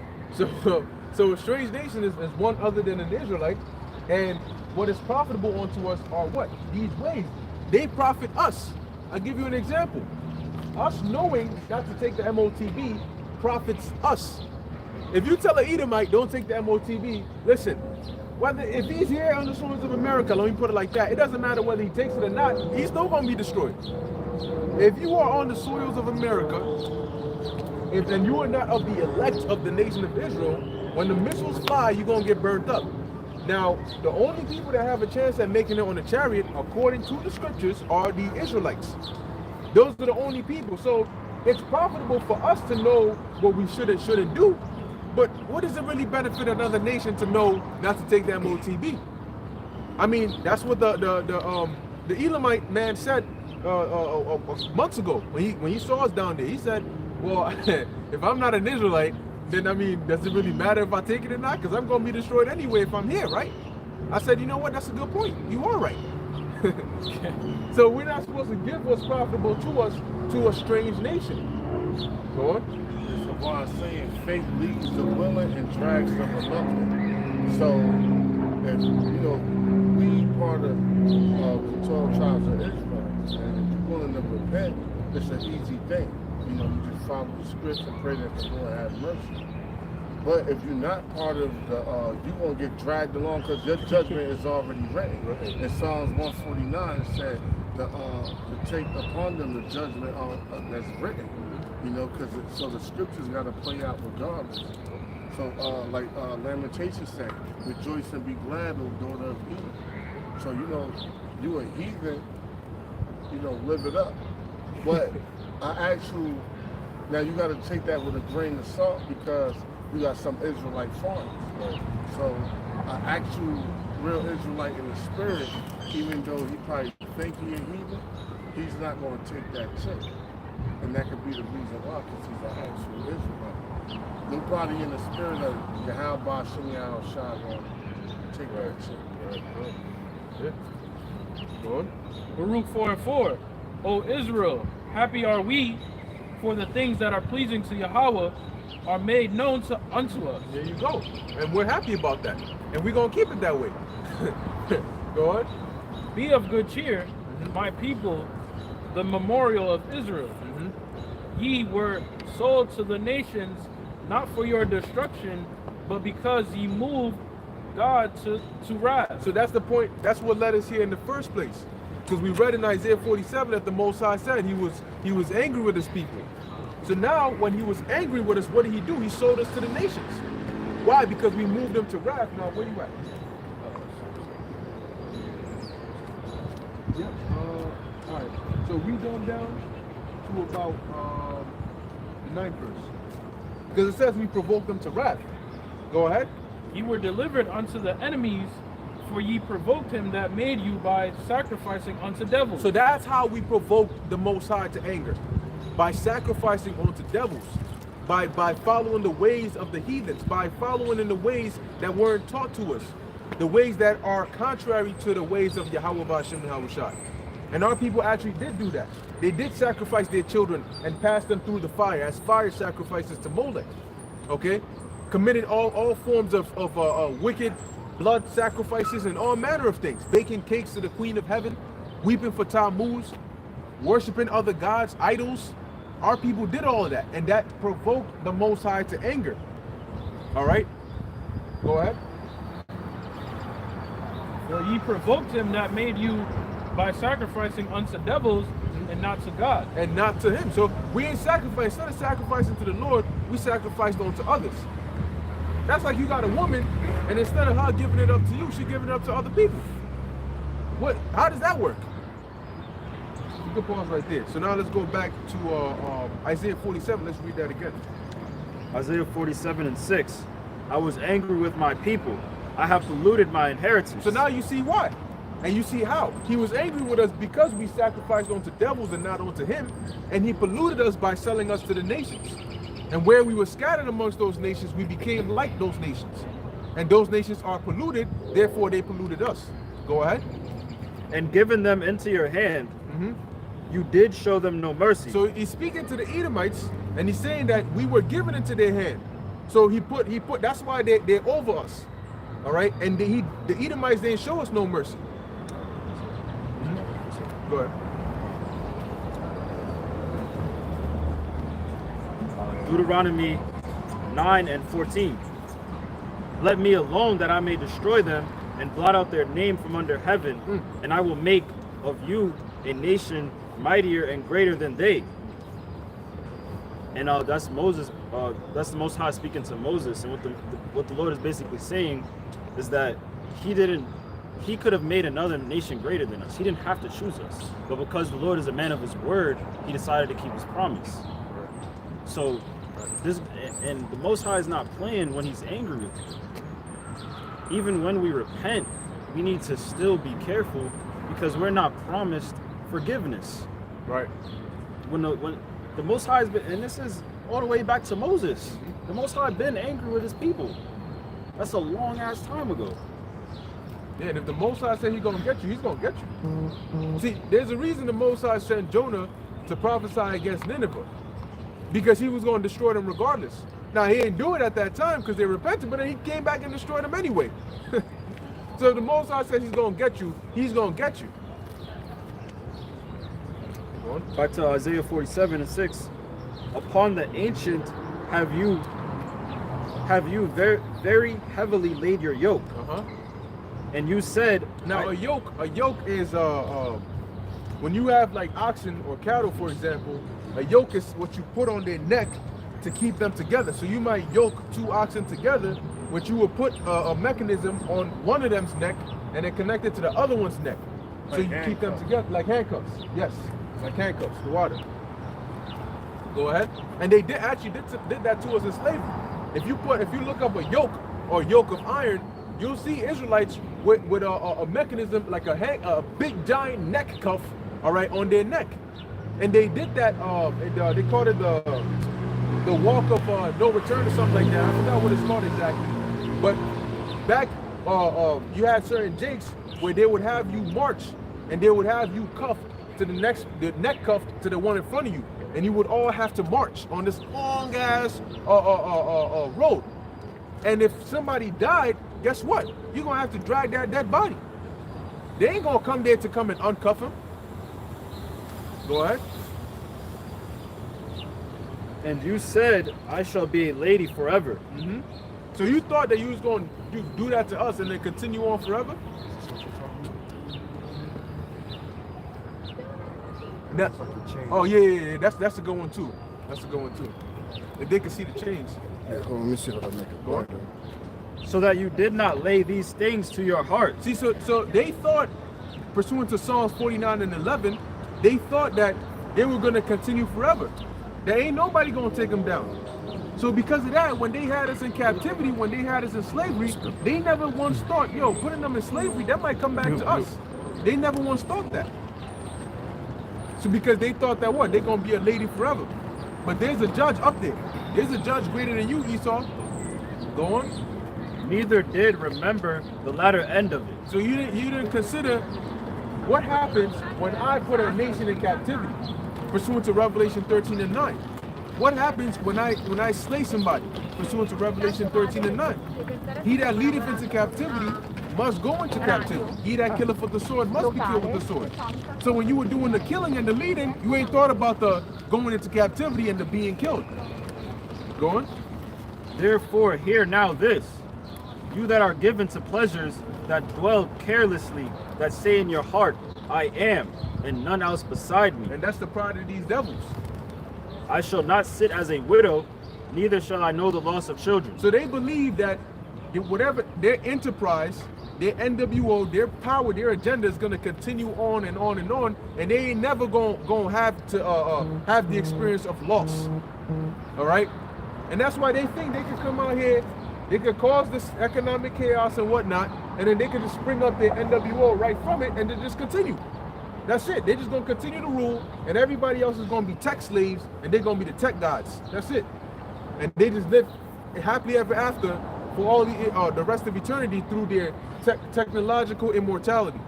S2: So a strange nation is one other than an Israelite, and what is profitable unto us are what? These ways. They profit us. I'll give you an example. Us knowing not to take the MOTB profits us. If you tell an Edomite, don't take the MOTB, listen, if he's here on the shores of America, let me put it like that, it doesn't matter whether he takes it or not, he's still going to be destroyed. If you are on the soils of America, and you are not of the elect of the nation of Israel, when the missiles fly, you're going to get burnt up. Now, the only people that have a chance at making it on a chariot, according to the scriptures, are the Israelites. Those are the only people. So it's profitable for us to know what we should and shouldn't do. But what does it really benefit another nation to know not to take the MOTB? I mean, that's what the Elamite man said months ago when he saw us down there. He said, well, if I'm not an Israelite, then I mean, does it really matter if I take it or not? Because I'm going to be destroyed anyway if I'm here, right? I said, you know what? That's a good point. You are right. So we're not supposed to give what's profitable to us to a strange nation. Go on.
S6: So why I'm saying faith leads to willing and drags them reluctant. So if we part of the 12 tribes of Israel, and if you're willing to repent, it's an easy thing. You know, you just follow the script and pray that the Lord have mercy. But if you're not part of the, you're going to get dragged along because your judgment is already written. In Psalms 149, it said to take upon them the judgment that's written. You know, because so the scriptures got to play out regardless. So like Lamentations said, rejoice and be glad, O daughter of Eden. So, you know, you a heathen, you know, live it up. But I actually, now you got to take that with a grain of salt because you got some Israelite foreigners. So an actual real Israelite in the spirit, even though he probably think he a heathen, he's not going to take that chick. And that could be the reason why, because he's an actual Israelite. Nobody in the spirit of Yahweh Shem Yahusha going to take that chick.
S2: Yeah. Go on.
S5: Baruch 4:4. O Israel, happy are we, for the things that are pleasing to Yahweh are made known unto us.
S2: There you go. And we're happy about that. And we're going to keep it that way. Go on.
S5: Be of good cheer, my people, the memorial of Israel. Ye were sold to the nations, not for your destruction, but because ye moved God to wrath.
S2: So that's the point. That's what led us here in the first place. Because we read in Isaiah 47 that the Most High said he was angry with his people. So now when he was angry with us, what did he do? He sold us to the nations. Why? Because we moved them to wrath. Now where you at?
S3: All right. So we going down to about the 9th verse.
S2: Because it says we provoked them to wrath. Go ahead.
S5: Ye were delivered unto the enemies, for ye provoked him that made you by sacrificing unto devils.
S2: So that's how we provoke the Most High to anger. By sacrificing unto devils. By following the ways of the heathens. By following in the ways that weren't taught to us. The ways that are contrary to the ways of Yahweh Ba'ashem Yahushua. And our people actually did do that. They did sacrifice their children and pass them through the fire as fire sacrifices to Molech. Okay? Committed all forms of wicked blood sacrifices and all manner of things. Baking cakes to the Queen of Heaven, weeping for Tammuz, worshiping other gods, idols. Our people did all of that, and that provoked the Most High to anger. All right? Go ahead.
S5: For ye provoked him that made you by sacrificing unto devils and not to God.
S2: And not to him. So we ain't sacrificed. Instead of sacrificing to the Lord, we sacrificed unto others. That's like you got a woman, and instead of her giving it up to you, she giving it up to other people. What? How does that work? You can pause right there. So now let's go back to Isaiah 47. Let's read that again.
S4: Isaiah 47:6. I was angry with my people. I have polluted my inheritance.
S2: So now you see why. And you see how. He was angry with us because we sacrificed unto devils and not unto him. And he polluted us by selling us to the nations. And where we were scattered amongst those nations, we became like those nations. And those nations are polluted, therefore they polluted us. Go ahead.
S4: And given them into your hand, you did show them no mercy.
S2: So he's speaking to the Edomites, and he's saying that we were given into their hand. So he put that's why they're over us. All right? And the Edomites didn't show us no mercy. Go ahead.
S4: Deuteronomy 9:14. Let me alone that I may destroy them and blot out their name from under heaven, and I will make of you a nation mightier and greater than they. And that's Moses. That's the Most High speaking to Moses, and what the Lord is basically saying is that He could have made another nation greater than us. He didn't have to choose us, but because the Lord is a man of His word, He decided to keep His promise. So and the Most High is not playing when He's angry with you. Even when we repent, we need to still be careful because we're not promised forgiveness.
S2: Right.
S4: When the Most High has been, and this is all the way back to Moses, the Most High been angry with His people. That's a long ass time ago.
S2: Yeah, and if the Most High said He's gonna get you, He's gonna get you. See, there's a reason the Most High sent Jonah to prophesy against Nineveh, because He was gonna destroy them regardless. Now He didn't do it at that time because they repented, but then He came back and destroyed them anyway. So if the Most High says He's gonna get you, He's gonna get you.
S4: Back to Isaiah 47:6. upon the ancient have you very, very heavily laid your yoke. And you said,
S2: now a yoke is when you have like oxen or cattle, for example, a yoke is what you put on their neck to keep them together. So you might yoke two oxen together, which you will put a mechanism on one of them's neck and then connect it to the other one's neck. So like you keep them together like handcuffs. Yes, like handcuffs, the water. Go ahead. And they did that to us in slavery. If you look up a yoke or yoke of iron, you'll see Israelites with a mechanism like a big giant neck cuff, all right, on their neck. And they did that, they called it the walk of no return or something like that. I forgot what it's called exactly. But back, you had certain jakes where they would have you march and they would have you cuffed to the neck cuffed to the one in front of you. And you would all have to march on this long ass road. And if somebody died, guess what? You're gonna have to drag that dead body. They ain't gonna come there to come and uncuff him. Go ahead.
S4: And you said, I shall be a lady forever.
S2: So you thought that you was going to do that to us and then continue on forever? Oh yeah. That's a good one too. That's a good one too. If they can see the change.
S3: Yeah, hold on, let me see if I make it.
S2: Go on.
S4: So that you did not lay these things to your heart.
S2: See, so they thought, pursuant to Psalms 49 and 11, they thought that they were going to continue forever. There ain't nobody going to take them down. So because of that, when they had us in captivity, when they had us in slavery, they never once thought, yo, putting them in slavery, that might come back to us. They never once thought that. So because they thought that what? They're going to be a lady forever. But there's a judge up there. There's a judge greater than you, Esau. Go on.
S4: Neither did remember the latter end of it.
S2: So you didn't consider what happens when I put a nation in captivity, pursuant to Revelation 13 and 9. What happens when I slay somebody, pursuant to Revelation 13 and 9? He that leadeth into captivity must go into captivity. He that killeth with the sword must be killed with the sword. So when you were doing the killing and the leading, you ain't thought about the going into captivity and the being killed. Go on.
S4: Therefore, hear now this. You that are given to pleasures that dwell carelessly, that say in your heart, I am, and none else beside me.
S2: And that's the pride of these devils.
S4: I shall not sit as a widow, neither shall I know the loss of children.
S2: So they believe that whatever their enterprise, their NWO, their power, their agenda is going to continue on and on and on, and they ain't never going to have to have the experience of loss. All right? And that's why they think they can come out here, they could cause this economic chaos and whatnot, and then they could just spring up their NWO right from it and then just continue. That's it. They're just going to continue to rule, and everybody else is going to be tech slaves, and they're going to be the tech gods. That's it. And they just live happily ever after for all the rest of eternity through their technological immortality.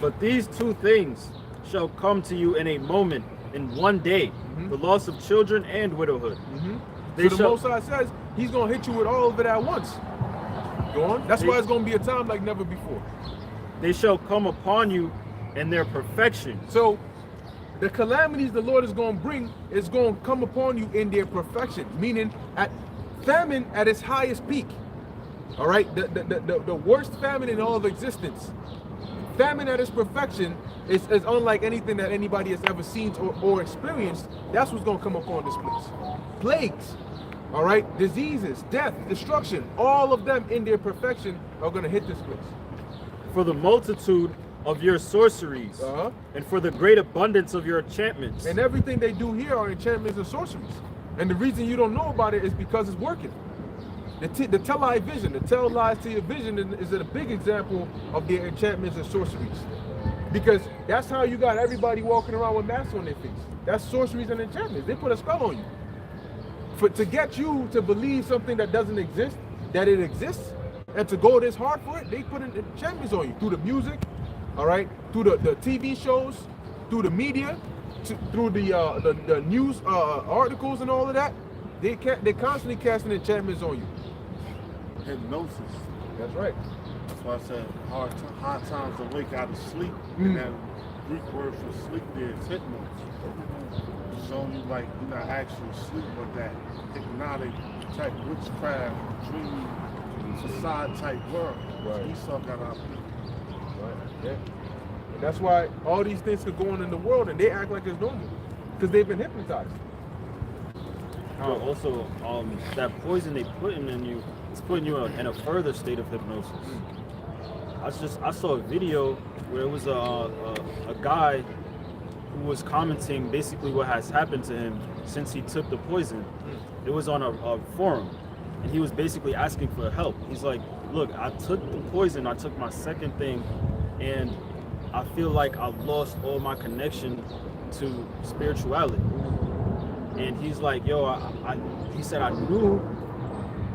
S4: But these two things shall come to you in a moment, in one day, the loss of children and widowhood.
S2: So the Most High says he's going to hit you with all of it at once. Go on. That's why it's going to be a time like never before.
S4: They shall come upon you in their perfection.
S2: So the calamities the Lord is going to bring is going to come upon you in their perfection, meaning at famine at its highest peak. All right, the worst famine in all of existence. Famine at its perfection is unlike anything that anybody has ever seen or experienced. That's what's going to come upon this place. Plagues, all right, diseases, death, destruction, all of them in their perfection are going to hit this place.
S4: For the multitude of your sorceries, and for the great abundance of your enchantments.
S2: And everything they do here are enchantments and sorceries. And the reason you don't know about it is because it's working. The tell-lie vision, the tell lies to your vision is a big example of their enchantments and sorceries. Because that's how you got everybody walking around with masks on their face. That's sorceries and enchantments. They put a spell on you. To get you to believe something that doesn't exist, that it exists, and to go this hard for it, they put enchantments on you through the music, all right, through the TV shows, through the media, through the news articles and all of that. They're constantly casting enchantments on you.
S6: Hypnosis.
S2: That's right.
S6: That's why I said hard times to wake out of sleep. And that Greek word for sleep there is hypnos. showing you like you're not actually asleep, but that hypnotic type witchcraft, dreamy facade type world.
S2: Right.
S6: Esau got our people.
S2: Right. Yeah. And that's why all these things could go on in the world and they act like it's normal. Because they've been hypnotized.
S4: Also, that poison they put in you is putting you in a further state of hypnosis. I saw a video where it was a guy who was commenting basically what has happened to him since he took the poison. It was on a forum, and he was basically asking for help. He's like, look, I took the poison, I took my second thing, and I feel like I've lost all my connection to spirituality. And he's like, yo, he said, I knew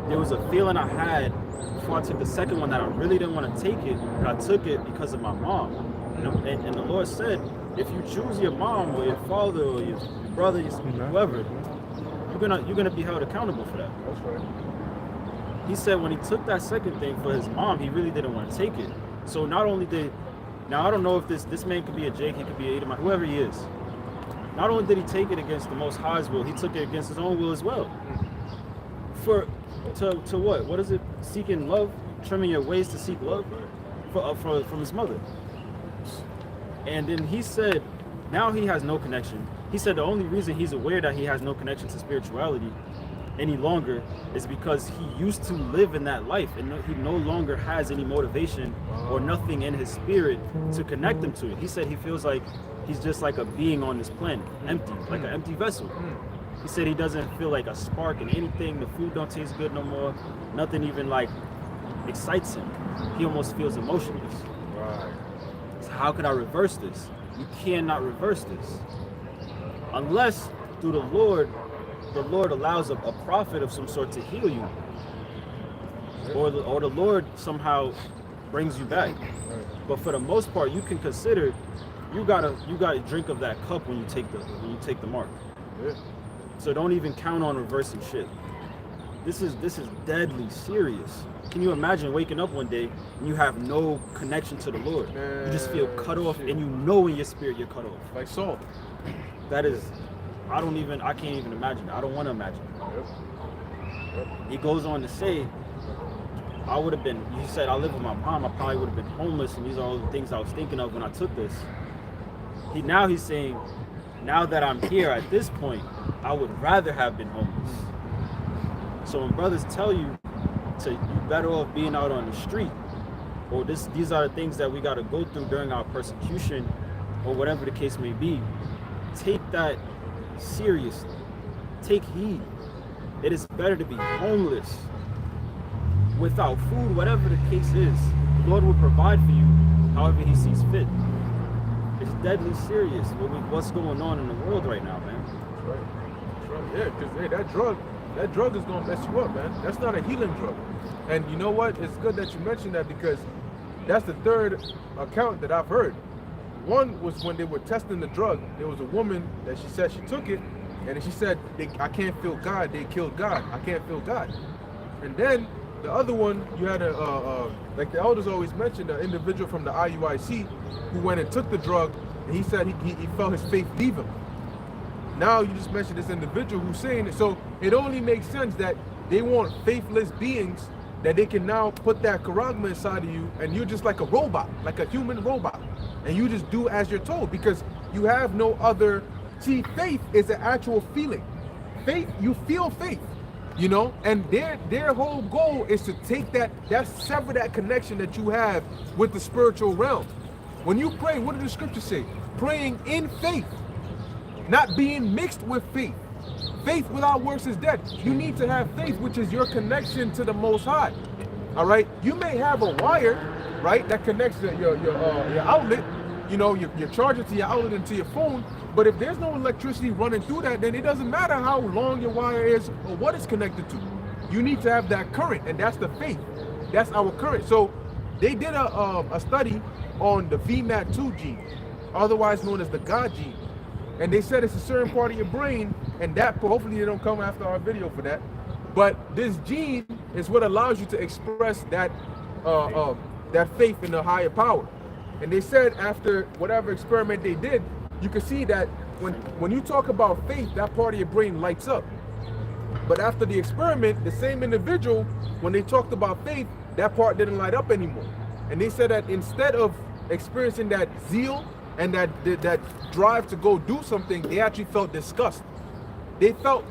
S4: there was a feeling I had before I took the second one that I really didn't want to take it, but I took it because of my mom. And the Lord said, if you choose your mom or your father or your brother, whoever, you're gonna be held accountable for that.
S2: That's right.
S4: He said when he took that second thing for his mom, he really didn't want to take it. So not only now I don't know if this man could be a Jake, he could be a Edomite, whoever he is. Not only did he take it against the Most High's will, he took it against his own will as well. To what? What is it? Seeking love, trimming your ways to seek love from his mother. And then he said, now he has no connection. He said the only reason he's aware that he has no connection to spirituality any longer is because he used to live in that life and he no longer has any motivation or nothing in his spirit to connect him to it. He said he feels like he's just like a being on this planet, empty, like an empty vessel. He said he doesn't feel like a spark in anything. The food don't taste good no more. Nothing even like excites him. He almost feels emotionless.
S2: Right.
S4: So how could I reverse this? You cannot reverse this. Unless through the Lord allows a prophet of some sort to heal you. Or the Lord somehow brings you back. But for the most part, you can consider you gotta drink of that cup when you take the mark.
S2: Yeah.
S4: So don't even count on reversing shit. This is deadly serious. Can you imagine waking up one day and you have no connection to the Lord?
S2: Man,
S4: you just feel cut off, and you know in your spirit you're cut off.
S2: Like Saul.
S4: That is, I can't even imagine it. I don't want to imagine it.
S2: Yep.
S4: He goes on to say, he said, I live with my mom, I probably would have been homeless, and these are all the things I was thinking of when I took this. He's saying, now that I'm here at this point, I would rather have been homeless. So when brothers tell you you better off being out on the street, or these are the things that we got to go through during our persecution, or whatever the case may be, take that seriously. Take heed. It is better to be homeless, without food, whatever the case is. The Lord will provide for you however he sees fit. It's deadly serious what's going on in the world right now, man.
S2: That's right. Yeah, because that drug is gonna mess you up, man. That's not a healing drug. And you know what? It's good that you mentioned that, because that's the third account that I've heard. One was when they were testing the drug. There was a woman that she said she took it, and she said, I can't feel God. They killed God. I can't feel God. And then the other one, you had like the elders always mention, an individual from the IUIC who went and took the drug, and he said he felt his faith leave him. Now you just mentioned this individual who's saying it, so it only makes sense that they want faithless beings that they can now put that charagma inside of you, and you're just like a robot, like a human robot, and you just do as you're told, because you have no other. See, faith is an actual feeling. Faith, you feel faith, you know, and their whole goal is to take sever that connection that you have with the spiritual realm. When you pray, what did the scripture say? Praying in faith, not being mixed with faith. Faith without works is dead. You need to have faith, which is your connection to the Most High. All right. You may have a wire, right, that connects to your outlet. You know, your charger to your outlet and to your phone. But if there's no electricity running through that, then it doesn't matter how long your wire is or what it's connected to. You need to have that current, and that's the faith. That's our current. So they did a study on the VMAT2 gene, otherwise known as the God gene. And they said it's a certain part of your brain, and that, hopefully they don't come after our video for that. But this gene is what allows you to express that faith in the higher power. And they said after whatever experiment they did, you could see that when you talk about faith, that part of your brain lights up. But after the experiment, the same individual, when they talked about faith, that part didn't light up anymore. And they said that instead of experiencing that zeal and that drive to go do something, they actually felt disgust. They felt,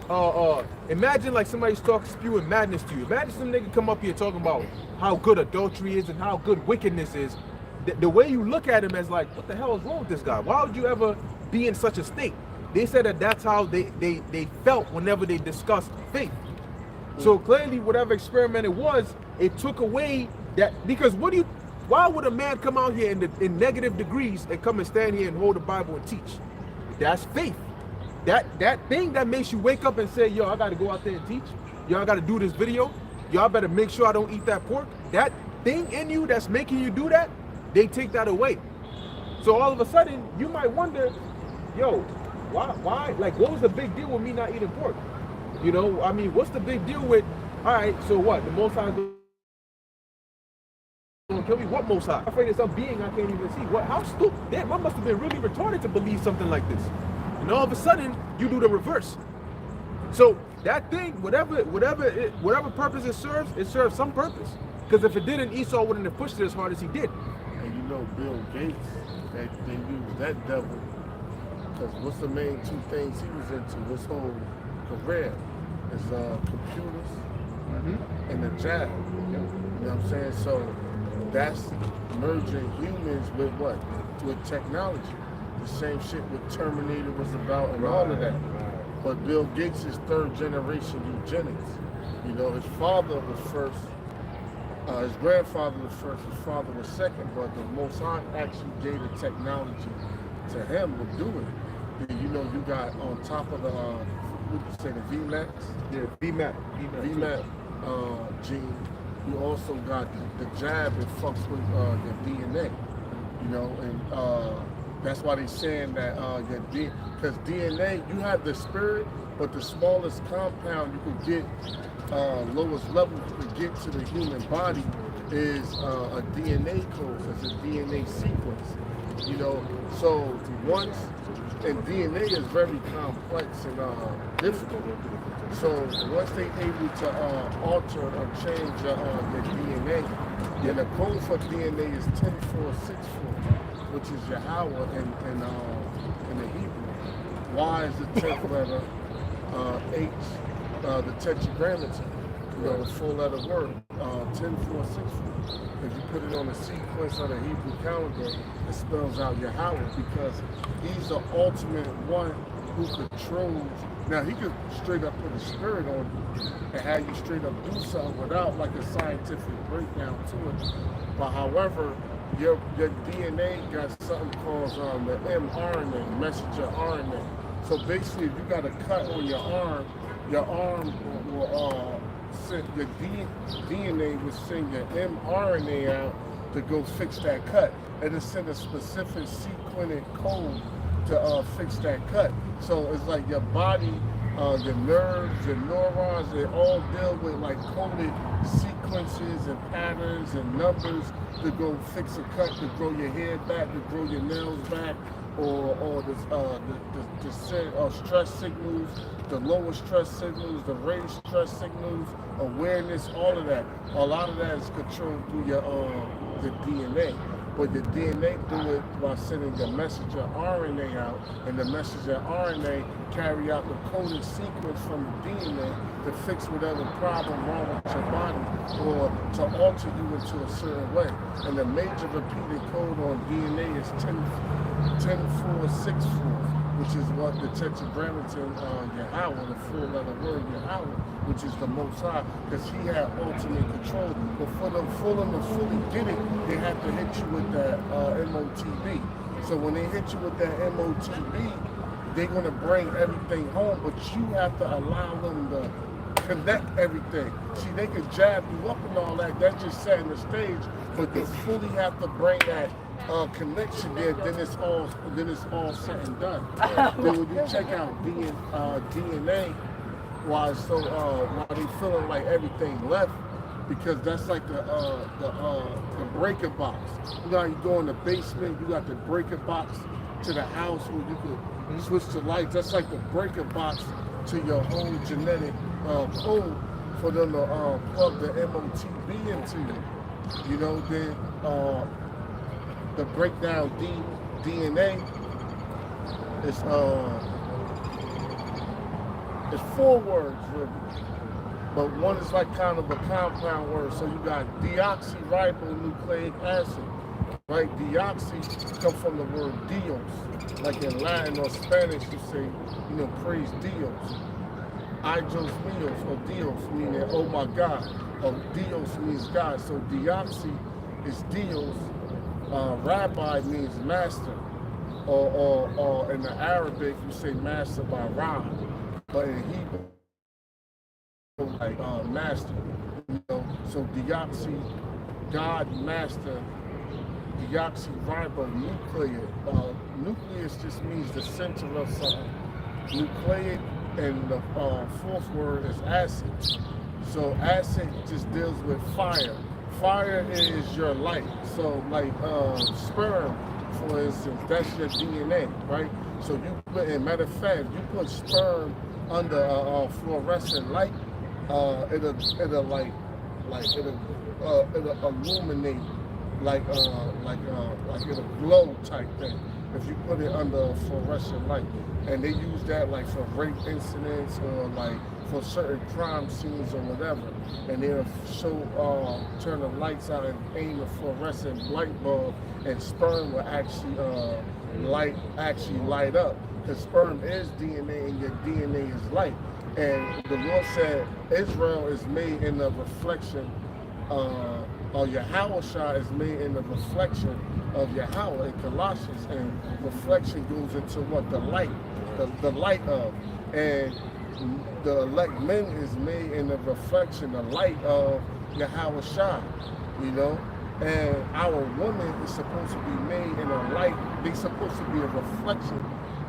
S2: imagine like somebody's spewing madness to you. Imagine some nigga come up here talking about how good adultery is and how good wickedness is. The way you look at him as like, what the hell is wrong with this guy? Why would you ever be in such a state? They said that that's how they felt whenever they discussed faith. So clearly, whatever experiment it was, it took away that, because why would a man come out here in negative degrees and come and stand here and hold the Bible and teach? That's faith. That thing that makes you wake up and say, yo, I gotta go out there and teach. Yo, I gotta do this video. Y'all better make sure I don't eat that pork. That thing in you that's making you do that, they take that away. So all of a sudden, you might wonder, yo, why? Like, what was the big deal with me not eating pork? You know, I mean, what's the big deal with, all right, so what? The Most High gonna kill me? What Most High? I'm afraid of some being I can't even see. What? How stupid? Damn, I must have been really retarded to believe something like this. And all of a sudden, you do the reverse. So that thing, whatever purpose it serves some purpose. Because if it didn't, Esau wouldn't have pushed it as hard as he did.
S6: And you know, Bill Gates, they use that devil, because what's the main two things he was into his whole career is computers and the jab. You know what I'm saying? So that's merging humans with what? With technology. The same shit what Terminator was about and all of that. But Bill Gates is third generation eugenics. You know, his father was first, his grandfather was first, his father was second, but the Most High actually gave the technology to him to do it. And you know, you got on top of the, what you say, the VMAX?
S2: Yeah, VMAX
S6: gene. You also got the jab that fucks with the DNA. You know, and that's why they're saying that because DNA, you have the spirit, but the smallest compound you could get, lowest level you could get to the human body is a DNA code, it's a DNA sequence. You know, so once, and DNA is very complex and difficult. So once they're able to alter or change the DNA, and the code for DNA is 10464. Which is Yahweh in the Hebrew. Y is the 10th letter, H, the tetragrammaton, you know, the full letter word, 10464. If you put it on the sequence of the Hebrew calendar, it spells out Yahweh, because he's the ultimate one who controls. Now, he could straight up put a spirit on you and have you straight up do something without like a scientific breakdown to it. But however, your DNA got something called the mRNA, messenger RNA. So basically, if you got a cut on your arm will send your DNA will send your mRNA out to go fix that cut, and it send a specific sequenced code to fix that cut. So it's like your body, your nerves, your neurons, they all deal with like coded sequences and patterns and numbers to go fix a cut, to grow your hair back, to grow your nails back, or the stress signals, the lower stress signals, the raised stress signals, awareness, all of that. A lot of that is controlled through your the DNA. But the DNA do it by sending the messenger RNA out, and the messenger RNA carry out the coded sequence from the DNA to fix whatever problem wrong with your body or to alter you into a certain way. And the major repeated code on DNA is 10464, which is what the tetragrammaton Yahweh, the full letter word Yahweh, which is the Most High, because he had ultimate control. But for them to fully get it, they have to hit you with that MOTB. So when they hit you with that MOTB, they're going to bring everything home, but you have to allow them to connect everything. See, they could jab you up and all that, that's just setting the stage, but you fully have to bring that connection there, then it's all said and done. Then when you check out DNA, why they feeling like everything left, because that's like the breaker box. You know how you go in the basement, you got the breaker box to the house where you could switch the lights. That's like the breaker box to your whole genetic code for them to plug the MOTB into you. You know, then the breakdown DNA is it's 4 words really, but one is like kind of a compound word. So you got deoxyribonucleic acid, right? Deoxy comes from the word Dios, like in Latin or Spanish you say, you know, praise Dios. Idos Dios, or Dios meaning oh my God, or Dios means God. So deoxy is Dios. Rabbi means master, or in the Arabic you say master by Ra, but in Hebrew like master. You know, so deoxy, God, master, deoxyribonucleic. Nucleus just means the center of something. Nucleic, and the 4th word is acid. So acid just deals with fire. Fire is your light. So like sperm, for instance, that's your DNA, right? So you put, in matter of fact, you put sperm under a fluorescent light, it'll illuminate like it'll glow type thing if you put it under a fluorescent light. And they use that like for rape incidents or like for certain crime scenes or whatever. And they'll show turn the lights out and aim a fluorescent light bulb, and sperm will actually light up. Because sperm is DNA and your DNA is light. And the Lord said Israel is made in the reflection, or Yahusha is made in the reflection of Yahweh in Colossians. And reflection goes into what? The light, the light of. And the elect men is made in the reflection, the light of Yahusha, you know. And our woman is supposed to be made in a light. They're supposed to be a reflection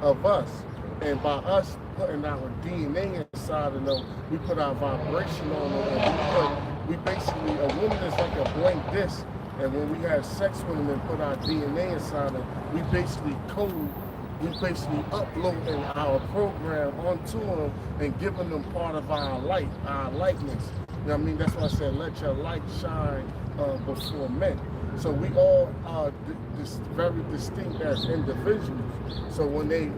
S6: of us. And by us putting our DNA inside of them, we put our vibration on them, and we basically, a woman is like a blank disc. And when we have sex with them and put our DNA inside them, we basically uploading our program onto them and giving them part of our light, our likeness. You know what I mean? That's why I said, let your light shine before men. So we all are very distinct as individuals. So when you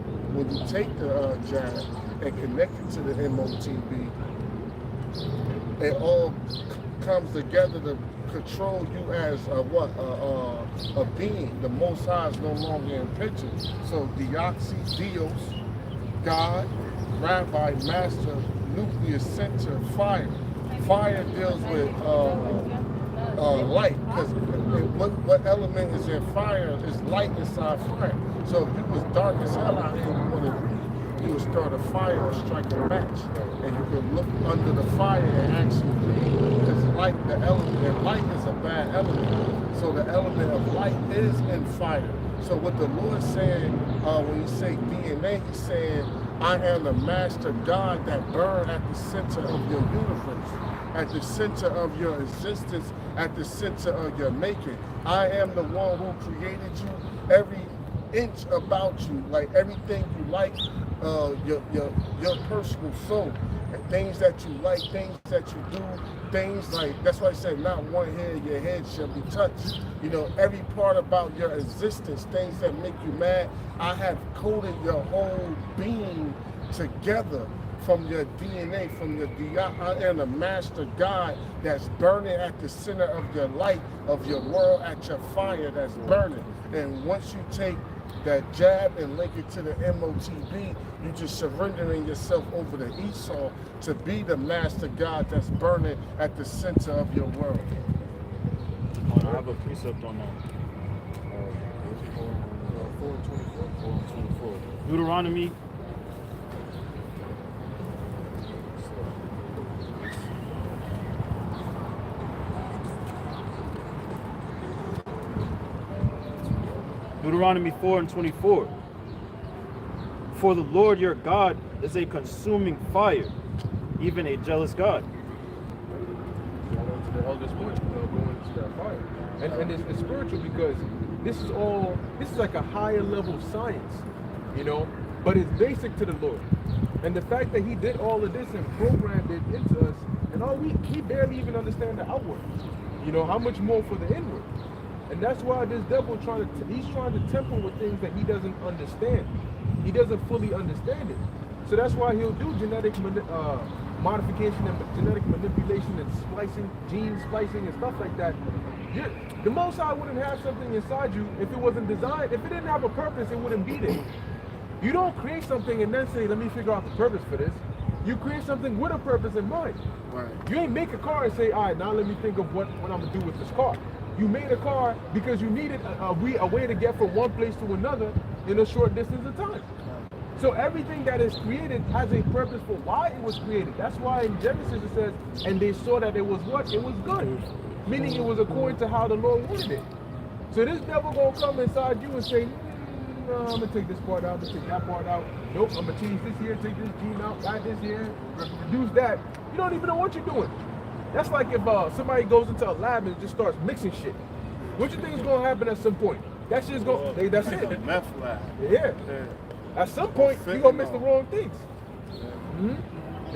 S6: take the jab and connect it to the MOTB, it all comes together to control you as a being. The Most High is no longer in picture. So deoxy, Dios, God, Rabbi, Master, Nucleus, Center, Fire. Fire deals with light, because what element is in fire is light inside fire. So if it was dark as hell out here, you want to read, you would start a fire or strike a match, and you could look under the fire and actually read, because light, the element, and light is a bad element. So the element of light is in fire. So what the Lord's saying, when you say DNA, he's saying, I am the master God that burn at the center of your universe, at the center of your existence, at the center of your making. I am the one who created you, every inch about you, like everything you like, your personal soul, and things that you like, things that you do, things like, that's why I said not one hair of your head shall be touched. You know, every part about your existence, things that make you mad, I have coded your whole being together from your DNA, from your I am the master God that's burning at the center of your light, of your world, at your fire that's burning. And once you take that jab and link it to the MOTB, you just surrendering yourself over to Esau to be the master God that's burning at the center of your world.
S4: I have a precept on 4:24. Deuteronomy. Deuteronomy 4:24. For the Lord your God is a consuming fire, even a jealous God.
S2: going on to the eldest point, going into that fire. And it's spiritual because this is like a higher level of science, but it's basic to the Lord. And the fact that he did all of this and programmed it into us, and he barely even understand the outward. How much more for the inward? And that's why this devil he's trying to temper with things that he doesn't understand. He doesn't fully understand it. So that's why he'll do genetic modification and genetic manipulation and splicing, gene splicing and stuff like that. The Most High wouldn't have something inside you if it wasn't designed. If it didn't have a purpose, it wouldn't be there. You don't create something and then say, let me figure out the purpose for this. You create something with a purpose in mind.
S6: Right.
S2: You ain't make a car and say, all right, now let me think of what I'm going to do with this car. You made a car because you needed a way to get from one place to another in a short distance of time. So everything that is created has a purpose for why it was created. That's why in Genesis it says, and they saw that it was what? It was good. Meaning it was according to how the Lord wanted it. So this devil gonna come inside you and say, no, I'm gonna take this part out, I'm gonna take that part out. Nope, I'm gonna change this here, take this gene out, add this here, reduce that. You don't even know what you're doing. That's like if somebody goes into a lab and just starts mixing shit. What you think is gonna happen at some point? That shit's gonna, that's it.
S6: Meth lab.
S2: Yeah. At some point, you're gonna mix the wrong things.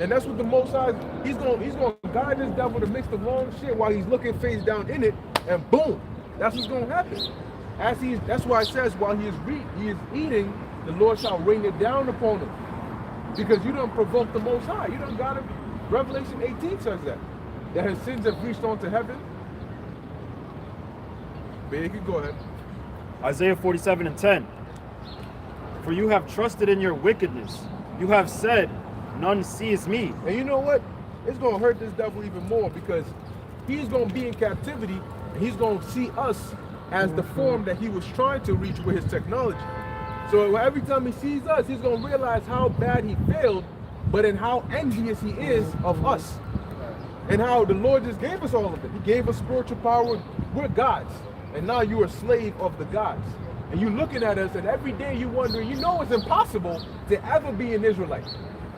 S2: And that's what the Most High, he's gonna guide this devil to mix the wrong shit while he's looking face down in it, and boom, that's what's gonna happen. That's why it says while he is eating, the Lord shall rain it down upon him. Because you don't provoke the Most High. You don't got him. Revelation 18 says that his sins have reached onto heaven. But you can go ahead.
S4: Isaiah 47:10. For you have trusted in your wickedness. You have said, none sees me.
S2: And you know what? It's going to hurt this devil even more because he's going to be in captivity and he's going to see us as the form that he was trying to reach with his technology. So every time he sees us, he's going to realize how bad he failed, but in how envious he is of us. And how the Lord just gave us all of it. He gave us spiritual power. We're gods. And now you're a slave of the gods. And you're looking at us, and every day you're wondering, it's impossible to ever be an Israelite.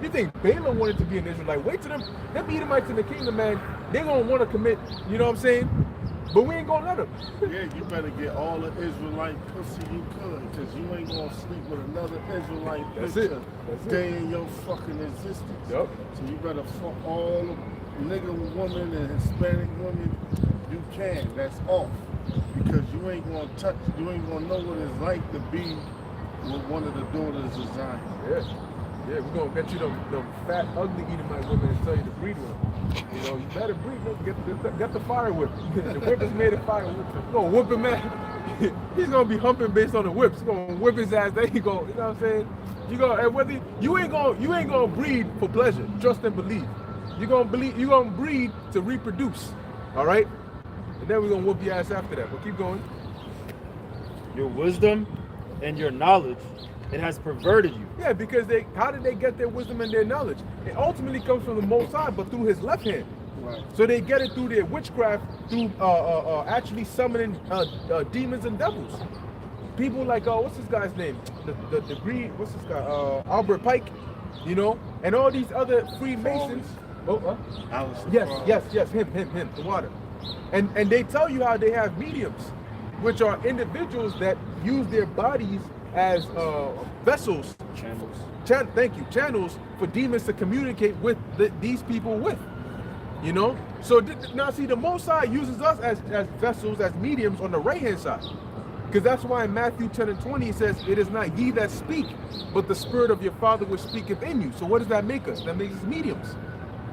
S2: You think Balaam wanted to be an Israelite? Wait till them Edomites in the kingdom, man, they're going to want to commit, you know what I'm saying? But we ain't going to let them.
S6: Yeah, you better get all the Israelite pussy you could, because you ain't going to sleep with another Israelite picture day in your fucking existence.
S2: Yep.
S6: So you better fuck all the nigga women and Hispanic women you can. That's off. Because you ain't gonna know what it's like to be with one of the daughters of Zion.
S2: Yeah, we're gonna get you them fat, ugly Edomite women and tell you to breed one. You better breed them. Get the fire whip. The whip is made of fire. You're gonna whip him, man. He's gonna be humping based on the whips. He's gonna whip his ass. There you go. You know what I'm saying? You ain't gonna breed for pleasure. Trust and believe. You're gonna breed to reproduce. All right. And then we're going to whoop your ass after that. But keep going.
S4: Your wisdom and your knowledge, it has perverted you.
S2: Yeah, because how did they get their wisdom and their knowledge? It ultimately comes from the Most High, but through his left hand.
S6: Right.
S2: So they get it through their witchcraft, through actually summoning demons and devils. People like, what's this guy's name? The degree, what's this guy? Albert Pike, and all these other Freemasons. Yes, him, the water. And they tell you how they have mediums, which are individuals that use their bodies as vessels, channels for demons to communicate with these people with. So now see, the Most High uses us as vessels, as mediums on the right hand side, because that's why in Matthew 10:20 it says, "It is not ye that speak, but the Spirit of your Father which speaketh in you." So what does that make us? That makes us mediums.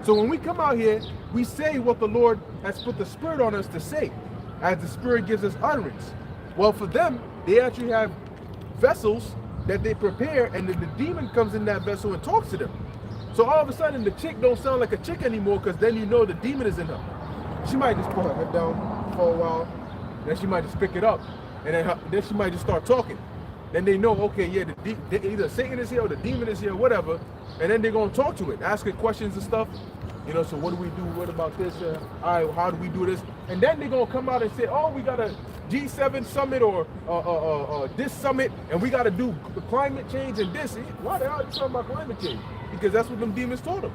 S2: So when we come out here, we say what the Lord has put the Spirit on us to say, as the Spirit gives us utterance. Well, for them, they actually have vessels that they prepare, and then the demon comes in that vessel and talks to them. So all of a sudden, the chick don't sound like a chick anymore, because then you know the demon is in her. She might just put her head down for a while, then she might just pick it up, and then she might just start talking. Then they know, okay, yeah, either Satan is here or the demon is here, whatever, and then they're going to talk to it, ask it questions and stuff. So what do we do? What about this? All right, how do we do this? And then they're going to come out and say, oh, we got a G7 summit or this summit, and we got to do climate change and this. Why the hell are you talking about climate change? Because that's what them demons told them.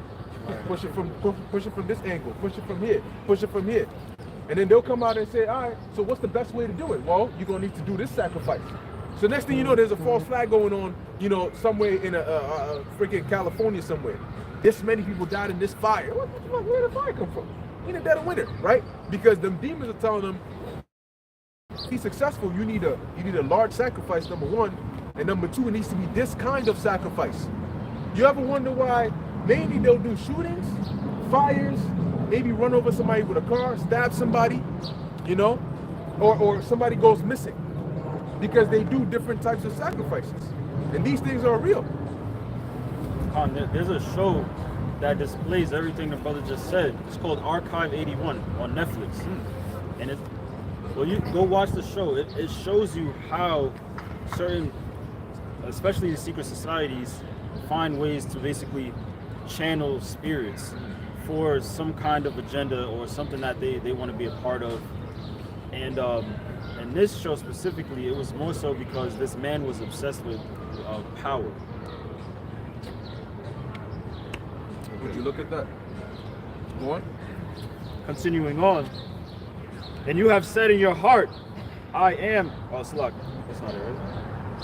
S2: push it from this angle, push it from here, push it from here. And then they'll come out and say, all right, so what's the best way to do it? Well, you're gonna need to do this sacrifice. So next thing you know, there's a false flag going on, you know, somewhere in a freaking California somewhere. This many people died in this fire. Where did the fire come from? In the dead of winter, right? Because them demons are telling them, to be successful, you need a large sacrifice, number one, and number two, it needs to be this kind of sacrifice. You ever wonder why mainly they'll do shootings, fires, maybe run over somebody with a car, stab somebody, you know, or somebody goes missing? Because they do different types of sacrifices, and these things are real.
S4: There's a show that displays everything the brother just said. It's called Archive 81 on Netflix. And you go watch the show. It shows you how certain, especially the secret societies, find ways to basically channel spirits for some kind of agenda or something that they want to be a part of. And in this show specifically, it was more so because this man was obsessed with power.
S2: Would you look at that? Go on.
S4: Continuing on. And you have said in your heart, I am. Oh, Slug. That's not it, right?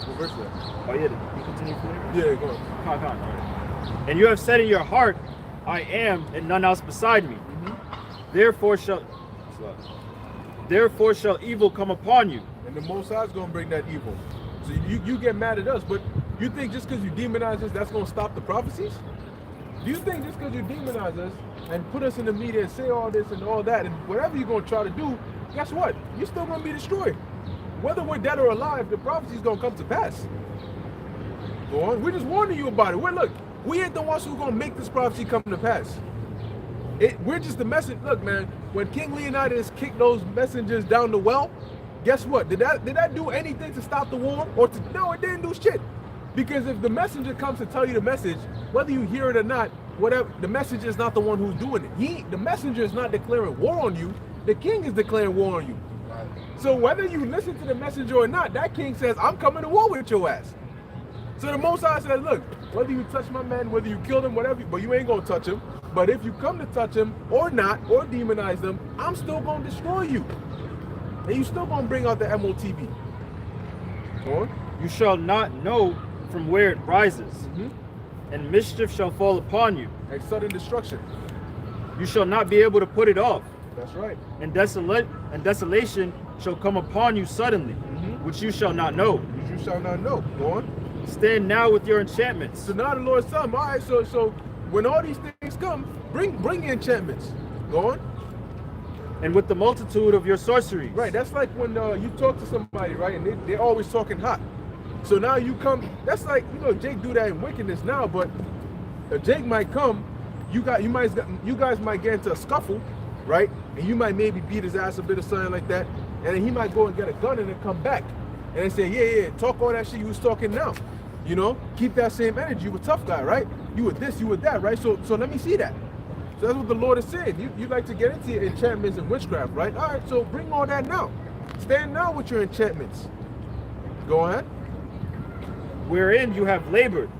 S2: What verse is that?
S4: Oh, yeah. You continue for it?
S2: Yeah, go on.
S4: Come on. All right. And you have said in your heart, I am, and none else beside me. Therefore shall evil come upon you.
S2: And the Most High is going to bring that evil. So you get mad at us, but you think just because you demonize us, that's going to stop the prophecies? Do you think just because you demonize us and put us in the media and say all this and all that, and whatever you're going to try to do, guess what? You're still going to be destroyed. Whether we're dead or alive, the prophecy is going to come to pass. Go on. We're just warning you about it. Look, we ain't the ones who are going to make this prophecy come to pass. We're just the message. Look, man, when King Leonidas kicked those messengers down the well, guess what? Did that do anything to stop the war? No, it didn't do shit. Because if the messenger comes to tell you the message, whether you hear it or not, whatever, the messenger is not the one who's doing it. The messenger is not declaring war on you. The king is declaring war on you. So whether you listen to the messenger or not, that king says, I'm coming to war with your ass. So the Most High says, look, whether you touch my man, whether you kill him, whatever, but you ain't gonna touch him. But if you come to touch him or not, or demonize them, I'm still gonna destroy you. And you still gonna bring out the MOTB. Go on.
S4: You shall not know from where it rises, and mischief shall fall upon you.
S2: And sudden destruction.
S4: You shall not be able to put it off.
S2: That's right.
S4: And desolation shall come upon you suddenly, which you shall not know.
S2: Which you shall not know. Go on.
S4: Stand now with your enchantments.
S2: So now the Lord's telling them, all right, so when all these things come, bring the enchantments. Go on.
S4: And with the multitude of your sorceries.
S2: Right, that's like when you talk to somebody, right, and they're always talking hot. So now you come, that's like, you know, Jake do that in wickedness now, but Jake might come, you guys might get into a scuffle, right? And you might maybe beat his ass a bit or something like that, and then he might go and get a gun and then come back. And they say, yeah, talk all that shit you was talking now. You know, keep that same energy. You a tough guy, right? You were this, you were that, right? So let me see that. So that's what the Lord is saying. You like to get into your enchantments and witchcraft, right? All right, so bring all that now. Stand now with your enchantments. Go ahead.
S4: Wherein you have labored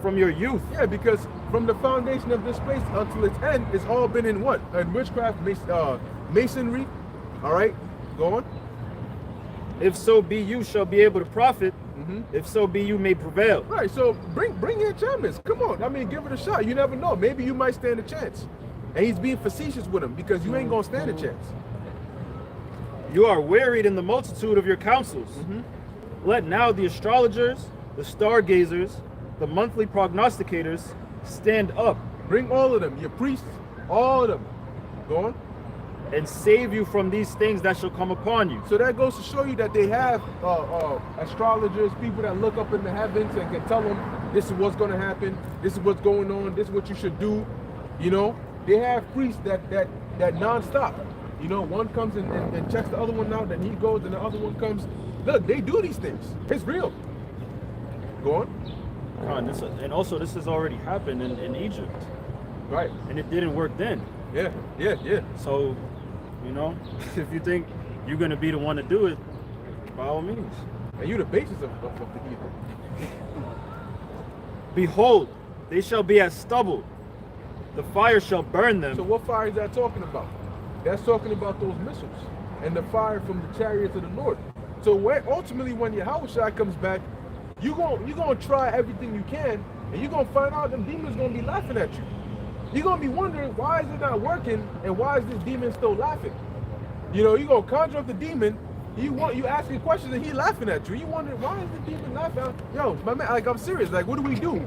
S4: from your youth.
S2: Yeah, because from the foundation of this place until its end, it's all been in what? In witchcraft, masonry. All right, go on.
S4: If so be you shall be able to profit, if so be you may prevail.
S2: Right, so bring your enchantments. Come on, I mean, give it a shot. You never know. Maybe you might stand a chance. And he's being facetious with him because you ain't gonna stand a chance.
S4: You are wearied in the multitude of your counsels. Let now the astrologers, the stargazers, the monthly prognosticators stand up.
S2: Bring all of them, your priests, all of them. Go on.
S4: And save you from these things that shall come upon you.
S2: So that goes to show you that they have astrologers, people that look up in the heavens and can tell them this is what's going to happen, this is what's going on, this is what you should do. You know, they have priests that non-stop. You know, one comes and checks the other one out, then he goes and the other one comes. Look, they do these things. It's real. Go on.
S4: And also this has already happened in Egypt.
S2: Right.
S4: And it didn't work then.
S2: Yeah.
S4: So, you know, if you think you're going to be the one to do it, by all means.
S2: And you're the basis of the evil.
S4: Behold, they shall be as stubble, the fire shall burn them.
S2: So what fire is that talking about? That's talking about those missiles and the fire from the chariots of the Lord. So ultimately when Yahusha comes back, you're gonna try everything you can, and you're gonna find out them demons gonna be laughing at you. You're gonna be wondering, why is it not working, and why is this demon still laughing? You know, you're gonna conjure up the demon, you asking questions and he laughing at you. You wondering, why is the demon laughing? Yo, my man, like, I'm serious, like, what do we do?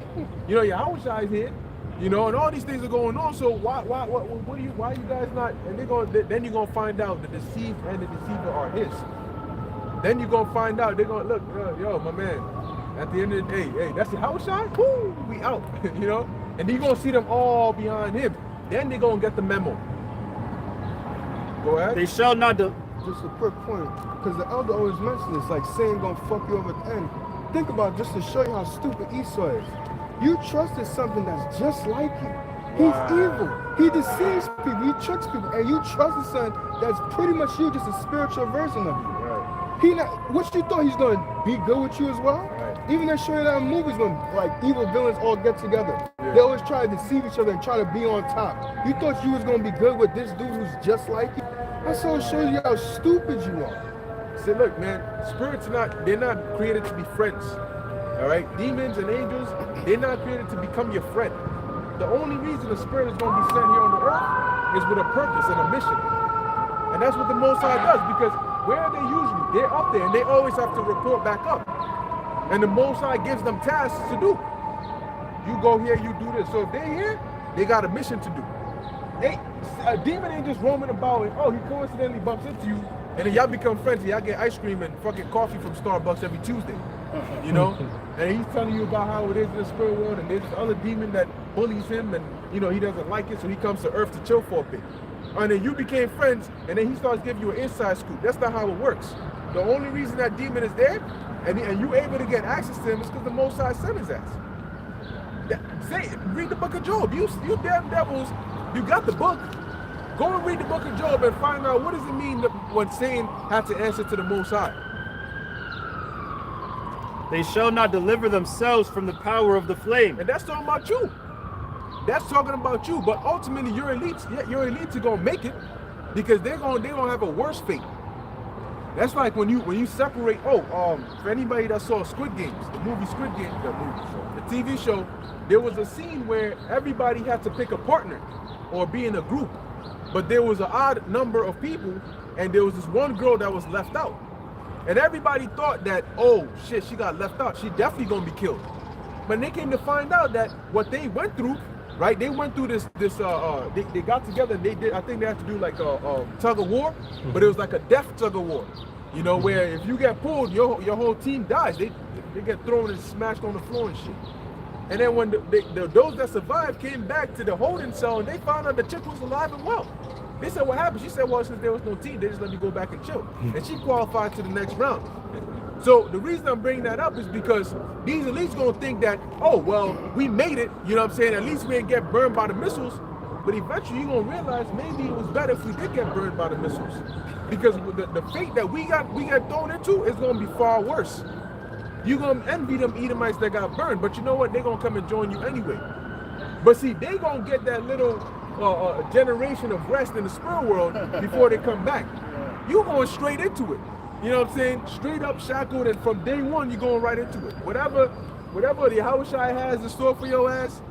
S2: You know, Yahusha is here, you know, and all these things are going on, so why are you guys not, and then you're gonna find out the deceived and the deceiver are his. Then you're gonna find out, they're gonna look, yo, my man, at the end of the day, hey, that's the Yahusha? Woo, we out, you know? And you're gonna see them all behind him. Then they're gonna get the memo. Go ahead.
S4: They shall not
S3: Just a quick point, because the elder always mentions this, like saying gonna fuck you over at the end. Think about it, just to show you how stupid Esau is. You trusted something that's just like you. He's evil. He deceives people. He tricks people, and you trusted something that's pretty much you, just a spiritual version of you. What you thought he's gonna be good with you as well? Right. Even they show you that in movies when like evil villains all get together. Yeah. They always try to deceive each other and try to be on top. You thought you was gonna be good with this dude who's just like you? That's all shows you how stupid you are.
S2: Say, look, man, spirits they're not created to be friends. All right, demons and angels, they're not created to become your friend. The only reason a spirit is gonna be sent here on the earth is with a purpose and a mission. And that's what the Most High does, because where are they usually? They're up there, and they always have to report back up. And the Most High gives them tasks to do. You go here, you do this. So if they're here, they got a mission to do. A demon ain't just roaming about and, he coincidentally bumps into you, and then y'all become friends, and y'all get ice cream and fucking coffee from Starbucks every Tuesday. You know? And he's telling you about how it is in the spirit world, and there's this other demon that bullies him, and, you know, he doesn't like it, so he comes to earth to chill for a bit. And then you became friends, and then he starts giving you an inside scoop. That's not how it works. The only reason that demon is there, and you're able to get access to him, is because the Most High sent his ass. Read the book of Job. You damn devils, you got the book. Go and read the book of Job and find out what does it mean when Satan had to answer to the Most High.
S4: They shall not deliver themselves from the power of the flame.
S2: And that's talking about you. That's talking about you, but ultimately your elites are gonna make it, because they're gonna have a worse fate. That's like when you separate. For anybody that saw Squid Games, the movie Squid Games, the TV show, there was a scene where everybody had to pick a partner or be in a group, but there was an odd number of people, and there was this one girl that was left out, and everybody thought that, oh shit, she got left out, she definitely gonna be killed. But they came to find out that what they went through. Right, they went through this. They got together. And they did. I think they had to do like a tug of war, but it was like a death tug of war. You know, where if you get pulled, your whole team dies. They get thrown and smashed on the floor and shit. And then when those that survived came back to the holding cell, and they found out the chick was alive and well. They said, what happened? She said, well, since there was no team, they just let me go back and chill. And she qualified to the next round. So the reason I'm bringing that up is because these elites gonna think that, oh, well, we made it, you know what I'm saying? At least we didn't get burned by the missiles. But eventually you're gonna realize maybe it was better if we did get burned by the missiles. Because the fate that we got thrown into is gonna be far worse. You're gonna envy them Edomites that got burned, but you know what? They're gonna come and join you anyway. But see, they gonna get that little generation of rest in the spirit world before they come back. You're going straight into it. You know what I'm saying? Straight up shackled, and from day one, you're going right into it. Whatever the Yahusha has in store for your ass,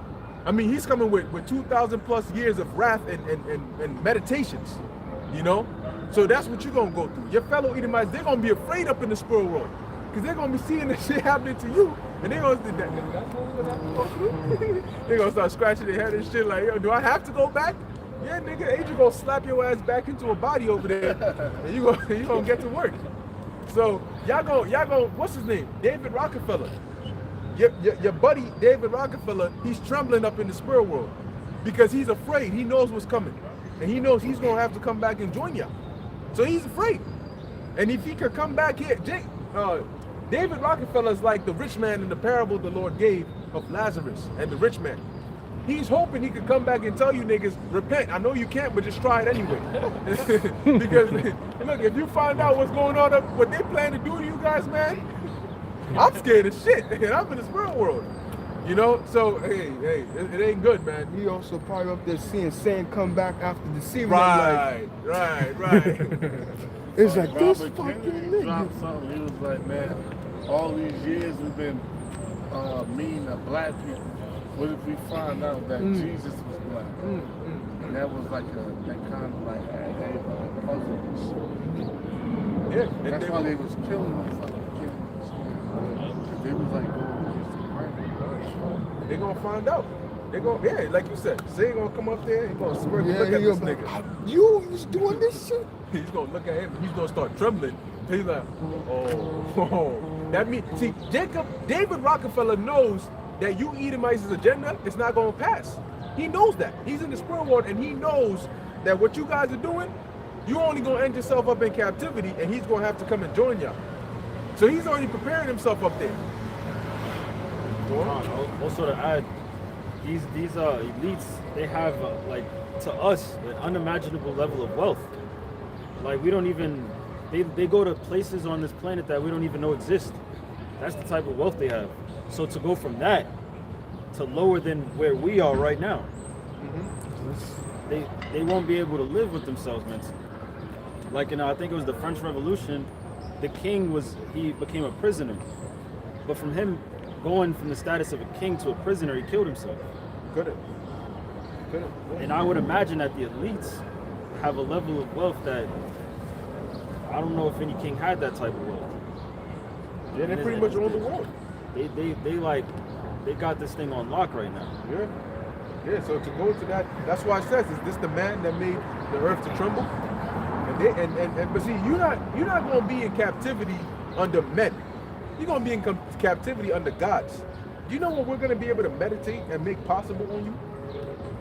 S2: I mean, he's coming with 2,000 plus years of wrath and meditations, you know? So that's what you're going to go through. Your fellow Edomites, they're going to be afraid up in the spirit world, because they're going to be seeing this shit happening to you, and they're going to think, that's what we're going to have to go through? They're going to start scratching their head and shit like, yo, do I have to go back? Yeah, nigga, Angel going to slap your ass back into a body over there, and you gonna get to work. So y'all go. What's his name? David Rockefeller. Your buddy David Rockefeller. He's trembling up in the spirit world because he's afraid. He knows what's coming, and he knows he's gonna have to come back and join y'all. So he's afraid. And if he could come back here, David Rockefeller is like the rich man in the parable the Lord gave of Lazarus and the rich man. He's hoping he could come back and tell you niggas, repent. I know you can't, but just try it anyway. Because, look, if you find out what's going on, what they plan to do to you guys, man, I'm scared as shit. And I'm in the spirit world. You know, so hey, it ain't good, man.
S3: He also probably up there seeing sand come back after the sea.
S2: Right.
S3: It's like this
S6: Robert
S3: fucking
S6: Kennedy
S3: nigga.
S6: dropped something. He was like, man, all these years we've been mean to black people. What if we find out that Jesus was black? And that was like that kind of like puzzle.
S2: Yeah,
S6: That's why they was killing motherfucking kids. They was like going against the grain.
S2: They gonna find out. They gonna, like you said, Zay gonna come up there. He gonna smirk and look at this nigga.
S3: You was doing this shit?
S2: He's gonna look at him. He's gonna start trembling. He's like, oh. That means, see, David Rockefeller knows that you Edomites' agenda is not gonna pass. He knows that. He's in the spirit world, and he knows that what you guys are doing, you only gonna end yourself up in captivity, and he's gonna have to come and join y'all. So he's already preparing himself up there.
S4: Also to add, these elites, they have like, to us, an unimaginable level of wealth. Like, we don't even, they go to places on this planet that we don't even know exist. That's the type of wealth they have. So to go from that to lower than where we are right now, they won't be able to live with themselves mentally. Like, I think it was the French Revolution, the king he became a prisoner. But from him going from the status of a king to a prisoner, he killed himself.
S2: Could've.
S4: And I would imagine that the elites have a level of wealth that I don't know if any king had that type of wealth.
S2: Yeah, they pretty much own the world.
S4: They got this thing on lock right now.
S2: Yeah, so to go to that, that's why it says, is this the man that made the earth to tremble? But see, you're not gonna be in captivity under men. You're gonna be in captivity under gods. Do you know what we're gonna be able to meditate and make possible on you?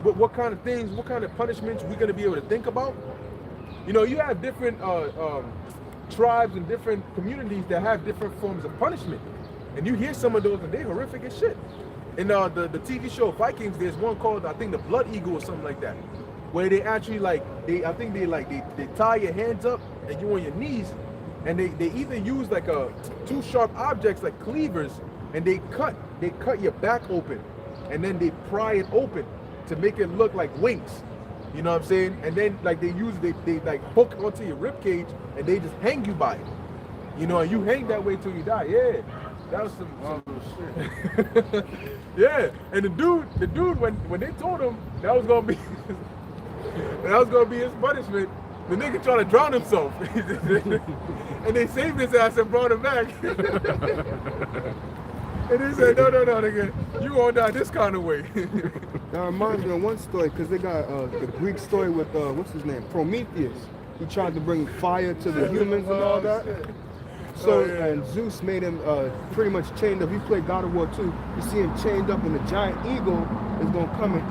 S2: What kind of things, what kind of punishments we're gonna be able to think about? You know, you have different tribes and different communities that have different forms of punishment. And you hear some of those and they're horrific as shit. In the TV show Vikings, there's one called, I think, the Blood Eagle or something like that, where they actually they tie your hands up and you on your knees, and they either use like two sharp objects like cleavers, and they cut your back open, and then they pry it open to make it look like wings. You know what I'm saying? And then like they like hook onto your rib cage and they just hang you by it. You know, and you hang that way till you die. Yeah. That was some shit. Yeah. And the dude when they told him that was gonna be his punishment, the nigga trying to drown himself. And they saved his ass and brought him back. And he said, no, nigga, you won't die this kind of way.
S3: That reminds me of one story, because they got the Greek story with, what's his name? Prometheus. He tried to bring fire to the humans and all that. So, and Zeus made him pretty much chained up. He played God of War 2. You see him chained up, and the giant eagle is going to come and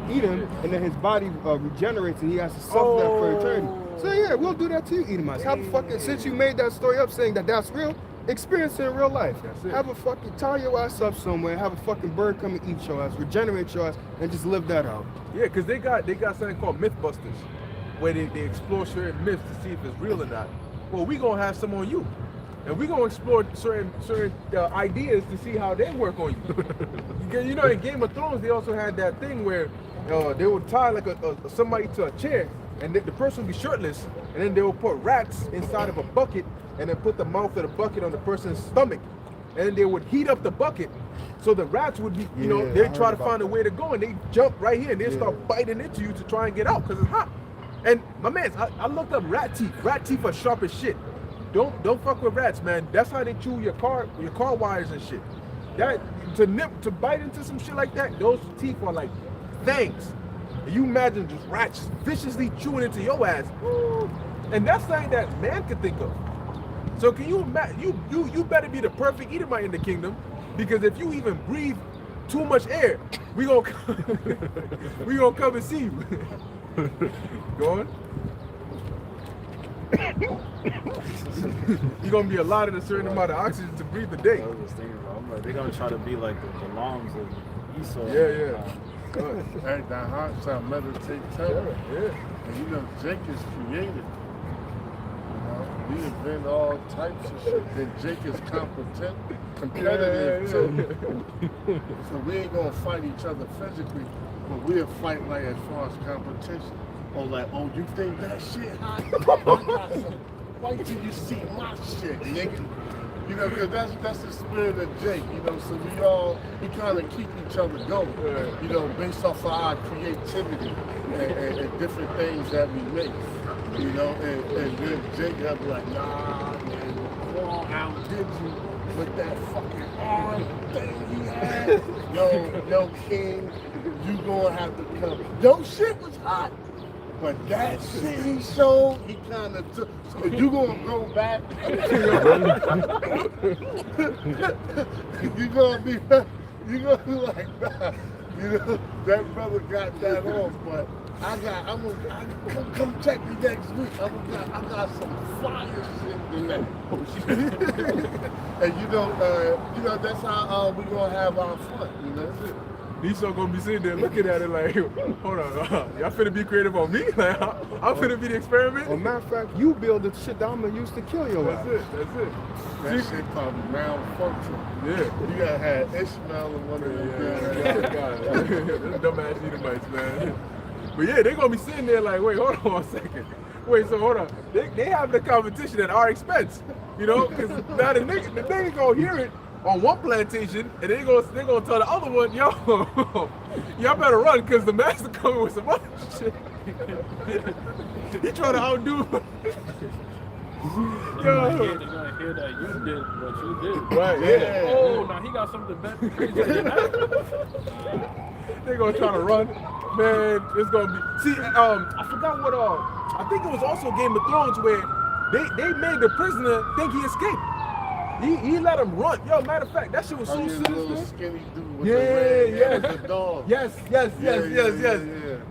S3: eat him, and then his body regenerates, and he has to suffer that for eternity. So yeah, we'll do that to you, Edomites. Have a fucking, since you made that story up saying that that's real, experience it in real life. Have a fucking, tie your ass up somewhere, have a fucking bird come and eat your ass, regenerate your ass, and just live that out.
S2: Yeah, because they got something called Mythbusters, where they explore certain myths to see if it's real or not. Well, we gonna have some on you, and we gonna explore certain ideas to see how they work on you. You know, in Game of Thrones, they also had that thing where they would tie like somebody to a chair, and the person would be shirtless, and then they would put rats inside of a bucket, and then put the mouth of the bucket on the person's stomach, and then they would heat up the bucket, so the rats would be, you know, they'd try to find a way to go, and they jump right here, and they start biting into you to try and get out, because it's hot. And my man, I looked up rat teeth. Rat teeth are sharp as shit. Don't fuck with rats, man. That's how they chew your car wires and shit. That to bite into some shit like that, those teeth are like fangs. And you imagine just rats viciously chewing into your ass. And that's something that man could think of. So can you imagine? You better be the perfect Edomite in the kingdom, because if you even breathe too much air, we gonna come and see you. Go on. You're gonna be allotted a certain amount of oxygen to breathe a day.
S4: I was just thinking about, I'm like, they're gonna try to be like the lambs of Esau.
S2: Yeah.
S6: Hey, that heart shall meditate terror.
S2: Yeah.
S6: And you know, Jake is created. You know? We invent all types of shit. Then Jake is competitive too. So we ain't gonna fight each other physically, but we'll fight like as far as competition. Or like, oh, you think that shit hot? I got some. Wait till you see my shit, nigga. You know, because that's the spirit of Jake, you know, so we kind of keep each other going, you know, based off of our creativity and different things that we make, you know, and then Jake will be like, nah, man, Paul outdid you with that fucking arm thing he had. Yo, King, you gonna have to come. Yo, shit was hot. But that shit he showed, he kind of took. So you gonna go back? you gonna be like, nah. You know, that brother got that off. But I'm come check me next week. I got some fire shit in that. And you know that's how we gonna have our fun. You know.
S2: These so gonna be sitting there looking at it like, hold on, y'all finna be creative on me? Like, I'm finna be the experiment?
S3: Well, matter of fact, you build the shit that I'm gonna use to kill your ass.
S2: That's it.
S6: That shit probably malfunction.
S2: Yeah.
S6: You gotta have Ishmael and one of them.
S2: Those dumbass Edomites, man. But yeah, they gonna be sitting there like, wait, hold on a second. Wait, so hold on. They have the competition at our expense, you know? Because now the nigga gonna hear it on one plantation, and they gonna tell the other one, yo, y'all better run, because the master coming with some other shit. He trying to outdo.
S5: They're gonna hear that you did what you did.
S2: Right, yeah.
S5: Oh, now he got something better crazy than that.
S2: They gonna try to run. Man, it's gonna be. See, I forgot what. I think it was also Game of Thrones where they made the prisoner think he escaped. He let him run. Yo, matter of fact, that shit was so sinister.
S6: Little skinny dude with the dog.
S2: Yes.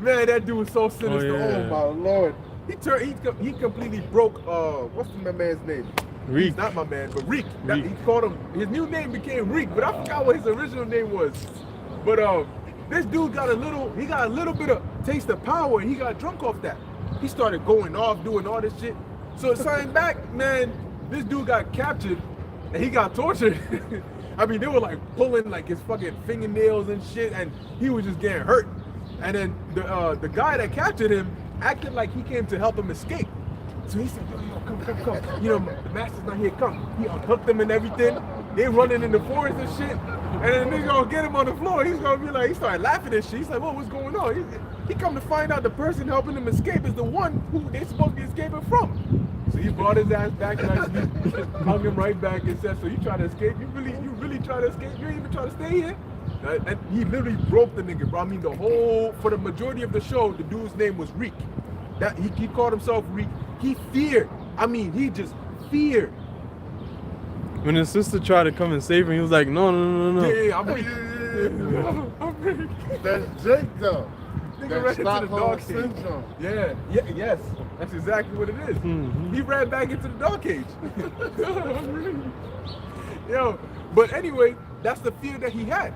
S2: Man, that dude was so sinister. Oh my lord. He completely broke. What's my man's name?
S1: Reek.
S2: He's not my man, but Reek. He called him. His new name became Reek, but I forgot what his original name was. But this dude got a little bit of taste of power, and he got drunk off that. He started going off, doing all this shit. So signing back, man, this dude got captured. And he got tortured. I mean, they were like pulling like his fucking fingernails and shit, and he was just getting hurt. And then the guy that captured him acted like he came to help him escape. So he said, yo, come. You know, the master's not here, come. He unhooked them and everything. They running in the forest and shit. And then they gonna get him on the floor. He's gonna be like, he started laughing and shit. He's like, what's going on? He come to find out the person helping him escape is the one who they supposed to be escaping from. So he brought his ass back and hung him right back and said, so you try to escape? You really try to escape? You ain't even try to stay here? And he literally broke the nigga, bro. I mean, for the majority of the show, the dude's name was Reek. That he called himself Reek. He feared. I mean, he just feared.
S1: When his sister tried to come and save him, he was like, no.
S2: Yeah, I'm Reek.
S6: That's Jake, though.
S2: Nigga ran into the dog cage. Yes. That's exactly what it is. Mm-hmm. He ran back into the dog cage. Yo, but anyway, that's the fear that he had.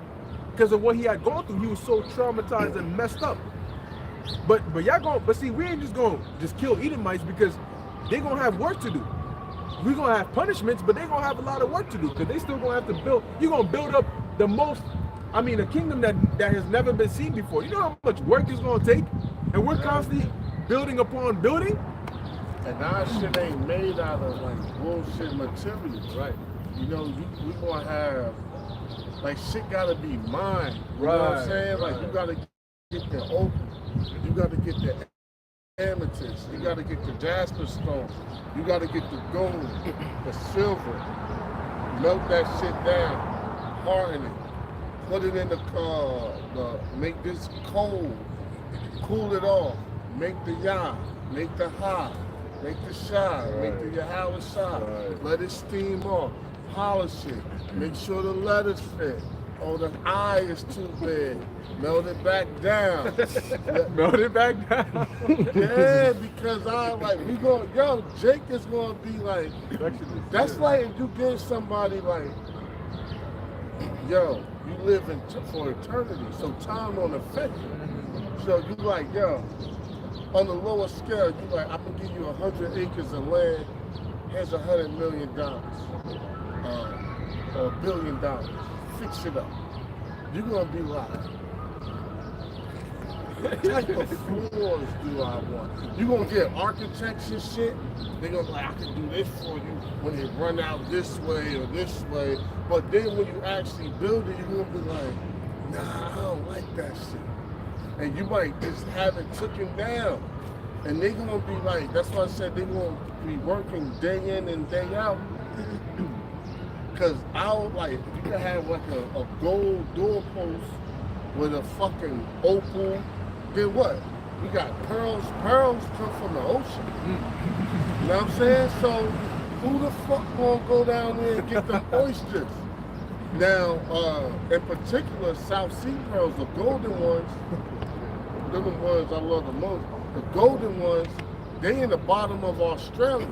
S2: Because of what he had gone through, he was so traumatized and messed up. But see, we ain't just gonna kill Edomites because they're gonna have work to do. We're gonna have punishments, but they're gonna have a lot of work to do because they still gonna have to build. You're gonna build up a kingdom that has never been seen before. You know how much work it's gonna take? And we're constantly building upon building.
S6: And our shit ain't made out of like bullshit materials.
S2: Right.
S6: You know, we gonna have, like, shit gotta be mine. You know what I'm saying? Like, you gotta get the opal. You gotta get the amethyst. You gotta get the jasper stone. You gotta get the gold, the silver. Melt that shit down. Harden it. Put it in the car. Make this cold. Cool it off. Make the Yah. Make the Ha. Make the Shah. Make the Yahusha. Let it steam off. Polish it. Make sure the letters fit. Oh, the eye is too big. Melt it back down.
S2: Melt it back down.
S6: Yeah, because Jake is gonna be like, that's like if you give somebody like, yo, you live for eternity, so time don't affect you. So you like, yo, on the lower scale, you like, I'm gonna give you 100 acres of land. here's $100 million, or $1 billion. Fix it up. You're gonna be like, what type of floors do I want? You're gonna get architects and shit. They're gonna be like, I can do this for you when they run out this way or this way. But then when you actually build it, you're gonna be like, nah, I don't like that shit. And you might just have it taken down. And they're gonna be like, that's why I said they're gonna be working day in and day out. Cause you can have like a gold doorpost with a fucking opal. Then what? We got pearls. Pearls come from the ocean. You know what I'm saying? So who the fuck gonna go down there and get them oysters? Now, in particular, South Sea pearls, the golden ones, they're the ones I love the most. The golden ones, they in the bottom of Australia.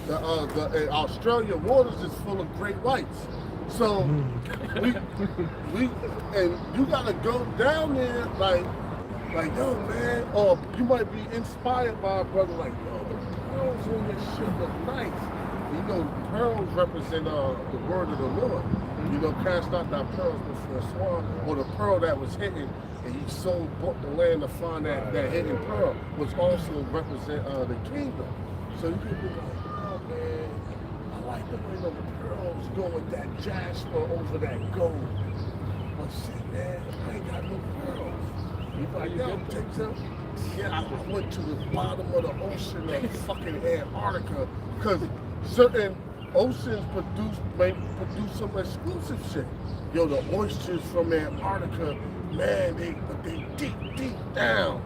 S6: The Australia waters is full of great whites. So we and you gotta go down there like yo man, or you might be inspired by a brother like yo, the pearls on this shit look nice. You know, pearls represent the word of the Lord. You know, cast out thy pearls before a swan, or the pearl that was hidden, and he so bought the land to find that hidden pearl, which also represent the kingdom. So you could be like, oh man, I like the way the pearls go with that jasper over that gold. But shit, man, I ain't got no pearls. You like, yo, take some. Yeah, I went to the bottom of the ocean of fucking Antarctica, because certain oceans may produce some exclusive shit. Yo, the oysters from Antarctica, man, they deep down.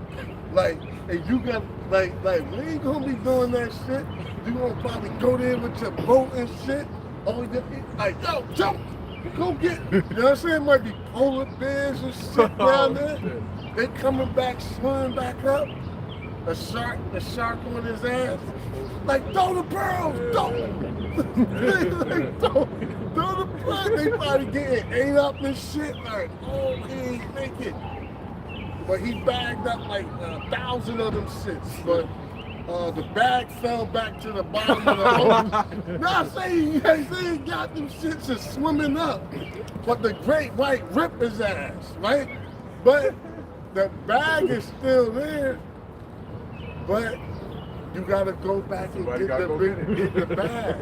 S6: Like, and you got like we ain't gonna be doing that shit. You gonna probably go there with your boat and shit. Oh, like, yo, jump, go get. You know what I'm saying? Might be polar bears and shit down there. They coming back, swimming back up. A shark on his ass. Like, throw the pearls, like, throw the pearls. They probably getting ate up and shit. Like, oh, he ain't make it. But he bagged up like 1,000 of them shits. But the bag fell back to the bottom of the ocean. Nah, say he got them shits and swimming up. But the great white ripped his ass, right? But the bag is still there. But you gotta go back and get the bag.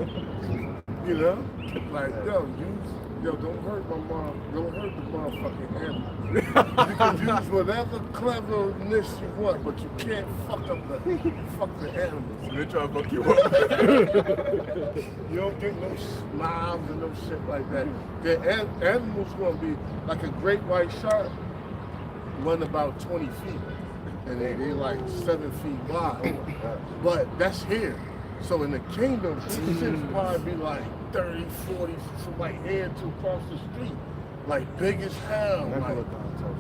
S6: You know? Like, yo, don't hurt my mom. Don't hurt the motherfucking animal. You can use whatever cleverness you want, but you can't fuck the animals.
S2: They try to fuck you up.
S6: You don't get no smiles and no shit like that. The animal's gonna be like a great white shark, run about 20 feet. And they like 7 feet wide. But that's here. So in the kingdom, these shits probably be like 30, 40, from like here to across the street. Like big as hell. Like,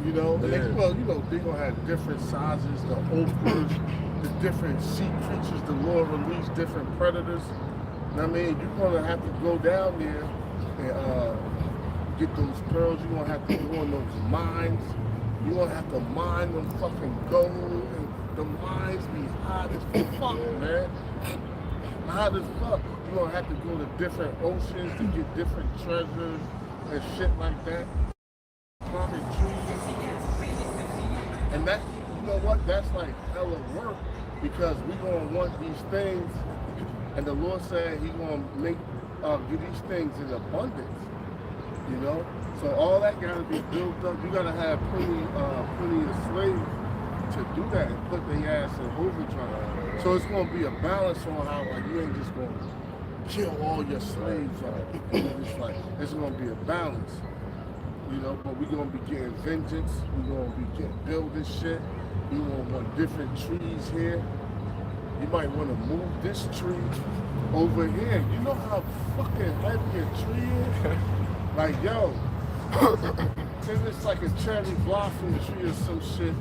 S6: you know, and they're gonna have different sizes, the opals, the different sea creatures, the Lord released different predators. And I mean, you're gonna have to go down there and get those pearls. You're gonna have to go in those mines. You gonna have to mine them fucking gold, and the mines be hot as fuck, man. Hot as fuck. You gonna have to go to different oceans to get different treasures and shit like that. Common trees. And that, you know what? That's like hella work, because we gonna want these things, and the Lord said He gonna give these things in abundance. You know? So all that gotta be built up. You gotta have plenty of slaves to do that and put their ass in overdrive. So it's gonna be a balance on how, like, you ain't just gonna kill all your slaves. It's gonna be a balance. You know, but we're gonna be getting vengeance. We're gonna be building shit. You gonna want different trees here. You might want to move this tree over here. You know how fucking heavy a tree is? Like, yo, if it's like a cherry blossom tree or some shit,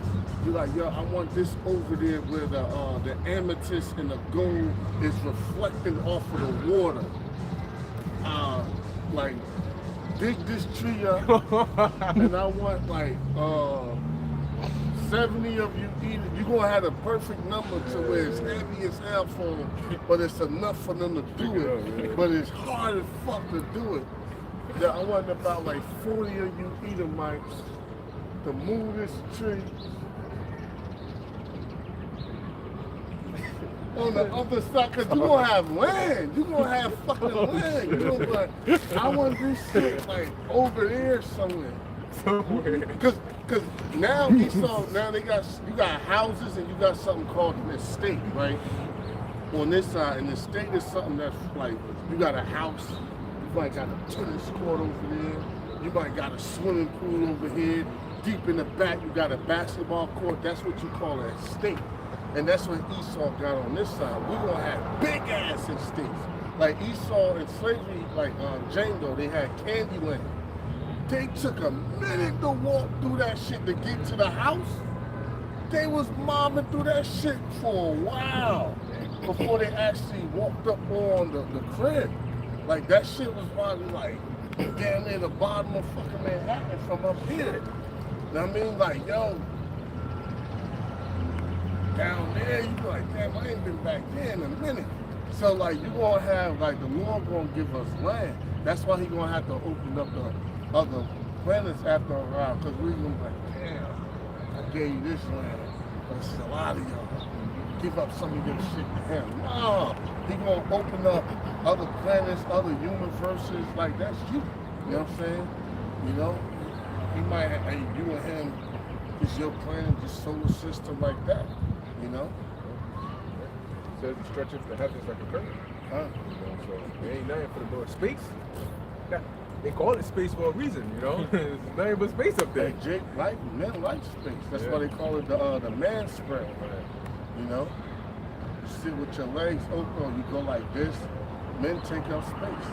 S6: you're like, yo, I want this over there where the amethyst and the gold is reflecting off of the water. Like, dig this tree up, and I want like 70 of you eating, you're gonna have the perfect number to where it's heavy as hell for them, but it's enough for them to do it. But it's hard as fuck to do it. Yeah, I wonder about like 40 of you Edomites to move this tree on the other side, because you're going to have land. You're going to have fucking land. You know, but I want this shit like over there somewhere. Because now Esau, now you got houses and you got something called an estate, right? On this side, and the estate is something that's like, you got a house, you might got a tennis court over there, you might got a swimming pool over here, deep in the back you got a basketball court. That's what you call an estate. And that's what Esau got on this side. We're gonna have big ass estates. Like Esau in slavery, like Django, they had Candyland. They took a minute to walk through that shit to get to the house. They was mobbing through that shit for a while before they actually walked up on the crib. Like that shit was probably like down near the bottom of fucking Manhattan from up here. You know what I mean? Like, yo, down there, you be like, damn, I ain't been back there in a minute. So like you gonna have, like the Lord gonna give us land. That's why he gonna have to open up the other planets after a while, because we're gonna be like, damn, I gave you this land, but it's a lot of y'all. Give up some of your shit to him. No, he gonna open up other planets, other universes, like that's you. You know what I'm saying? You know? He might have, you and him, is your planet, your solar system like that, you know?
S2: It says he stretches the heavens like a curtain.
S6: Huh?
S2: You know, so there ain't nothing for the Lord. Space? They call it space for a reason, you know? There's nothing but space up there.
S6: Hey, Jake, men like space. That's why they call it the man spread. You know? You sit with your legs open, you go like this, men take up space.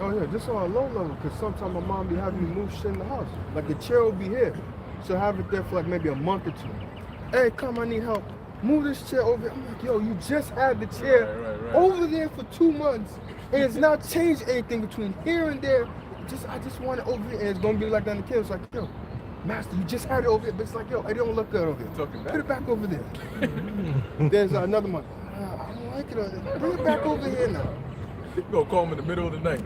S3: Oh yeah, just on a low level, because sometimes my mom be having me move shit in the house. Like the chair will be here. She'll have it there for like maybe a month or two. Hey, come, I need help. Move this chair over here. I'm like, yo, you just had the chair over there for 2 months, and it's not changed anything between here and there. I just want it over here, and it's gonna be like that in the kids. It's like, yo, master, you just had it over here, but it's like, yo, it don't look good over here. Put it back over there. There's another month. I don't like it over there. Bring it back over here now.
S2: You gonna call him in the middle of the night.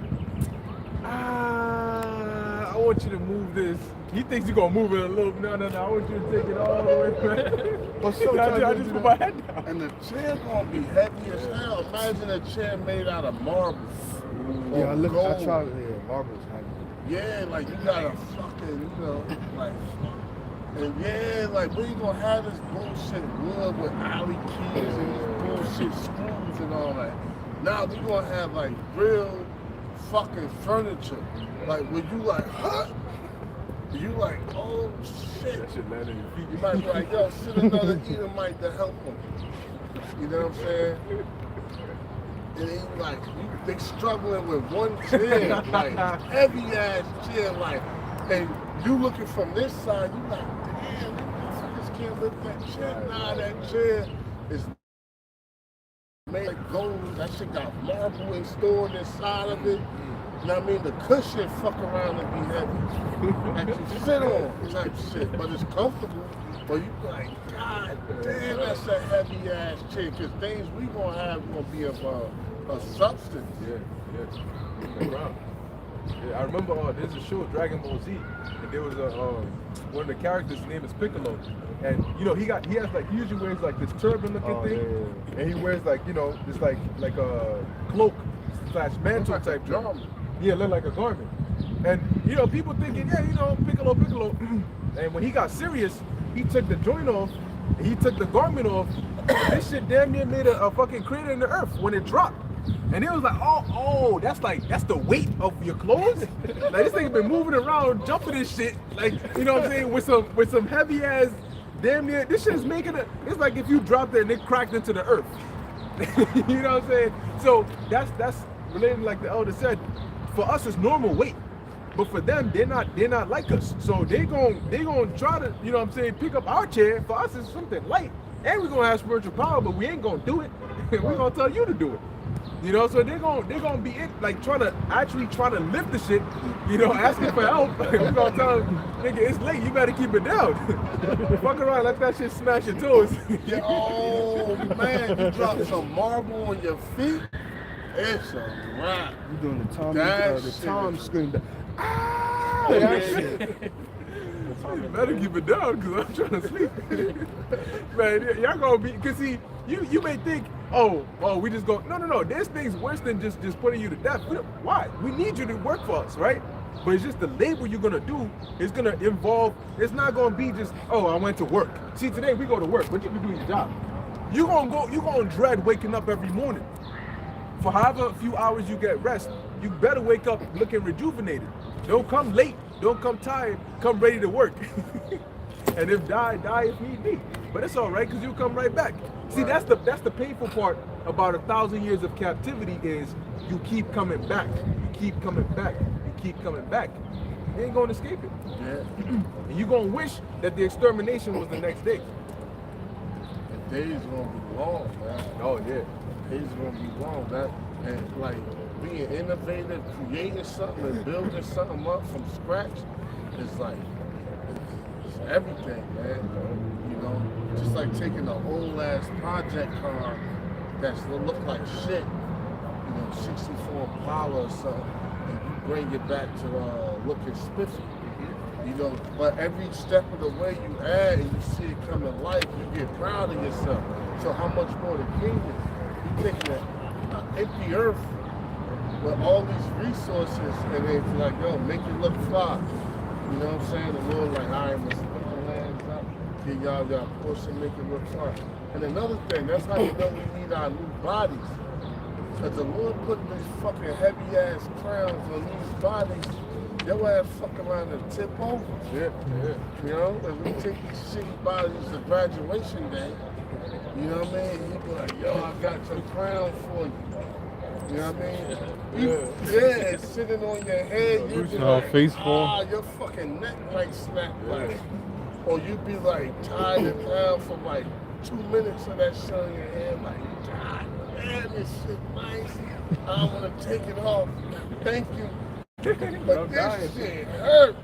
S2: I want you to move this. He thinks you're gonna move it a little. No, I want you to take it all the way back.
S6: But sometimes
S2: I just put my head down.
S6: And the chair gonna be heavy as hell. Imagine a chair made out of marble.
S3: Yeah, I tried it. Yeah, marble's heavy.
S6: Yeah, like you got a fucking, you know, like, and yeah, like where you gonna have this bullshit wood with alley keys and this bullshit screws and all that. Now we gonna have like real fucking furniture. Like when you like, huh? You like, oh shit.
S2: That shit land on your feet.
S6: You might be like, yo, send another Edomite to help them. You know what I'm saying? And then like, they struggling with one chair, like heavy ass chair, like, and you looking from this side, you like, damn, I just can't lift that chair. Nah, that chair is made of gold. That shit got marble and stored inside of it. You know what I mean? The cushion fuck around and be heavy. That you sit on type shit, but it's comfortable. But you like, God damn, that's a heavy ass chair. Cause things we gonna have gonna be of a substance.
S2: Yeah. Yeah, I remember there's a show, Dragon Ball Z, and there was one of the characters, his name is Piccolo, and you know he usually wears like this turban looking thing, and he wears like, you know, this like a cloak / mantle type job. Yeah, look like a garment. And you know, people thinking, yeah, you know, Piccolo. And when he got serious, he took the joint off, and he took the garment off. This shit damn near made a fucking crater in the earth when it dropped. And it was like, oh, that's the weight of your clothes. Like this thing been moving around, jumping this shit, like, you know what I'm saying, with some heavy ass, damn near. This shit is making it. It's like if you dropped it and it cracked into the earth. You know what I'm saying? So that's related, like the elder said. For us, it's normal weight, but for them, they're not like us. So they gonna try to, you know what I'm saying, pick up our chair. For us, it's something light, and we're gonna have spiritual power, but we ain't gonna do it. We're gonna tell you to do it. You know, so they're gonna be like trying to lift the shit, you know, asking for help. We're gonna tell them, nigga, it's late, you better keep it down. Fuck around, let that shit smash your toes.
S6: Yeah, oh man, you drop some marble on your feet, it's a wrap.
S3: You doing the Tom
S6: shit
S3: scream. Ah,
S6: Oh,
S3: that
S6: yeah.
S3: shit.
S2: You better keep it down, because I'm trying to sleep. Man, y'all gonna be, because see, you may think, oh, we just go, no, there's things worse than just putting you to death. Why? We need you to work for us, right? But it's just the labor you're gonna do is gonna involve, it's not gonna be just, oh, I went to work. See, today we go to work, but you can do your job. You're gonna dread waking up every morning. For however few hours you get rest, you better wake up looking rejuvenated. Don't come late, don't come tired, come ready to work. And if die if need be. But it's all right, because you'll come right back. See, that's the painful part about 1,000 years of captivity is you keep coming back. You keep coming back. You keep coming back. You ain't gonna escape it.
S6: Yeah.
S2: And you're gonna wish that the extermination was the next day.
S6: The day's gonna be long, man.
S2: Oh yeah.
S6: The day's gonna be long, man. And like being innovative, creating something and building something up from scratch is like it's everything, man. You know, just like taking an old ass project car that's gonna look like shit, you know, 64 Impala or something, and you bring it back to looking spiffy. You know, but every step of the way you add and you see it come to life, you get proud of yourself. So how much more the kingdom? You taking an empty earth with all these resources and it's like, yo, make it look fly. You know what I'm saying? The Lord like, all right, let's put the lands up, get y'all got a portion, make it look fly. And another thing, that's how you know we need our new bodies. Because the Lord put these fucking heavy ass crowns on these bodies. Your ass fuck around and tip over.
S2: Yeah.
S6: You know, if we take these shitty bodies to graduation day, you know what I mean? You be like, yo, I got your crown for you. You know what I mean? Yeah, it's sitting on your head. You be like,
S1: face fall.
S6: your fucking neck might snap like. Or you be like tied and bound for like 2 minutes of that shit on your head, like, God damn, this shit nice. I want to take it off. Thank you. But this shit hurt.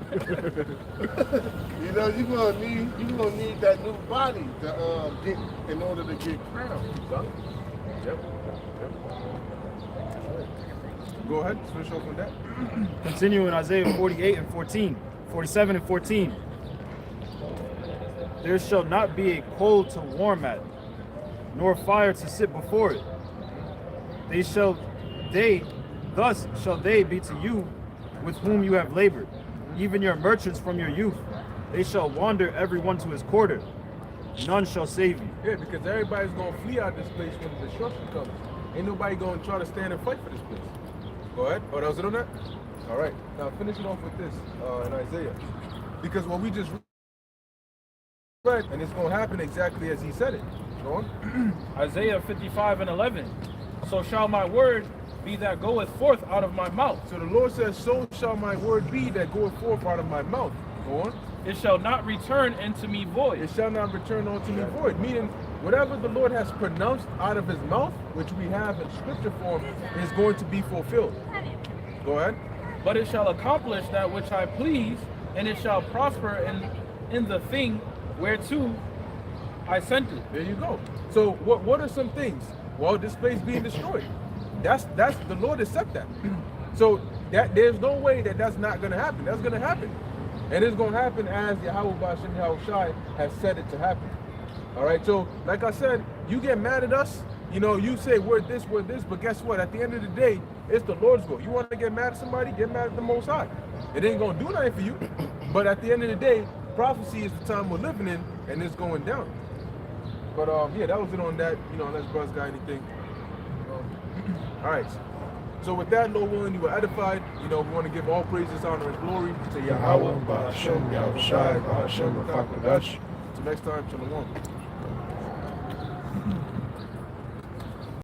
S6: You know, you're gonna need that new body to get in order to get crowned.
S2: Yep. Go ahead, finish off on that.
S4: Continue in Isaiah 48 and 14, 47 and 14. There shall not be a coal to warm at, nor fire to sit before it. Thus shall they be to you with whom you have labored, even your merchants from your youth. They shall wander every one to his quarter. None shall save you.
S2: Yeah, because everybody's gonna flee out this place when the destruction comes. Ain't nobody gonna try to stand and fight for this place. Go ahead. Oh, that was it on that? All right. Now finish it off with this in Isaiah. Because what we just read, and it's gonna happen exactly as he said it. Go on.
S5: Isaiah 55 and 11. So shall my word be that goeth forth out of my mouth.
S2: So the Lord says, so shall my word be that goeth forth out of my mouth. Go on.
S5: It shall not return unto me void.
S2: It shall not return unto me void. Meaning, whatever the Lord has pronounced out of his mouth, which we have in scripture form, is going to be fulfilled. Go ahead.
S5: But it shall accomplish that which I please, and it shall prosper in the thing whereto I sent it.
S2: There you go. So what are some things? Well, this place being destroyed. That's the Lord has said that. So that there's no way that that's not going to happen. That's going to happen. And it's going to happen as Yahusha has said it to happen. All right. So like I said, you get mad at us. You know, you say we're this, but guess what? At the end of the day, it's the Lord's will. You want to get mad at somebody, get mad at the Most High. It ain't going to do nothing for you. But at the end of the day, prophecy is the time we're living in, and it's going down. But yeah, that was it on that. You know, unless brothers got anything. All right. So with that, Lord willing, you were edified. You know, we want to give all praises, honor, and glory to Yahweh, Ba'ashem, Yahushai, Ba'ashem, Rafak Nagash. Until next time, Shalom.